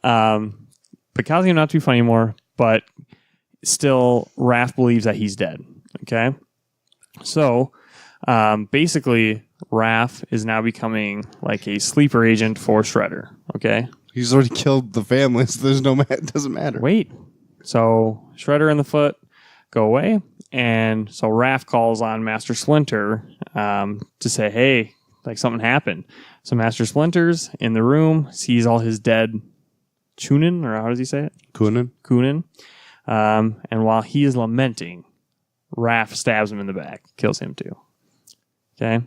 [SPEAKER 2] but causing him not to be funny anymore, but still Raph believes that he's dead. Okay. So basically Raph is now becoming like a sleeper agent for Shredder. Okay.
[SPEAKER 3] He's already killed the family, so there's no. It doesn't matter.
[SPEAKER 2] Wait. So Shredder and the Foot go away. And so Raph calls on Master Splinter to say, hey, like something happened. So Master Splinter's in the room, sees all his dead Chunin, or how does he say it?
[SPEAKER 3] Kunin.
[SPEAKER 2] Kunin. And while he is lamenting, Raph stabs him in the back, kills him too. Okay.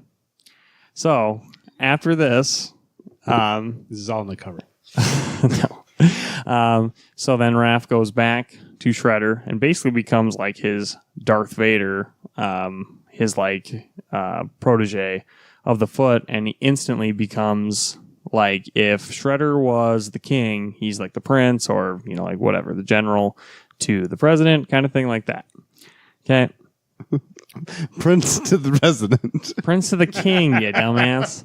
[SPEAKER 2] So after this,
[SPEAKER 1] This is all in the cover.
[SPEAKER 2] no. So then Raph goes back to Shredder and basically becomes like his Darth Vader, his like protege of the Foot, and he instantly becomes like if Shredder was the king, he's like the prince, or like whatever, the general to the president, kind of thing like that. Okay.
[SPEAKER 3] Prince to the president.
[SPEAKER 2] Prince to the king, you dumbass.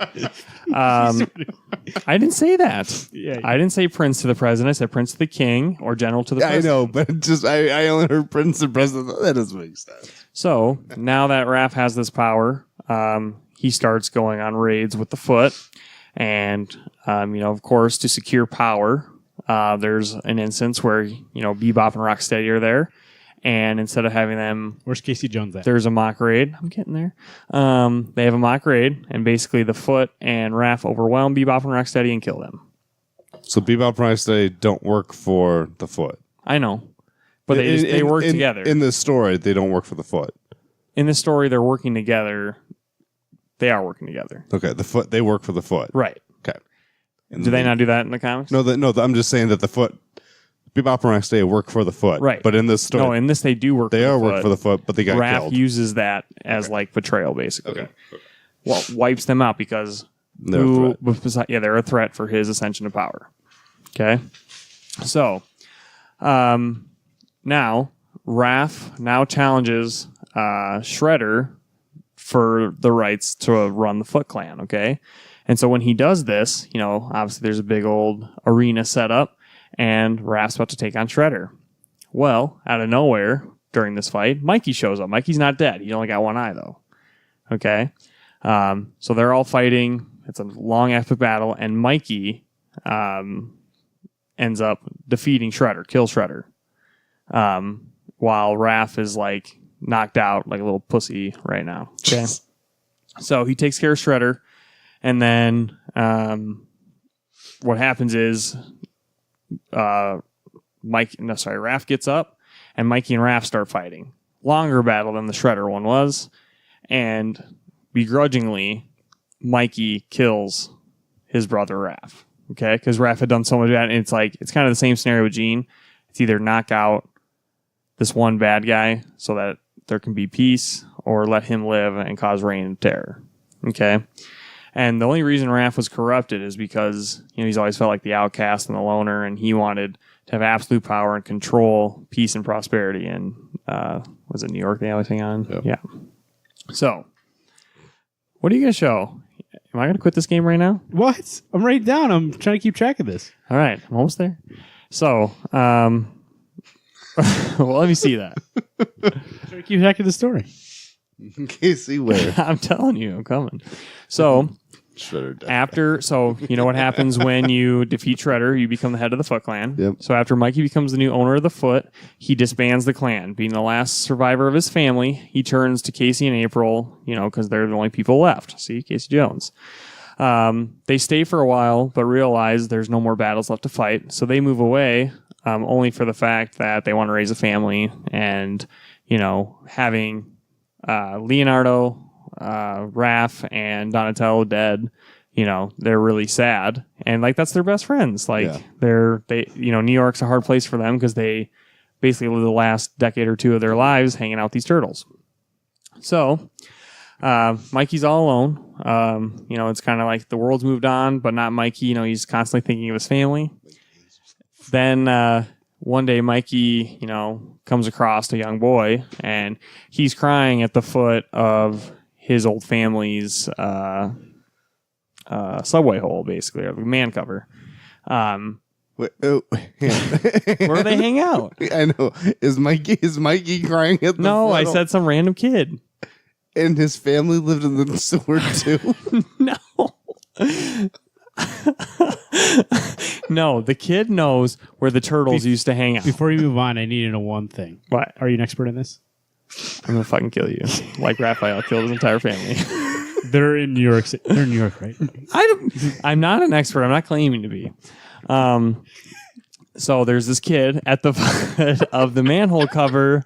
[SPEAKER 2] I didn't say that.
[SPEAKER 1] Yeah.
[SPEAKER 2] I didn't say prince to the president. I said prince to the king or general to the president.
[SPEAKER 3] I know, but just I only heard prince to president. That doesn't make sense.
[SPEAKER 2] So now that Raph has this power, he starts going on raids with the Foot. And, of course, to secure power, there's an instance where, Bebop and Rocksteady are there. And instead of having them...
[SPEAKER 1] Where's Casey Jones at?
[SPEAKER 2] There's a mock raid. I'm getting there. They have a mock raid, and basically the Foot and Raph overwhelm Bebop and Rocksteady and kill them.
[SPEAKER 3] So Bebop and Rocksteady don't work for the Foot.
[SPEAKER 2] I know. But they work together.
[SPEAKER 3] In this story, they don't work for the Foot.
[SPEAKER 2] In this story, they're working together. They are working together.
[SPEAKER 3] Okay, the Foot. They work for the Foot.
[SPEAKER 2] Right.
[SPEAKER 3] Okay.
[SPEAKER 2] Do they not do that in the comics?
[SPEAKER 3] No. I'm just saying that the Foot, Bebop and Rocksteady work for the Foot.
[SPEAKER 2] Right.
[SPEAKER 3] But in this story,
[SPEAKER 2] No, in this they do work.
[SPEAKER 3] they
[SPEAKER 2] for
[SPEAKER 3] are
[SPEAKER 2] the
[SPEAKER 3] work
[SPEAKER 2] Foot.
[SPEAKER 3] for the Foot, but they got
[SPEAKER 2] Raph
[SPEAKER 3] killed.
[SPEAKER 2] uses that as like betrayal, basically.
[SPEAKER 3] Okay.
[SPEAKER 2] Well, wipes them out because
[SPEAKER 3] They're a threat.
[SPEAKER 2] they're a threat for his ascension to power. Okay. So, now Raph now challenges Shredder for the rights to run the Foot Clan. Okay. And so when he does this, obviously there's a big old arena set up, and Raph's about to take on Shredder. Well, out of nowhere during this fight, Mikey shows up. Mikey's not dead. He only got one eye, though. Okay? So they're all fighting. It's a long, epic battle, and Mikey ends up defeating Shredder, kills Shredder, while Raph is, like, knocked out like a little pussy right now. Okay? So he takes care of Shredder, and then what happens is Raph gets up, and Mikey and Raph start fighting. Longer battle than the Shredder one was, and begrudgingly, Mikey kills his brother Raph. Okay, because Raph had done so much bad, and it's kind of the same scenario with Gene. It's either knock out this one bad guy so that there can be peace, or let him live and cause reign of terror. Okay. And the only reason Raph was corrupted is because he's always felt like the outcast and the loner, and he wanted to have absolute power and control peace and prosperity. And was it New York they had everything on?
[SPEAKER 3] Yep.
[SPEAKER 2] Yeah. So, what are you going to show? Am I going to quit this game right now?
[SPEAKER 1] What? I'm right down. I'm trying to keep track of this.
[SPEAKER 2] All right, I'm almost there. So, well, let me see that.
[SPEAKER 1] I'm trying to keep track of the story.
[SPEAKER 3] Casey, where?
[SPEAKER 2] I'm telling you, I'm coming. So.
[SPEAKER 3] Shredder died.
[SPEAKER 2] You know what happens when you defeat Shredder? You become the head of the Foot Clan.
[SPEAKER 3] Yep.
[SPEAKER 2] So after Mikey becomes the new owner of the Foot, he disbands the clan. Being the last survivor of his family, he turns to Casey and April, because they're the only people left. See, Casey Jones. They stay for a while, but realize there's no more battles left to fight. So they move away, only for the fact that they want to raise a family. And, having Leonardo, Raph and Donatello dead, they're really sad, and that's their best friends. New York's a hard place for them because they basically live the last decade or two of their lives hanging out with these turtles. So Mikey's all alone. It's kind of like the world's moved on, but not Mikey. He's constantly thinking of his family. Then one day Mikey comes across a young boy, and he's crying at the foot of his old family's subway hole, basically, or the man cover.
[SPEAKER 3] Wait, oh,
[SPEAKER 2] Where do they hang out?
[SPEAKER 3] I know. Is Mikey crying at the
[SPEAKER 2] No, I
[SPEAKER 3] funnel?
[SPEAKER 2] said some random kid.
[SPEAKER 3] And his family lived in the sewer too.
[SPEAKER 2] No. No, the kid knows where the turtles used to hang out.
[SPEAKER 1] Before you move on, I need to know one thing.
[SPEAKER 2] What?
[SPEAKER 1] Are you an expert in this?
[SPEAKER 2] I'm gonna fucking kill you, like Raphael killed his entire family.
[SPEAKER 1] They're in New York. They're in New York, right?
[SPEAKER 2] I'm not an expert. I'm not claiming to be. So there's this kid at the foot of the manhole cover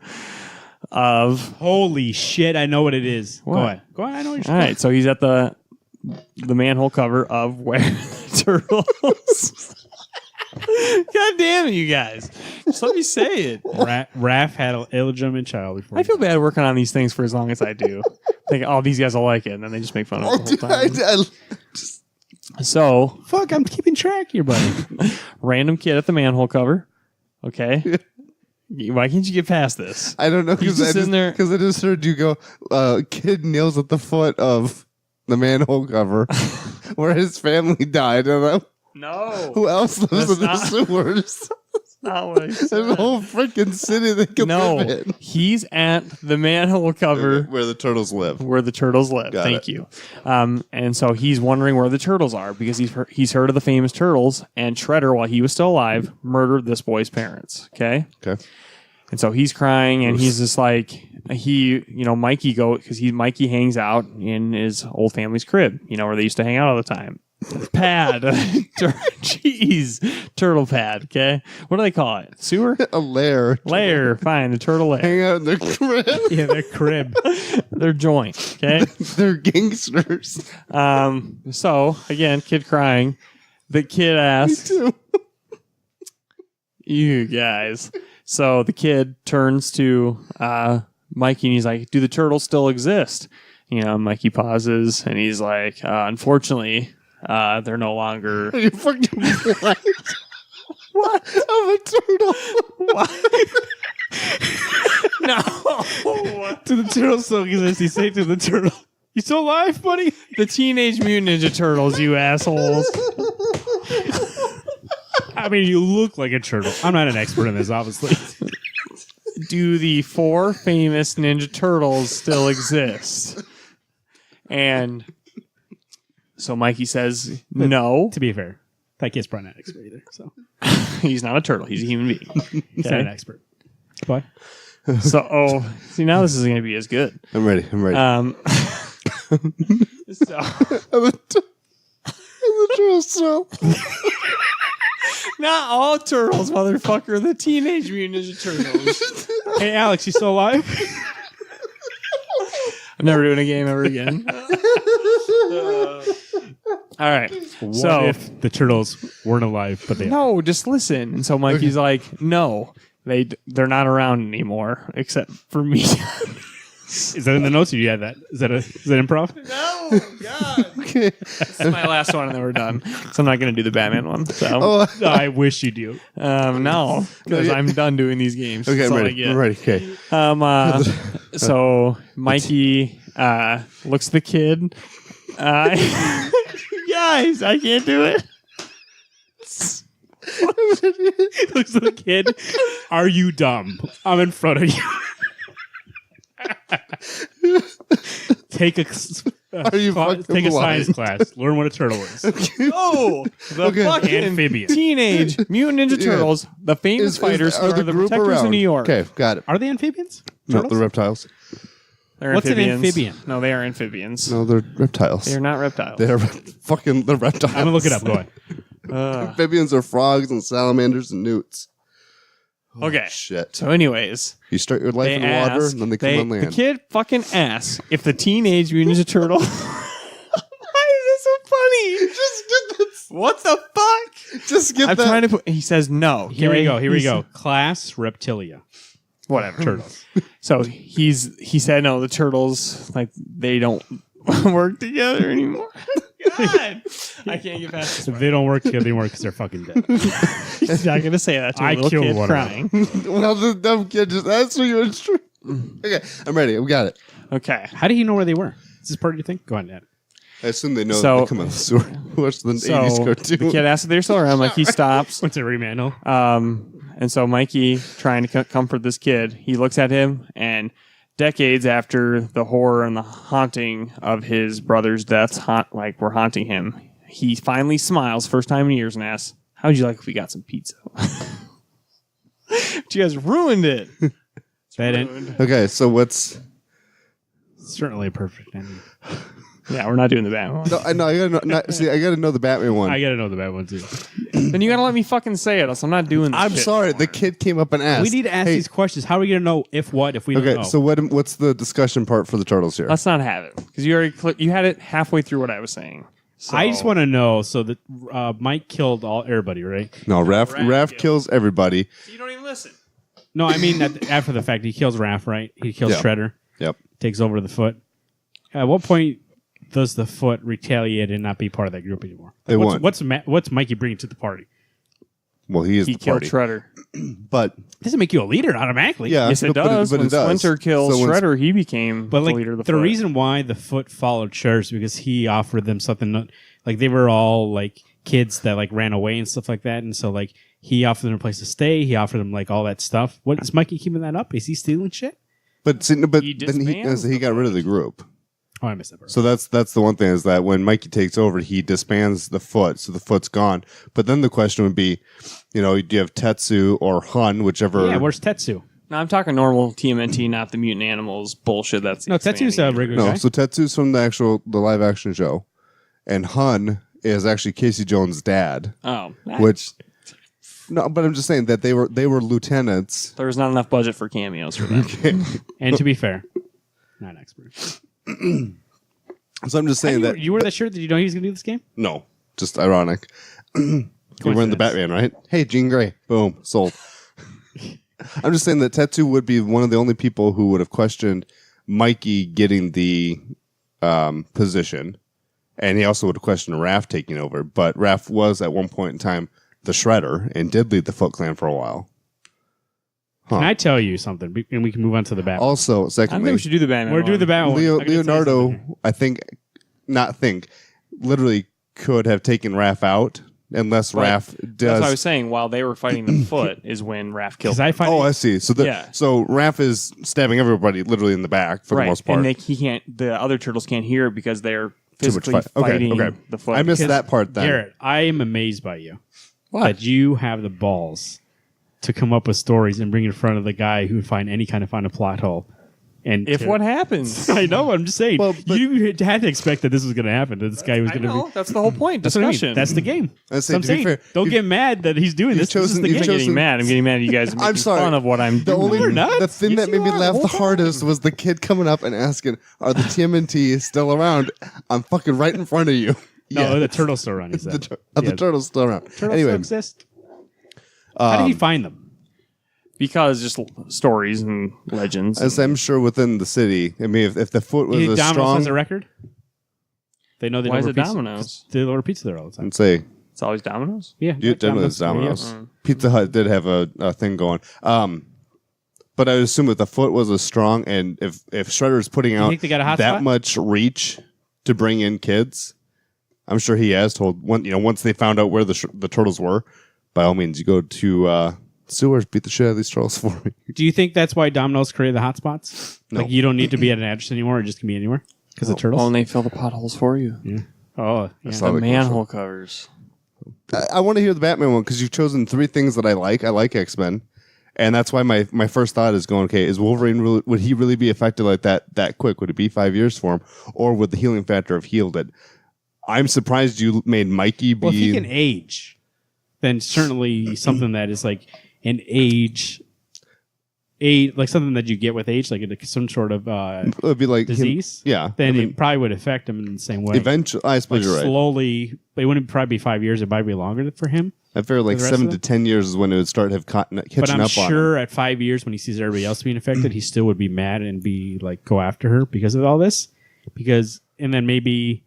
[SPEAKER 2] of.
[SPEAKER 1] Holy shit! I know what it is.
[SPEAKER 2] What?
[SPEAKER 1] Go ahead. Go ahead. I know what you're
[SPEAKER 2] All right, so he's at the manhole cover of where the turtles. God damn it, you guys! Just let me say it.
[SPEAKER 1] Raph had an illegitimate child before.
[SPEAKER 2] I feel bad working on these things for as long as I do. Think, oh, these guys will like it, and then they just make fun of it the whole time. So,
[SPEAKER 1] fuck. I'm keeping track here, buddy.
[SPEAKER 2] random kid at the manhole cover. Okay. Why can't you get past this?
[SPEAKER 3] I don't know because I just heard you go. Kid kneels at the foot of the manhole cover where his family died. And I'm,
[SPEAKER 2] No.
[SPEAKER 3] who else lives in the sewers?
[SPEAKER 2] That's not what I said.
[SPEAKER 3] There's a whole freaking city they can live in.
[SPEAKER 2] He's at the manhole cover
[SPEAKER 3] Where the turtles live.
[SPEAKER 2] where the turtles live.
[SPEAKER 3] Got
[SPEAKER 2] Thank
[SPEAKER 3] it.
[SPEAKER 2] you. And so he's wondering where the turtles are because he's heard of the famous turtles, and Shredder, while he was still alive, murdered this boy's parents. Okay. And so he's crying, and he's just like Mikey Mikey hangs out in his old family's crib, where they used to hang out all the time. Pad, jeez, turtle pad. Okay, what do they call it? Sewer?
[SPEAKER 3] A lair.
[SPEAKER 2] Lair. Fine, the turtle lair.
[SPEAKER 3] Hang out in their crib.
[SPEAKER 1] Yeah, their crib.
[SPEAKER 2] Their joint. Okay,
[SPEAKER 3] They're gangsters.
[SPEAKER 2] So again, kid crying. The kid asks, "You guys." So the kid turns to Mikey and he's like, "Do the turtles still exist?" Mikey pauses and he's like, "Unfortunately, they're no longer."
[SPEAKER 3] Are you fucking blind? What? I'm a turtle.
[SPEAKER 2] No.
[SPEAKER 1] To the turtle still exists. He say to the turtle, "You still alive, buddy?"
[SPEAKER 2] The Teenage Mutant Ninja Turtles, you assholes.
[SPEAKER 1] I mean, you look like a turtle. I'm not an expert in this, obviously.
[SPEAKER 2] Do the 4 famous Ninja Turtles still exist? And so Mikey says no.
[SPEAKER 1] To be fair, that kid's probably not an expert either. So
[SPEAKER 2] He's not a turtle. He's a human being.
[SPEAKER 1] he's not an expert. Why?
[SPEAKER 2] So, see, now this is going to be as good.
[SPEAKER 3] I'm ready.
[SPEAKER 2] So,
[SPEAKER 3] I'm a turtle still.
[SPEAKER 2] not all turtles, motherfucker. The Teenage Mutant Ninja Turtles.
[SPEAKER 1] Hey, Alex, you still alive?
[SPEAKER 2] I'm never doing a game ever again. All right.
[SPEAKER 1] What if the turtles weren't alive, but they are?
[SPEAKER 2] No, just listen. And so Mikey's like, no, they're not around anymore, except for me.
[SPEAKER 1] Is that in the notes? Or you had that? Is that improv?
[SPEAKER 2] No, God.
[SPEAKER 3] Okay.
[SPEAKER 2] This is my last one, and then we're done. So I'm not going to do the Batman one. So
[SPEAKER 1] No, I wish you do.
[SPEAKER 2] no, because I'm done doing these games.
[SPEAKER 3] Okay,
[SPEAKER 2] That's all
[SPEAKER 3] I'm
[SPEAKER 2] I
[SPEAKER 3] ready.
[SPEAKER 2] get.
[SPEAKER 3] I'm ready. Okay.
[SPEAKER 2] So Mikey looks at the kid. Guys, I can't do it.
[SPEAKER 1] Looks at the kid. Are you dumb? I'm in front of you. Take a
[SPEAKER 3] Are you fucking
[SPEAKER 1] take a
[SPEAKER 3] blind?
[SPEAKER 1] science class. Learn what a turtle is.
[SPEAKER 2] Oh, the
[SPEAKER 3] Okay.
[SPEAKER 2] fucking
[SPEAKER 1] Amphibian.
[SPEAKER 2] Teenage Mutant Ninja Turtles, the famous fighters who are the
[SPEAKER 3] group
[SPEAKER 2] protectors
[SPEAKER 3] around?
[SPEAKER 2] of New York.
[SPEAKER 3] Okay, got it.
[SPEAKER 1] Are they amphibians?
[SPEAKER 3] No,
[SPEAKER 1] Turtles?
[SPEAKER 3] the reptiles.
[SPEAKER 2] They're
[SPEAKER 1] What's an
[SPEAKER 2] amphibians.
[SPEAKER 1] amphibian?
[SPEAKER 2] No, they are amphibians.
[SPEAKER 3] No, they're reptiles.
[SPEAKER 2] They're not reptiles.
[SPEAKER 3] They're fucking the reptiles.
[SPEAKER 1] I'm gonna look it up. Go ahead.
[SPEAKER 3] Amphibians are frogs and salamanders and newts.
[SPEAKER 2] Okay.
[SPEAKER 3] Shit.
[SPEAKER 2] So, anyways,
[SPEAKER 3] You start your life
[SPEAKER 2] they
[SPEAKER 3] in the water
[SPEAKER 2] ask,
[SPEAKER 3] and then they come on
[SPEAKER 2] the
[SPEAKER 3] land.
[SPEAKER 2] kid fucking asks if the Teenage Mutant Ninja Turtle. Why is this so funny?
[SPEAKER 3] Just get this.
[SPEAKER 2] What the fuck?
[SPEAKER 3] Just get
[SPEAKER 2] I'm
[SPEAKER 3] that.
[SPEAKER 2] trying to put. He says no.
[SPEAKER 1] Here we
[SPEAKER 2] okay?
[SPEAKER 1] go. Here we
[SPEAKER 2] He's-
[SPEAKER 1] go. Class Reptilia.
[SPEAKER 2] Whatever.
[SPEAKER 1] Turtles.
[SPEAKER 2] So he said no. The turtles they don't work together anymore. God, I can't get past this.
[SPEAKER 1] If they don't work together anymore because they're fucking dead.
[SPEAKER 2] He's not gonna say that to a
[SPEAKER 1] I
[SPEAKER 2] little
[SPEAKER 1] killed
[SPEAKER 2] kid
[SPEAKER 1] one of
[SPEAKER 2] crying.
[SPEAKER 3] Well, the dumb kid just asked for you. Okay, I'm ready. We got it.
[SPEAKER 2] Okay.
[SPEAKER 1] How do you know where they were? Is this part of your thing? Go ahead, Ned.
[SPEAKER 3] I assume they know
[SPEAKER 2] So-
[SPEAKER 3] they come out of the sewer. Watch the 80s
[SPEAKER 2] So
[SPEAKER 3] cartoon.
[SPEAKER 2] the kid asks if they're still around. Like he stops.
[SPEAKER 1] What's a remandle?
[SPEAKER 2] And so Mikey, trying to comfort this kid, he looks at him, and decades after the horror and the haunting of his brother's deaths were haunting him, he finally smiles, first time in years, and asks, "How would you like if we got some pizza?" But you guys ruined it.
[SPEAKER 1] That end.
[SPEAKER 3] Okay, so what's...
[SPEAKER 1] Certainly a perfect ending.
[SPEAKER 2] Yeah, we're not doing the Batman one.
[SPEAKER 3] No, I know. I gotta know the Batman one.
[SPEAKER 1] I gotta know the bad one too.
[SPEAKER 2] Then you gotta let me fucking say it, else I'm not doing this.
[SPEAKER 3] I'm
[SPEAKER 2] shit
[SPEAKER 3] sorry.
[SPEAKER 2] anymore.
[SPEAKER 3] The kid came up and asked.
[SPEAKER 1] We need to ask these questions. How are we gonna know if we don't know?
[SPEAKER 3] So what's the discussion part for the turtles here?
[SPEAKER 2] Let's not have it because you already you had it halfway through what I was saying. So,
[SPEAKER 1] I just want to know. So that Mike killed everybody, right?
[SPEAKER 3] No, Raph kills everybody.
[SPEAKER 2] you don't even listen.
[SPEAKER 1] No, I mean after the fact, he kills Raph, right? He kills
[SPEAKER 3] Yeah.
[SPEAKER 1] Shredder.
[SPEAKER 3] Yep.
[SPEAKER 1] Takes over the Foot. At what point does the Foot retaliate and not be part of that group anymore?
[SPEAKER 3] They
[SPEAKER 1] what's,
[SPEAKER 3] won't.
[SPEAKER 1] what's Mikey bringing to the party?
[SPEAKER 3] Well, he
[SPEAKER 2] He
[SPEAKER 3] the
[SPEAKER 2] killed
[SPEAKER 3] party.
[SPEAKER 2] Shredder.
[SPEAKER 3] But
[SPEAKER 1] Doesn't make you a leader automatically.
[SPEAKER 3] yeah,
[SPEAKER 2] Yes, it
[SPEAKER 3] but
[SPEAKER 2] does.
[SPEAKER 3] But
[SPEAKER 2] When
[SPEAKER 3] it does.
[SPEAKER 2] Splinter kills
[SPEAKER 3] So when-
[SPEAKER 2] Shredder, he became
[SPEAKER 1] But
[SPEAKER 2] the
[SPEAKER 1] like
[SPEAKER 2] leader of the
[SPEAKER 1] the
[SPEAKER 2] Foot.
[SPEAKER 1] reason why the Foot followed Shredder is because he offered them something. Like they were all like kids that like ran away and stuff like that, and so like he offered them a place to stay. He offered them like all that stuff. What is Mikey keeping that up? Is he stealing shit?
[SPEAKER 3] But
[SPEAKER 2] He
[SPEAKER 3] then
[SPEAKER 2] disbands
[SPEAKER 3] he got rid of the group.
[SPEAKER 1] Oh, I missed that part.
[SPEAKER 3] So that's the one thing is that when Mikey takes over, he disbands the Foot, so the Foot's gone. But then the question would be, do you have Tetsu or Hun, whichever?
[SPEAKER 1] Yeah, where's Tetsu?
[SPEAKER 2] No, I'm talking normal TMNT, not the mutant animals bullshit. That's
[SPEAKER 1] No, Tetsu's a regular
[SPEAKER 3] No,
[SPEAKER 1] guy.
[SPEAKER 3] so Tetsu's from the live action show, and Hun is actually Casey Jones' dad.
[SPEAKER 2] Oh,
[SPEAKER 3] Which, no, but I'm just saying that they were lieutenants.
[SPEAKER 2] there was not enough budget for cameos for them.
[SPEAKER 1] And to be fair, not an expert.
[SPEAKER 3] So I'm just saying that
[SPEAKER 1] You wear that shirt that you know he was going to do this game?
[SPEAKER 3] no, just ironic. You're wearing the Batman, right? Hey, Jean Grey, boom, sold. I'm just saying that Tetsu would be one of the only people who would have questioned Mikey getting the position, and he also would have questioned Raph taking over. But Raph was at one point in time the Shredder and did lead the Foot Clan for a while.
[SPEAKER 1] Can I tell you something? And we can move on to the Batman.
[SPEAKER 3] Also,
[SPEAKER 2] I think
[SPEAKER 3] secondly,
[SPEAKER 2] we should do the Batman.
[SPEAKER 1] We're doing
[SPEAKER 2] one.
[SPEAKER 1] the Batman one. I gotta tell you something
[SPEAKER 3] Leonardo,
[SPEAKER 1] here.
[SPEAKER 3] literally could have taken Raph out unless
[SPEAKER 2] Right.
[SPEAKER 3] Raph
[SPEAKER 2] That's
[SPEAKER 3] does.
[SPEAKER 2] what I was saying. While they were fighting the Foot, is when Raph killed.
[SPEAKER 1] Because I find
[SPEAKER 3] Oh, I see. So
[SPEAKER 2] Yeah.
[SPEAKER 3] so Raph is stabbing everybody literally in the back for the most part.
[SPEAKER 2] and he can't. The other turtles can't hear it because they're
[SPEAKER 3] Too much
[SPEAKER 2] physically
[SPEAKER 3] fight. Okay,
[SPEAKER 2] fighting
[SPEAKER 3] okay.
[SPEAKER 2] the Foot.
[SPEAKER 3] I missed
[SPEAKER 1] Because,
[SPEAKER 3] that part then.
[SPEAKER 1] Garrett, I am amazed by you
[SPEAKER 2] What?
[SPEAKER 1] that you have the balls to come up with stories and bring in front of the guy who would find any kind of find a plot hole. And
[SPEAKER 2] If what happens?
[SPEAKER 1] I know, I'm just saying.
[SPEAKER 3] Well, but-
[SPEAKER 1] you had to expect that this was going to happen. That this guy was
[SPEAKER 2] I
[SPEAKER 1] going to
[SPEAKER 2] know.
[SPEAKER 1] be.
[SPEAKER 2] That's the whole point.
[SPEAKER 1] That's what I mean.
[SPEAKER 2] Discussion.
[SPEAKER 1] That's the game.
[SPEAKER 3] I say,
[SPEAKER 1] So I'm
[SPEAKER 3] to be
[SPEAKER 1] saying,
[SPEAKER 3] fair,
[SPEAKER 1] don't
[SPEAKER 3] you've-
[SPEAKER 1] get mad that he's doing this. This is
[SPEAKER 3] chosen-
[SPEAKER 1] the
[SPEAKER 3] you've
[SPEAKER 1] game.
[SPEAKER 2] I'm getting
[SPEAKER 3] chosen-
[SPEAKER 2] mad. I'm getting mad. You guys are making
[SPEAKER 3] I'm sorry.
[SPEAKER 2] fun of what I'm
[SPEAKER 3] The
[SPEAKER 2] doing.
[SPEAKER 3] only
[SPEAKER 1] we're not.
[SPEAKER 3] the thing
[SPEAKER 1] Yes,
[SPEAKER 3] that made
[SPEAKER 1] you
[SPEAKER 3] me
[SPEAKER 1] are.
[SPEAKER 3] laugh the
[SPEAKER 1] Hold on.
[SPEAKER 3] hardest was the kid coming up and asking, "Are the TMNT still around?" I'm fucking right in front of you.
[SPEAKER 1] No, the turtle's still around. He said.
[SPEAKER 3] The turtle's still around.
[SPEAKER 1] Turtles
[SPEAKER 3] Anyway,
[SPEAKER 1] still exist. How did he find them?
[SPEAKER 2] Because just stories and legends.
[SPEAKER 3] as I'm sure within the city, I mean, if the Foot was
[SPEAKER 1] You think
[SPEAKER 3] as
[SPEAKER 1] Domino's
[SPEAKER 3] strong,
[SPEAKER 1] has a record? They know they
[SPEAKER 2] Why is
[SPEAKER 1] order
[SPEAKER 2] it
[SPEAKER 1] pizza.
[SPEAKER 2] Domino's?
[SPEAKER 1] They order pizza there all the time.
[SPEAKER 3] I'd say
[SPEAKER 2] It's always Domino's.
[SPEAKER 1] Yeah,
[SPEAKER 3] generally it's Domino's. Pizza Hut did have a thing going. But I would assume if the Foot was as strong, and if Shredder's putting out
[SPEAKER 1] think they got a hot
[SPEAKER 3] that
[SPEAKER 1] spot?
[SPEAKER 3] much reach to bring in kids, I'm sure he has told once they found out where the turtles were, by all means, you go to sewers, beat the shit out of these turtles for me.
[SPEAKER 1] Do you think that's why Domino's created the hotspots?
[SPEAKER 3] No.
[SPEAKER 1] Like you don't need to be at an address anymore; it just can be anywhere because of turtles.
[SPEAKER 2] Oh, and they fill the potholes for you.
[SPEAKER 1] Oh, yeah.
[SPEAKER 3] saw
[SPEAKER 2] The
[SPEAKER 3] the
[SPEAKER 2] manhole covers.
[SPEAKER 3] I want to hear the Batman one because you've chosen 3 things that I like. I like X-Men, and that's why my first thought is going, okay, is Wolverine really, would he really be affected like that quick? Would it be 5 years for him, or would the healing factor have healed it? I'm surprised you made Mikey be.
[SPEAKER 1] Well, if he can age, then certainly something that is like an age, like something that you get with age, like some sort of
[SPEAKER 3] it would be like him-
[SPEAKER 1] disease.
[SPEAKER 3] yeah,
[SPEAKER 1] then
[SPEAKER 3] I mean,
[SPEAKER 1] it probably would affect him in the same way.
[SPEAKER 3] eventually, I suppose
[SPEAKER 1] Like
[SPEAKER 3] you're right.
[SPEAKER 1] slowly, but it wouldn't probably be 5 years. It might be longer for him.
[SPEAKER 3] I feel like
[SPEAKER 1] the rest
[SPEAKER 3] 7
[SPEAKER 1] of
[SPEAKER 3] to
[SPEAKER 1] them?
[SPEAKER 3] 10 years is when it would start catching
[SPEAKER 1] But I'm
[SPEAKER 3] up on him.
[SPEAKER 1] sure at 5 years, when he sees everybody else being affected, he still would be mad and be like, go after her because of all this. And then maybe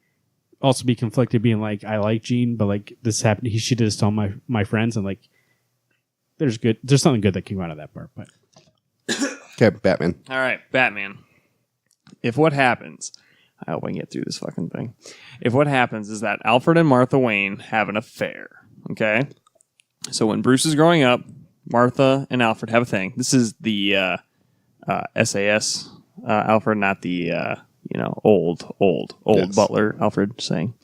[SPEAKER 1] also be conflicted, being like, I like Jean, but like this happened. She did this to all my friends, and like, there's something good that came out of that part. But
[SPEAKER 3] Okay, Batman.
[SPEAKER 2] All right, Batman. If what happens, I hope I can get through this fucking thing. If what happens is that Alfred and Martha Wayne have an affair, okay? So when Bruce is growing up, Martha and Alfred have a thing. This is the SAS Alfred, not the old
[SPEAKER 3] Yes.
[SPEAKER 2] butler Alfred saying.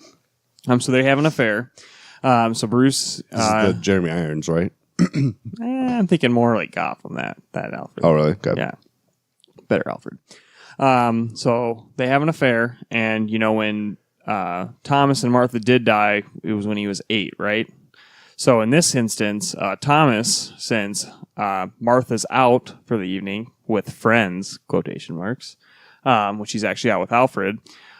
[SPEAKER 2] So they have an affair. So Bruce,
[SPEAKER 3] This is the Jeremy Irons, right?
[SPEAKER 2] I'm thinking more like Gotham, that Alfred.
[SPEAKER 3] Oh, really? Okay.
[SPEAKER 2] Yeah. Better Alfred. So they have an affair, and when Thomas and Martha did die, it was when he was 8, right? So in this instance, Thomas, since Martha's out for the evening with friends, quotation marks, which he's actually out with Alfred,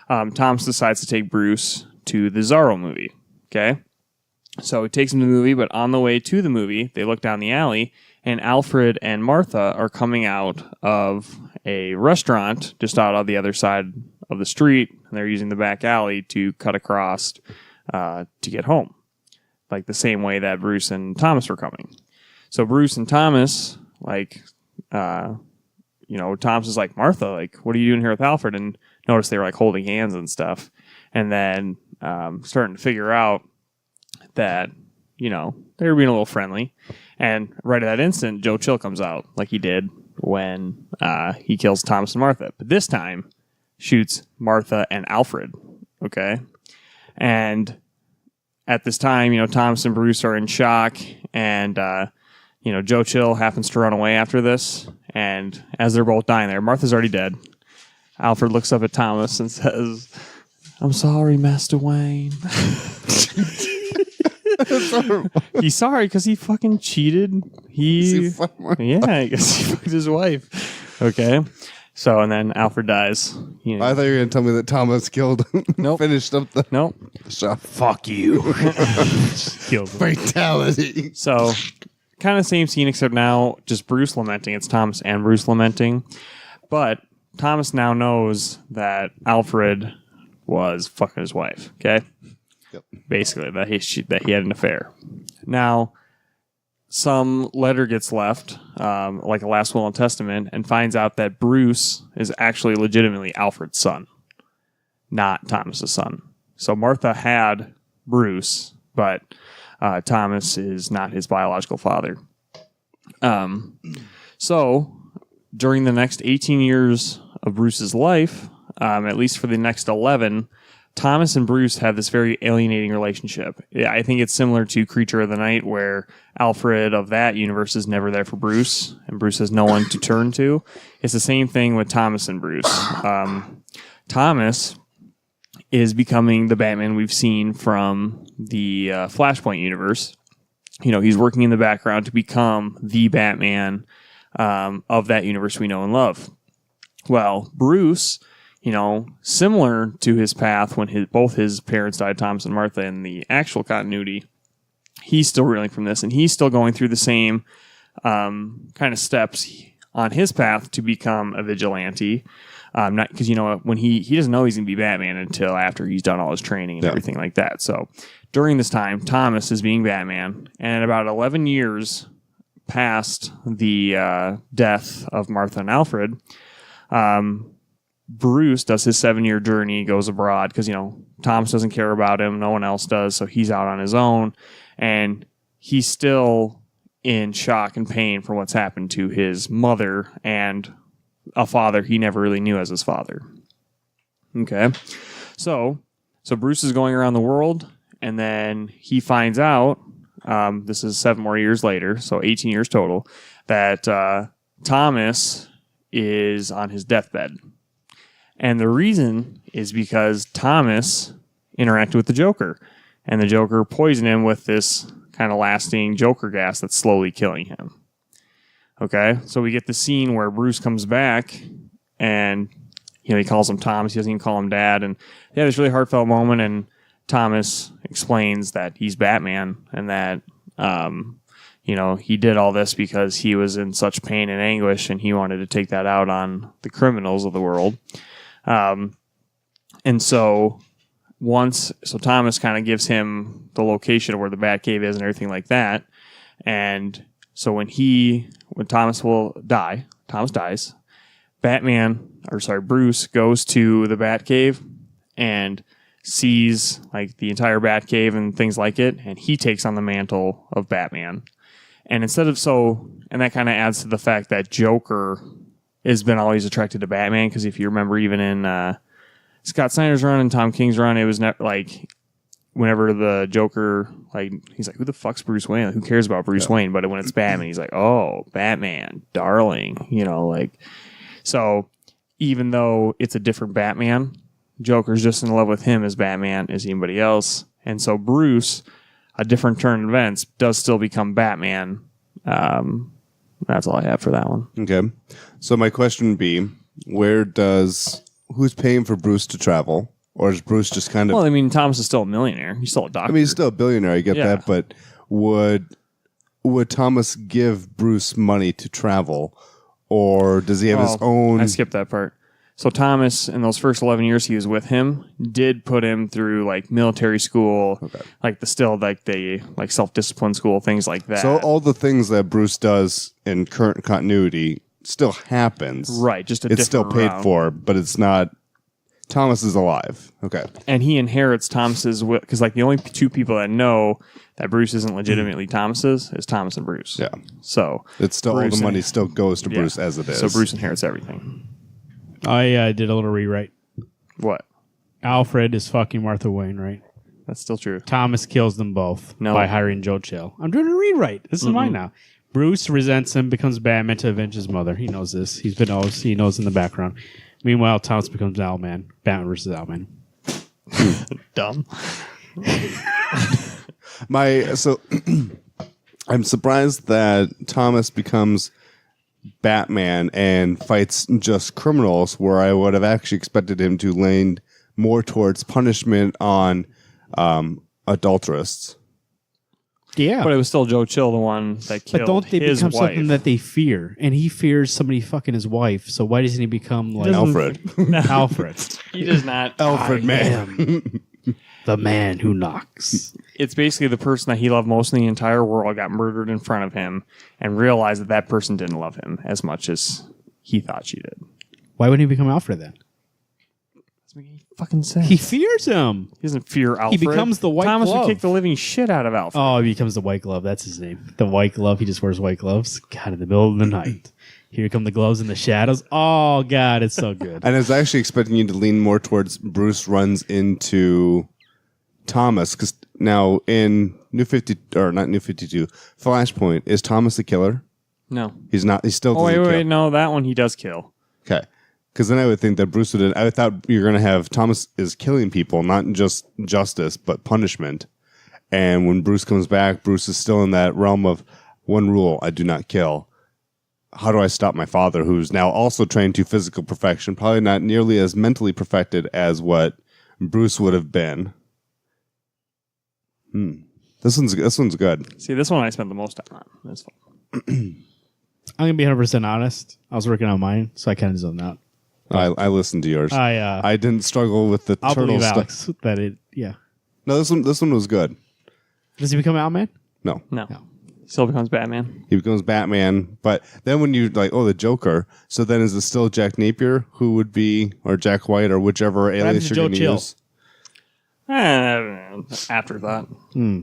[SPEAKER 2] Thomas decides to take Bruce to the Zorro movie. Okay? So he takes him to the movie, but on the way to the movie, they look down the alley, and Alfred and Martha are coming out of a restaurant just out on the other side of the street, and they're using the back alley to cut across to get home, like the same way that Bruce and Thomas were coming. So Bruce and Thomas, Thomas is like, Martha, like, what are you doing here with Alfred? And notice they were like holding hands and stuff, and then starting to figure out that they were being a little friendly. And right at that instant, Joe Chill comes out like he did when he kills Thomas and Martha, but this time shoots Martha and Alfred. Okay, and at this time, Thomas and Bruce are in shock, and Joe Chill happens to run away after this. And as they're both dying there, Martha's already dead. Alfred looks up at Thomas and says, "I'm sorry, Master Wayne." He's sorry because he fucking cheated. I guess he fucked his wife. Okay. So, and then Alfred dies.
[SPEAKER 3] I thought you were going to tell me that Thomas killed him.
[SPEAKER 2] Nope.
[SPEAKER 3] Finished up the
[SPEAKER 2] Nope.
[SPEAKER 3] shot.
[SPEAKER 1] Fuck you. Killed him.
[SPEAKER 3] Fatality.
[SPEAKER 2] So, kind of same scene, except now just Bruce lamenting. It's Thomas and Bruce lamenting. But Thomas now knows that Alfred was fucking his wife. Okay?
[SPEAKER 3] Yep.
[SPEAKER 2] Basically, that he had an affair. Now, some letter gets left, like a last will and testament, and finds out that Bruce is actually legitimately Alfred's son, not Thomas's son. So Martha had Bruce, but Thomas is not his biological father. So during the next 18 years of Bruce's life, at least for the next 11, Thomas and Bruce have this very alienating relationship. I think it's similar to Creature of the Night, where Alfred of that universe is never there for Bruce, and Bruce has no one to turn to. It's the same thing with Thomas and Bruce. Thomas is becoming the Batman we've seen from the Flashpoint universe. He's working in the background to become the Batman of that universe we know and love. Well, Bruce, similar to his path when both his parents died, Thomas and Martha, in the actual continuity, he's still reeling from this, and he's still going through the same kind of steps on his path to become a vigilante. Not because when he doesn't know he's gonna be Batman until after he's done all his training and everything like that. So during this time, Thomas is being Batman, and about 11 years past the death of Martha and Alfred, Bruce does his 7-year journey, goes abroad because, Thomas doesn't care about him. No one else does. So he's out on his own, and he's still in shock and pain for what's happened to his mother and a father he never really knew as his father. Okay. So Bruce is going around the world, and then he finds out, this is 7 more years later, so 18 years total, that Thomas is on his deathbed. And the reason is because Thomas interacted with the Joker, and the Joker poisoned him with this kind of lasting Joker gas that's slowly killing him. Okay, so we get the scene where Bruce comes back, and he calls him Thomas. He doesn't even call him Dad, and they have this really heartfelt moment. And Thomas explains that he's Batman, and that he did all this because he was in such pain and anguish, and he wanted to take that out on the criminals of the world. And so Thomas kind of gives him the location of where the Batcave is and everything like that. And so when Thomas dies, Bruce goes to the Batcave and sees like the entire Batcave and things like it, and he takes on the mantle of Batman. And and that kind of adds to the fact that Joker has been always attracted to Batman, because if you remember, even in Scott Snyder's run and Tom King's run, it was whenever the Joker, he's like, who the fuck's Bruce Wayne? Who cares about Bruce Wayne? But when it's Batman, he's like, oh, Batman, darling, So even though it's a different Batman, Joker's just in love with him as Batman as anybody else. And so Bruce, a different turn of events, does still become Batman. That's all I have for that one.
[SPEAKER 3] Okay. So my question would be, who's paying for Bruce to travel? Or is Bruce just kind of...
[SPEAKER 2] Well, I mean, Thomas is still a millionaire. He's still a doctor.
[SPEAKER 3] I mean, he's still a billionaire. I get that. But would Thomas give Bruce money to travel? Or does he have his own...
[SPEAKER 2] I skipped that part. So Thomas, in those first 11 years he was with him, did put him through like military school, like the self-discipline school, things like that.
[SPEAKER 3] So all the things that Bruce does in current continuity still happens.
[SPEAKER 2] Right, just
[SPEAKER 3] it's still paid for, but it's not... Thomas is alive. Okay.
[SPEAKER 2] And he inherits Thomas's... Because like the only two people that know that Bruce isn't legitimately Thomas's is Thomas and Bruce.
[SPEAKER 3] Yeah.
[SPEAKER 2] So...
[SPEAKER 3] It's still all the money still goes to Bruce as it is.
[SPEAKER 2] So Bruce inherits everything.
[SPEAKER 1] I did a little rewrite.
[SPEAKER 2] What?
[SPEAKER 1] Alfred is fucking Martha Wayne, right?
[SPEAKER 2] That's still true.
[SPEAKER 1] Thomas kills them both by hiring Joe Chill. I'm doing a rewrite. This is mine now. Bruce resents him, becomes Batman to avenge his mother. He knows this. He knows in the background. Meanwhile, Thomas becomes Owlman. Batman versus Owlman.
[SPEAKER 2] Dumb.
[SPEAKER 3] I'm surprised that Thomas becomes Batman and fights just criminals, where I would have actually expected him to lean more towards punishment on adulterists.
[SPEAKER 1] Yeah.
[SPEAKER 2] But it was still Joe Chill, the one that killed
[SPEAKER 1] But don't they
[SPEAKER 2] his
[SPEAKER 1] become
[SPEAKER 2] wife.
[SPEAKER 1] something that they fear? And he fears somebody fucking his wife. So why doesn't he become like
[SPEAKER 3] Alfred.
[SPEAKER 1] Alfred?
[SPEAKER 2] He does not.
[SPEAKER 3] Alfred man.
[SPEAKER 1] The man who knocks.
[SPEAKER 2] It's basically the person that he loved most in the entire world got murdered in front of him and realized that that person didn't love him as much as he thought she did.
[SPEAKER 1] Why wouldn't he become Alfred then?
[SPEAKER 2] Doesn't make any fucking sense.
[SPEAKER 1] He fears him.
[SPEAKER 2] He doesn't fear Alfred.
[SPEAKER 1] He becomes the white
[SPEAKER 2] Thomas
[SPEAKER 1] glove.
[SPEAKER 2] would kick the living shit out of Alfred.
[SPEAKER 1] Oh, he becomes the white glove. That's his name. The white glove. He just wears white gloves. God, in the middle of the night. Here come the gloves in the shadows. Oh, God, it's so good.
[SPEAKER 3] And I was actually expecting you to lean more towards Bruce runs into Thomas, because now in New 50, or not New 52, Flashpoint, is Thomas the killer?
[SPEAKER 2] No.
[SPEAKER 3] He's not. He still doesn't
[SPEAKER 2] wait,
[SPEAKER 3] kill.
[SPEAKER 2] no, that one he does kill.
[SPEAKER 3] Okay. Because then I would think that Bruce would... I thought you're going to have Thomas is killing people, not just justice, but punishment. And when Bruce comes back, Bruce is still in that realm of one rule, I do not kill. How do I stop my father, who's now also trained to physical perfection, probably not nearly as mentally perfected as what Bruce would have been. This one's good.
[SPEAKER 2] See, this one I spent the most time on. That's fun.
[SPEAKER 1] I'm going to be 100% honest. I was working on mine, so I kind of zoned out.
[SPEAKER 3] I listened to yours. I didn't struggle with the
[SPEAKER 1] I'll
[SPEAKER 3] turtle
[SPEAKER 1] believe
[SPEAKER 3] stuff.
[SPEAKER 1] Alex that it, yeah.
[SPEAKER 3] No, this one was good.
[SPEAKER 1] Does he become Owlman?
[SPEAKER 3] No.
[SPEAKER 2] He still becomes Batman.
[SPEAKER 3] He becomes Batman, but then when you like, the Joker, so then is it still Jack Napier who would be, or Jack White, or whichever alias you're going to use?
[SPEAKER 2] Afterthought.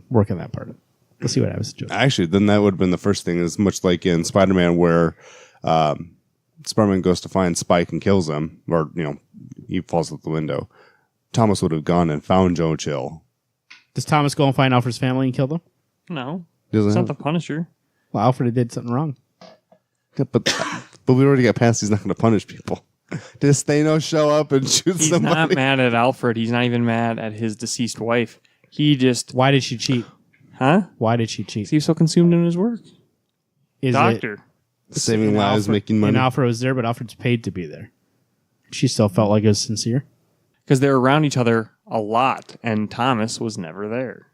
[SPEAKER 1] Work on that part. Let's see what happens to Joe.
[SPEAKER 3] Actually, then that would have been the first thing, is much like in Spider-Man where Spider-Man goes to find Spike and kills him, or, he falls out the window. Thomas would have gone and found Joe Chill.
[SPEAKER 1] Does Thomas go and find Alfred's family and kill them?
[SPEAKER 2] No.
[SPEAKER 3] Doesn't
[SPEAKER 2] It's
[SPEAKER 3] have-
[SPEAKER 2] not the Punisher.
[SPEAKER 1] Well, Alfred did something wrong.
[SPEAKER 3] Yeah, but we already got past he's not going to punish people. Does Thanos show up and shoot
[SPEAKER 2] He's
[SPEAKER 3] somebody?
[SPEAKER 2] not mad at Alfred. He's not even mad at his deceased wife. He just...
[SPEAKER 1] Why did she cheat?
[SPEAKER 2] Huh?
[SPEAKER 1] Why did she cheat?
[SPEAKER 2] He was so consumed in his work.
[SPEAKER 1] Is
[SPEAKER 2] Doctor.
[SPEAKER 3] Saving lives,
[SPEAKER 1] Alfred,
[SPEAKER 3] making money.
[SPEAKER 1] And Alfred was there, but Alfred's paid to be there. She still felt like it was sincere.
[SPEAKER 2] Because they were around each other a lot, and Thomas was never there.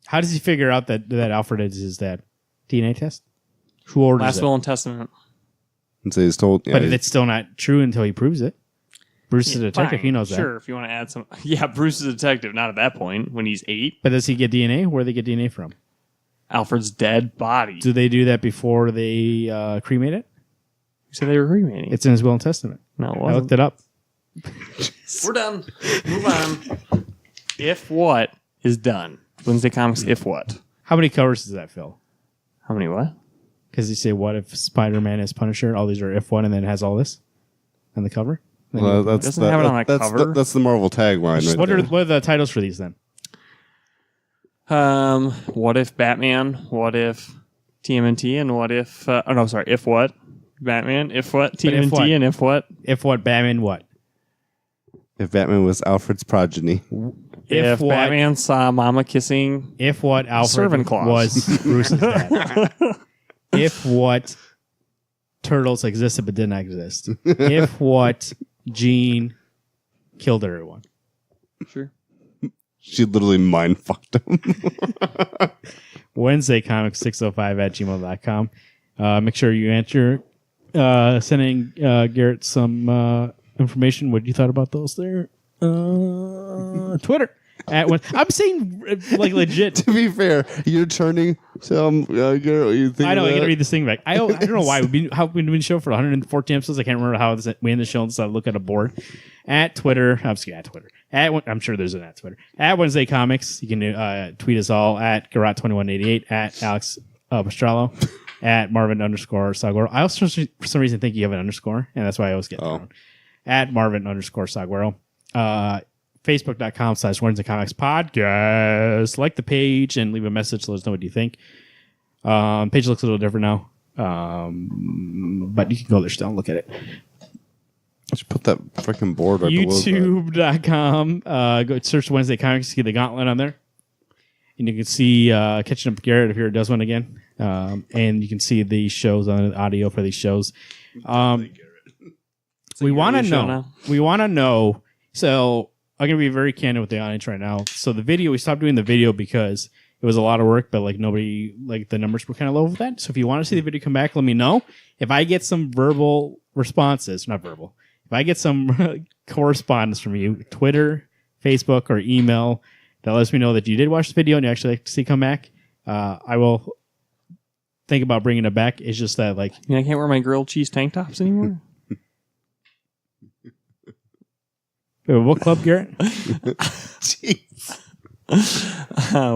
[SPEAKER 1] How does he figure out that Alfred is his dad? DNA test? Who orders
[SPEAKER 2] Last
[SPEAKER 1] it?
[SPEAKER 2] will and testament.
[SPEAKER 3] And so he's told...
[SPEAKER 1] But it's still not true until he proves it. Bruce is a detective.
[SPEAKER 2] Fine.
[SPEAKER 1] He knows that.
[SPEAKER 2] Sure, if you want to add some... Yeah, Bruce is a detective, not at that point, when he's 8.
[SPEAKER 1] But does he get DNA? Where do they get DNA from?
[SPEAKER 2] Alfred's dead body.
[SPEAKER 1] Do they do that before they cremate it?
[SPEAKER 2] You said they were cremating.
[SPEAKER 1] It's in his will and testament.
[SPEAKER 2] No, it
[SPEAKER 1] I
[SPEAKER 2] wasn't.
[SPEAKER 1] looked it up.
[SPEAKER 2] We're done. Move on. If What is done. Wednesday Comics, If What.
[SPEAKER 1] How many covers does that fill?
[SPEAKER 2] How many what?
[SPEAKER 1] Because you say, what if Spider-Man is Punisher? All these are if one, and then it has all this on the cover?
[SPEAKER 3] Well,
[SPEAKER 2] Doesn't have it on that cover.
[SPEAKER 3] That's the Marvel tagline. Right
[SPEAKER 1] What
[SPEAKER 3] there.
[SPEAKER 1] are the titles for these then?
[SPEAKER 2] What if Batman? What if TMNT? And what if... If What? Batman. If what?
[SPEAKER 1] But if
[SPEAKER 2] TMNT
[SPEAKER 1] what?
[SPEAKER 2] and if what?
[SPEAKER 1] If what? Batman what?
[SPEAKER 3] If Batman was Alfred's progeny.
[SPEAKER 2] If
[SPEAKER 1] what?
[SPEAKER 2] Batman saw Mama kissing.
[SPEAKER 1] If what? Alfred
[SPEAKER 2] Servant clause.
[SPEAKER 1] was Bruce's dad. If what? Turtles existed but didn't exist. If what? Jean killed everyone.
[SPEAKER 2] Sure.
[SPEAKER 3] She literally mind fucked him.
[SPEAKER 1] Wednesday Comics 605 at gmail.com. Make sure you answer. Sending Garrett some information. What you thought about those there? Twitter. I'm saying like legit.
[SPEAKER 3] To be fair, you're turning some girl. You think
[SPEAKER 1] I know. I
[SPEAKER 3] that?
[SPEAKER 1] gotta read this thing back. I don't know why we've been doing the show for 114 episodes. I can't remember how we end the show unless I look at a board. At Twitter, I'm sorry, at Twitter. I'm sure there's an at Twitter. At Wednesday Comics, you can tweet us all at Garrett2188, at Alex Pastrello, at Marvin_Saguero. I also for some reason think you have an underscore, and that's why I always get thrown. At Marvin_Saguero. Facebook.com/Wednesday Comics Podcast. Like the page and leave a message. Let us know what you think. Page looks a little different now, but you can go there still and look at it.
[SPEAKER 3] Just put that freaking board right below that.
[SPEAKER 1] YouTube.com. Go search Wednesday Comics. See the gauntlet on there. And you can see Catching Up with Garrett if he does one again. And you can see the shows on the audio for these shows. We want to know. We want to know. So I'm going to be very candid with the audience right now. So the video, we stopped doing the video because it was a lot of work, but like nobody, like the numbers were kind of low with that. So if you want to see the video come back, let me know. If I get some verbal responses, not verbal, if I get some correspondence from you, Twitter, Facebook, or email that lets me know that you did watch the video and you actually like to see come back, I will think about bringing it back. It's just that like,
[SPEAKER 2] I can't wear my grilled cheese tank tops anymore.
[SPEAKER 1] what club, Garrett?
[SPEAKER 3] Jeez.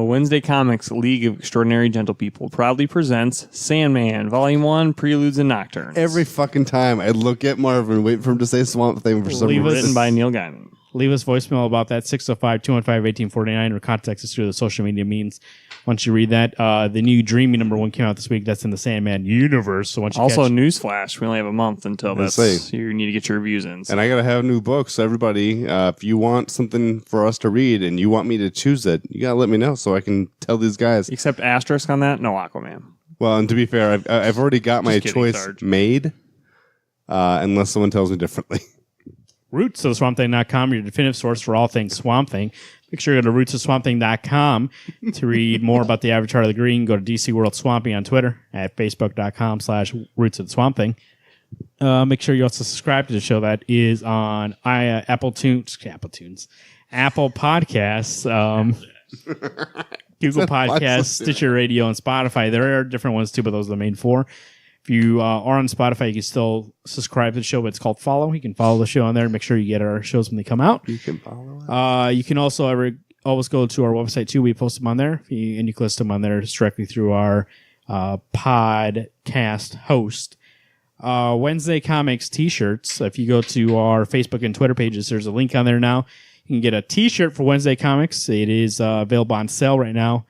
[SPEAKER 2] Wednesday Comics League of Extraordinary Gentle People proudly presents Sandman Volume 1 Preludes and Nocturnes.
[SPEAKER 3] Every fucking time I look at Marvin, wait for him to say Swamp Thing for some
[SPEAKER 1] Leave us-
[SPEAKER 3] reason.
[SPEAKER 2] Written by Neil Gaiman.
[SPEAKER 1] Leave us voicemail about that, 605-215-1849, or contact us through the social media means. Once you read that, the new Dreamy #1 came out this week. That's in the Sandman universe. So once you
[SPEAKER 2] Also,
[SPEAKER 1] catch,
[SPEAKER 2] newsflash. We only have a month until you need to get your reviews in. So.
[SPEAKER 3] And I gotta have new books. So everybody, if you want something for us to read and you want me to choose it, you gotta let me know so I can tell these guys.
[SPEAKER 2] Except asterisk on that, no Aquaman.
[SPEAKER 3] Well, and to be fair, I've already got my
[SPEAKER 2] kidding,
[SPEAKER 3] choice
[SPEAKER 2] Sarge.
[SPEAKER 3] made, unless someone tells me differently.
[SPEAKER 1] Roots of SwampThing.com, your definitive source for all things Swamp Thing. Make sure you go to rootsofswampthing.com to read more about the Avatar of the Green. Go to DC World Swampy on Twitter, at facebook.com/roots of the Swamp Thing. Make sure you also subscribe to the show that is on Apple Podcasts, Google Podcasts, Stitcher Radio, and Spotify. There are different ones too, but those are the main four. If you are on Spotify, you can still subscribe to the show, but it's called Follow. You can follow the show on there and make sure you get our shows when they come out.
[SPEAKER 3] You can follow us.
[SPEAKER 1] You can also always go to our website too. We post them on there, and you can list them on there directly through our podcast host. Wednesday Comics t-shirts. If you go to our Facebook and Twitter pages, there's a link on there now. You can get a t-shirt for Wednesday Comics. It is available on sale right now.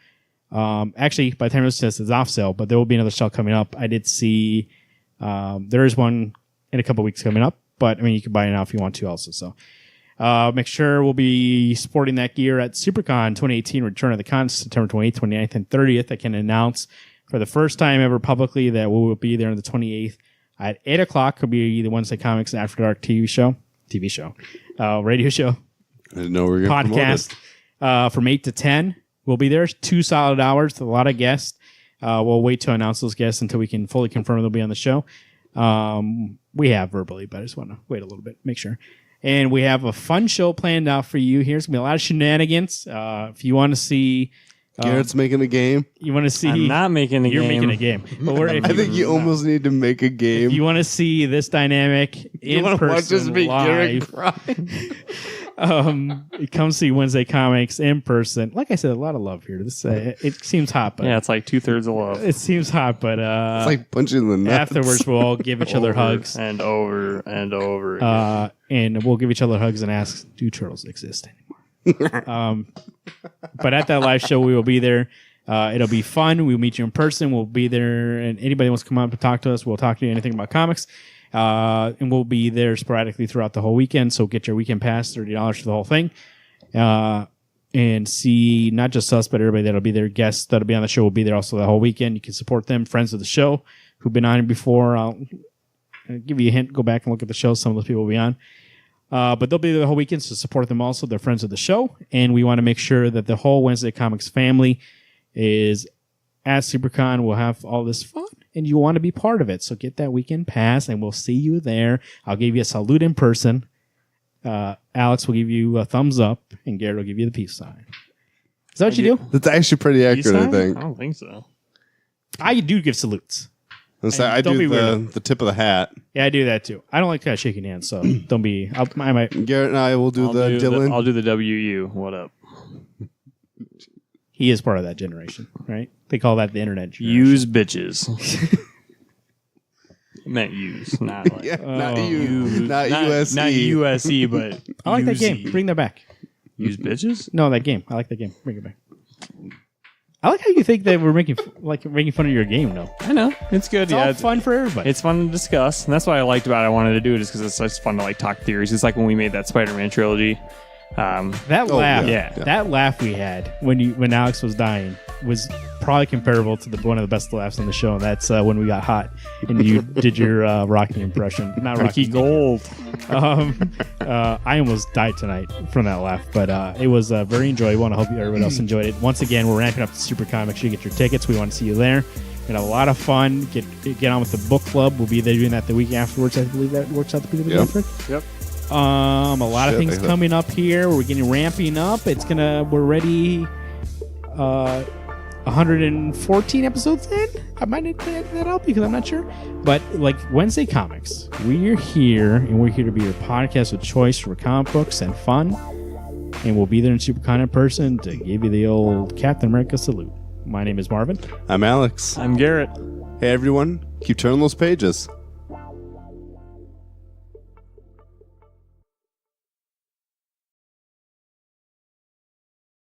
[SPEAKER 1] Actually, by the time this is off sale, but there will be another sale coming up. I did see there is one in a couple weeks coming up, but I mean you can buy it now if you want to also. So make sure we'll be sporting that gear at Siouxpercon 2018 Return of the Con, September 28th, 29th, and 30th. I can announce for the first time ever publicly that we will be there on the 28th at 8 o'clock. Will be the Wednesday Comics After Dark radio show, radio show,
[SPEAKER 3] I didn't know we were going to
[SPEAKER 1] podcast from 8 to 10. We'll be there 2 solid hours with a lot of guests. We'll wait to announce those guests until we can fully confirm they'll be on the show. We have verbally, but I just want to wait a little bit, make sure. And we have a fun show planned out for you. Here's going to be a lot of shenanigans. If you want to see...
[SPEAKER 3] Garrett's making a game.
[SPEAKER 1] You want to see...
[SPEAKER 2] I'm not making a game.
[SPEAKER 1] You're making a game. But
[SPEAKER 3] I think you almost need to make a game.
[SPEAKER 1] If you want to see this dynamic in person live... Come see Wednesday Comics in person. Like I said, a lot of love here. This it seems hot, but
[SPEAKER 2] Yeah, it's like 2/3 of love.
[SPEAKER 1] it seems hot, but
[SPEAKER 3] It's like punching the nuts.
[SPEAKER 1] afterwards we'll all give each other hugs,
[SPEAKER 2] and over and over. Again.
[SPEAKER 1] and we'll give each other hugs and ask, do turtles exist anymore? But at that live show, we will be there. It'll be fun. We'll meet you in person. We'll be there, and anybody wants to come up to talk to us, we'll talk to you anything about comics. And we'll be there sporadically throughout the whole weekend. So get your weekend pass, $30 for the whole thing. And see not just us, but everybody that'll be there. Guests that'll be on the show will be there also the whole weekend. You can support them. Friends of the show who've been on it before. I'll give you a hint. Go back and look at the show. Some of those people will be on. But they'll be there the whole weekend, so support them also. They're friends of the show. And we want to make sure that the whole Wednesday Comics family is at Siouxpercon. We'll have all this fun, and you want to be part of it. So get that weekend pass, and we'll see you there. I'll give you a salute in person. Alex will give you a thumbs up, and Garrett will give you the peace sign. Is that what you do?
[SPEAKER 3] That's actually pretty accurate, I think.
[SPEAKER 2] I don't think so.
[SPEAKER 1] I do give salutes.
[SPEAKER 3] I do the tip of the hat.
[SPEAKER 1] Yeah, I do that too. I don't like shaking hands, so don't be. I might.
[SPEAKER 3] Garrett and I will do Dylan.
[SPEAKER 2] I'll do the WU. What up?
[SPEAKER 1] He is part of that generation, right? They call that the internet generation.
[SPEAKER 2] Use bitches. I meant use, not like
[SPEAKER 3] not USC.
[SPEAKER 2] Not USC, but
[SPEAKER 1] I like that
[SPEAKER 2] UZ.
[SPEAKER 1] game. Bring that back.
[SPEAKER 2] Use bitches?
[SPEAKER 1] No, that game. I like that game. Bring it back. I like how you think that we're making fun of your game, though.
[SPEAKER 2] I know. It's good.
[SPEAKER 1] It's all fun for everybody.
[SPEAKER 2] It's fun to discuss, and that's what I liked about it. I wanted to do it is because it's just fun to like talk theories. It's like when we made that Spider-Man trilogy.
[SPEAKER 1] That laugh, that laugh we had when Alex was dying was probably comparable to one of the best laughs on the show. And that's when we got hot and you did your Rocky impression. Not Rocky
[SPEAKER 2] Gold.
[SPEAKER 1] I almost died tonight from that laugh, but it was very enjoyable, and I hope everybody else enjoyed it. Once again, we're ramping up the Siouxpercon. Make sure you get your tickets. We want to see you there. We had a lot of fun. Get on with the book club. We'll be there doing that the week afterwards. I believe that works out the people.
[SPEAKER 2] Yep.
[SPEAKER 1] A lot of things coming up here. We're getting ramping up. We're ready. 114 episodes in. I might need to add that up because I'm not sure. But like Wednesday Comics, we're here, and we're here to be your podcast of choice for comic books and fun. And we'll be there in Siouxpercon in person to give you the old Captain America salute. My name is Marvin.
[SPEAKER 3] I'm Alex.
[SPEAKER 2] I'm Garrett.
[SPEAKER 3] Hey everyone, keep turning those pages.